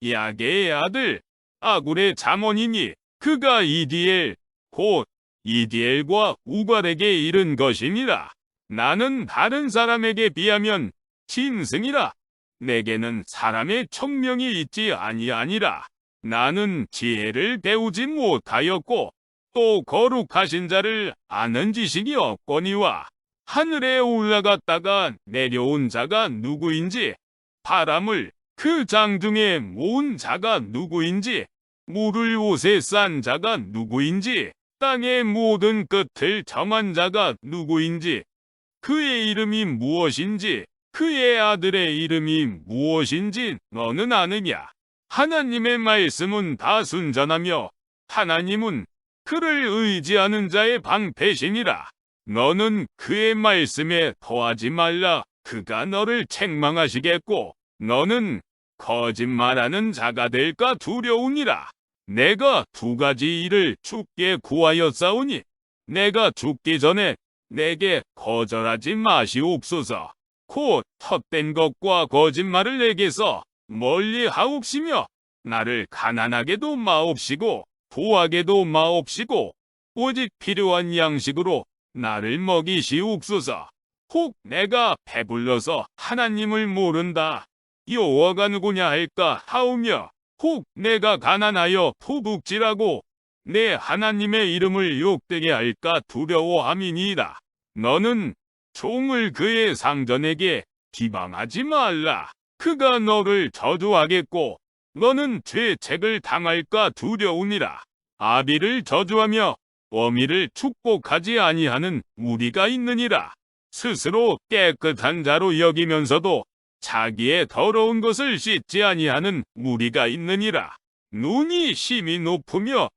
야게의 아들 아굴의 잠언이니 그가 이디엘 곧 이디엘과 우갈에게 이른 것이니라. 나는 다른 사람에게 비하면 짐승이라. 내게는 사람의 총명이 있지 아니하니라. 나는 지혜를 배우지 못하였고 또 거룩하신 자를 아는 지식이 없거니와 하늘에 올라갔다가 내려온 자가 누구인지 바람을 그 장중에 모은 자가 누구인지 물을 옷에 싼 자가 누구인지 땅의 모든 끝을 정한 자가 누구인지 그의 이름이 무엇인지 그의 아들의 이름이 무엇인지 너는 아느냐? 하나님의 말씀은 다 순전하며 하나님은 그를 의지하는 자의 방패시니라. 너는 그의 말씀에 더하지 말라. 그가 너를 책망하시겠고 너는 거짓말하는 자가 될까 두려우니라. 내가 두 가지 일을 주께 구하였사오니 내가 죽기 전에 내게 거절하지 마시옵소서. 곧 헛된 것과 거짓말을 내게서 멀리 하옵시며 나를 가난하게도 마옵시고 부하게도 마옵시고 오직 필요한 양식으로 나를 먹이시옵소서. 혹 내가 배불러서 하나님을 모른다. 여호와가 누구냐 할까 하오며 혹 내가 가난하여 부북질하고 내 하나님의 이름을 욕되게 할까 두려워함이니이다. 너는 종을 그의 상전에게 비방하지 말라. 그가 너를 저주하겠고 너는 죄책을 당할까 두려우니라. 아비를 저주하며 어미를 축복하지 아니하는 무리가 있느니라. 스스로 깨끗한 자로 여기면서도 자기의 더러운 것을 씻지 아니하는 무리가 있느니라. 눈이 심히 높으며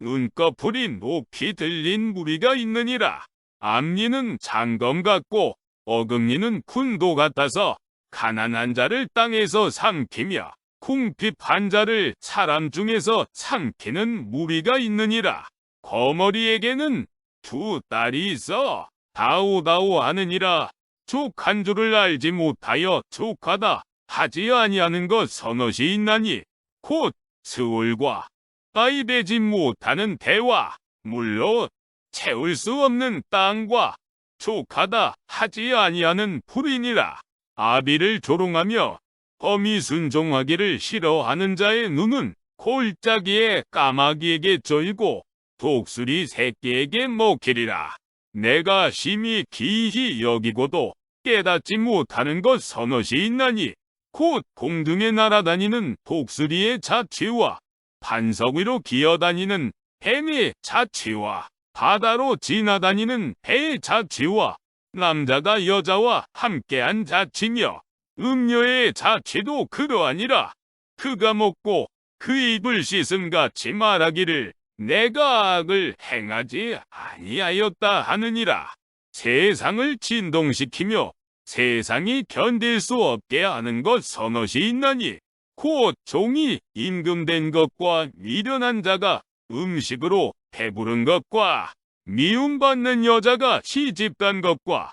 눈꺼풀이 높이 들린 무리가 있느니라. 앞니는 장검 같고 어금니는 군도 같아서 가난한 자를 땅에서 삼키며 궁핍한 자를 사람 중에서 삼키는 무리가 있느니라. 거머리에게는 두 딸이 있어 다오다오 하느니라. 족한 줄을 알지 못하여 족하다 하지 아니하는 것 서너시 있나니 곧 스올과 아이 되지 못하는 대와 물로 채울 수 없는 땅과 족하다 하지 아니하는 불이니라. 아비를 조롱하며 어미 순종하기를 싫어하는 자의 눈은 골짜기에 까마귀에게 쫄고 독수리 새끼에게 먹히리라. 내가 심히 기이히 여기고도 깨닫지 못하는 것 서너시 있나니 곧 공중에 날아다니는 독수리의 자취와 반석 위로 기어다니는 뱀의 자취와 바다로 지나다니는 배의 자취와 남자가 여자와 함께한 자취며 음녀의 자취도 그러하니라. 그가 먹고 그 입을 씻음같이 말하기를 내가 악을 행하지 아니하였다 하느니라. 세상을 진동시키며 세상이 견딜 수 없게 하는 것 서너시 있나니 곧 종이 임금된 것과 미련한 자가 음식으로 배부른 것과 미움받는 여자가 시집간 것과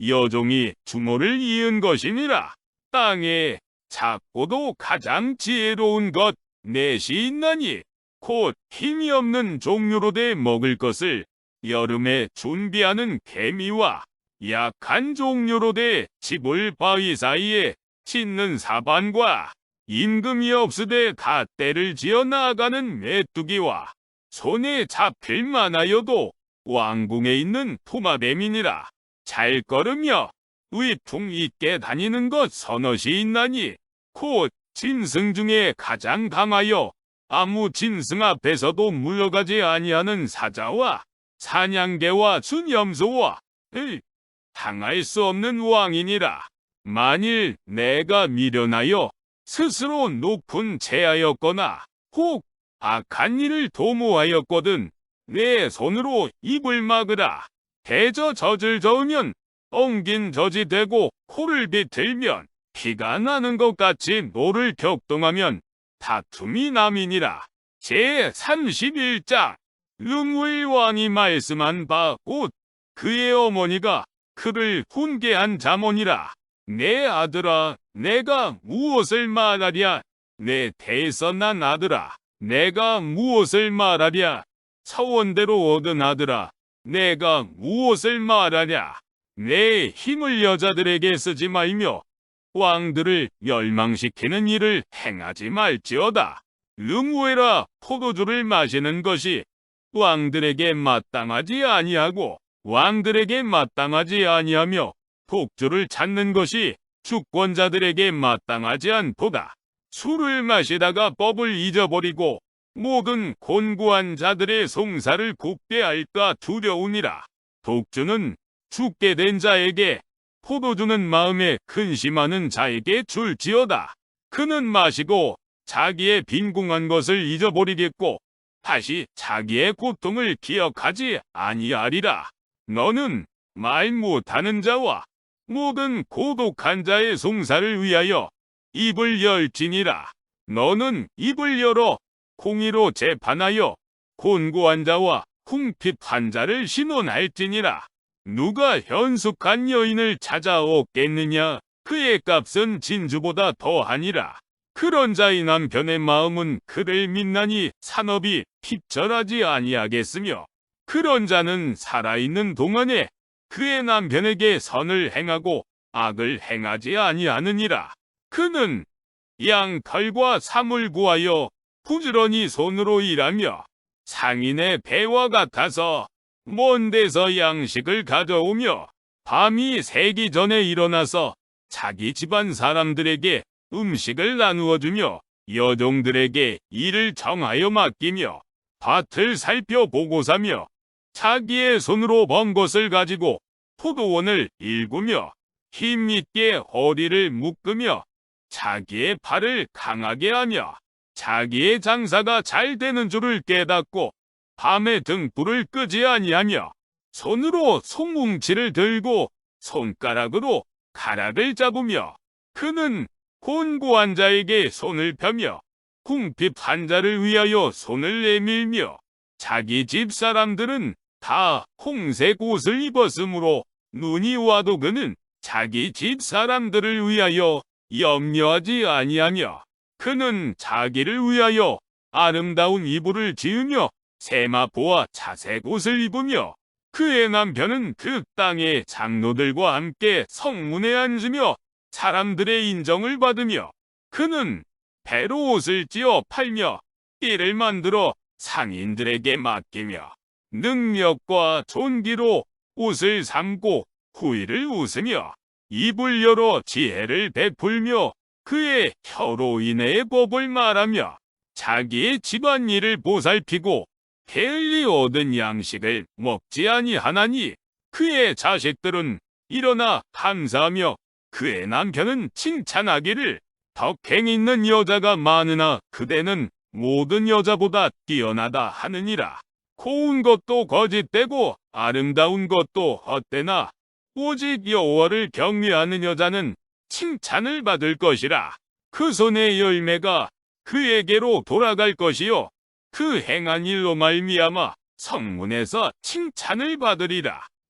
여종이 주모를 이은 것이니라. 땅에 작고도 가장 지혜로운 것 넷이 있나니 곧 힘이 없는 종류로 돼 먹을 것을 여름에 준비하는 개미와 약한 종류로 돼 집을 바위 사이에 짓는 사반과 임금이 없으되 갓대를 지어 나아가는 메뚜기와 손에 잡힐 만하여도 왕궁에 있는 토마뱀이니라. 잘 걸으며 위풍 있게 다니는 것 서너시 있나니 곧 짐승 중에 가장 강하여 아무 짐승 앞에서도 물러가지 아니하는 사자와 사냥개와 순염소와 당할 수 없는 왕이니라. 만일 내가 미련하여 스스로 높은 죄하였거나 혹 악한 일을 도모하였거든 내 손으로 입을 막으라. 대저 젖을 저으면 엉긴 젖이 되고 코를 비틀면 피가 나는 것 같이 노를 격동하면 다툼이 남이니라. 제31장 르무엘 왕이 말씀한 바 곧 그의 어머니가 그를 훈계한 자모니라. 내 아들아 내가 무엇을 말하랴. 내 태에서 난 아들아 내가 무엇을 말하랴. 서원대로 얻은 아들아 내가 무엇을 말하랴. 내 힘을 여자들에게 쓰지 말며 왕들을 멸망시키는 일을 행하지 말지어다. 르무엘아 포도주를 마시는 것이 왕들에게 마땅하지 아니하고 왕들에게 마땅하지 아니하며 독주를 찾는 것이 주권자들에게 마땅하지 않도다. 술을 마시다가 법을 잊어버리고 모든 곤고한 자들의 송사를 굽게 할까 두려우니라. 독주는 죽게 된 자에게 포도주는 마음에 근심하는 자에게 줄지어다. 그는 마시고 자기의 빈궁한 것을 잊어버리겠고 다시 자기의 고통을 기억하지 아니하리라. 너는 말 못하는 자와 모든 고독한 자의 송사를 위하여 입을 열지니라. 너는 입을 열어 공의로 재판하여 곤고한 자와 궁핍한 자를 신원할지니라. 누가 현숙한 여인을 찾아 얻겠느냐. 그의 값은 진주보다 더하니라. 그런 자의 남편의 마음은 그를 믿나니 산업이 핍절하지 아니하겠으며 그런 자는 살아있는 동안에 그의 남편에게 선을 행하고 악을 행하지 아니하느니라. 그는 양털과 삼을 구하여 부지런히 손으로 일하며 상인의 배와 같아서 먼 데서 양식을 가져오며 밤이 새기 전에 일어나서 자기 집안 사람들에게 음식을 나누어 주며 여종들에게 일을 정하여 맡기며 밭을 살펴보고 사며 자기의 손으로 번 것을 가지고 포도원을 일구며 힘있게 허리를 묶으며 자기의 팔을 강하게 하며 자기의 장사가 잘 되는 줄을 깨닫고 밤에 등불을 끄지 아니하며 손으로 손뭉치를 들고 손가락으로 가락을 잡으며 그는 곤고한 자에게 손을 펴며 궁핍한 자를 위하여 손을 내밀며 자기 집 사람들은 다 홍색 옷을 입었으므로 눈이 와도 그는 자기 집 사람들을 위하여 염려하지 아니하며 그는 자기를 위하여 아름다운 이불을 지으며 세마포와 자색 옷을 입으며 그의 남편은 그 땅의 장로들과 함께 성문에 앉으며 사람들의 인정을 받으며 그는 배로 옷을 찌어 팔며 띠를 만들어 상인들에게 맡기며 능력과 존귀로 옷을 삼고 후일을 웃으며 입을 열어 지혜를 베풀며 그의 혀로 인해 법을 말하며 자기의 집안일을 보살피고 게을리 얻은 양식을 먹지 아니하나니 그의 자식들은 일어나 감사하며 그의 남편은 칭찬하기를 덕행 있는 여자가 많으나 그대는 모든 여자보다 뛰어나다 하느니라. 고운 것도 거짓되고 아름다운 것도 헛되나 오직 여호와를 경외하는 여자는 칭찬을 받을 것이라. 그 손의 열매가 그에게로 돌아갈 것이요 그 행한 일로 말미암아 성문에서 칭찬을 받으리라.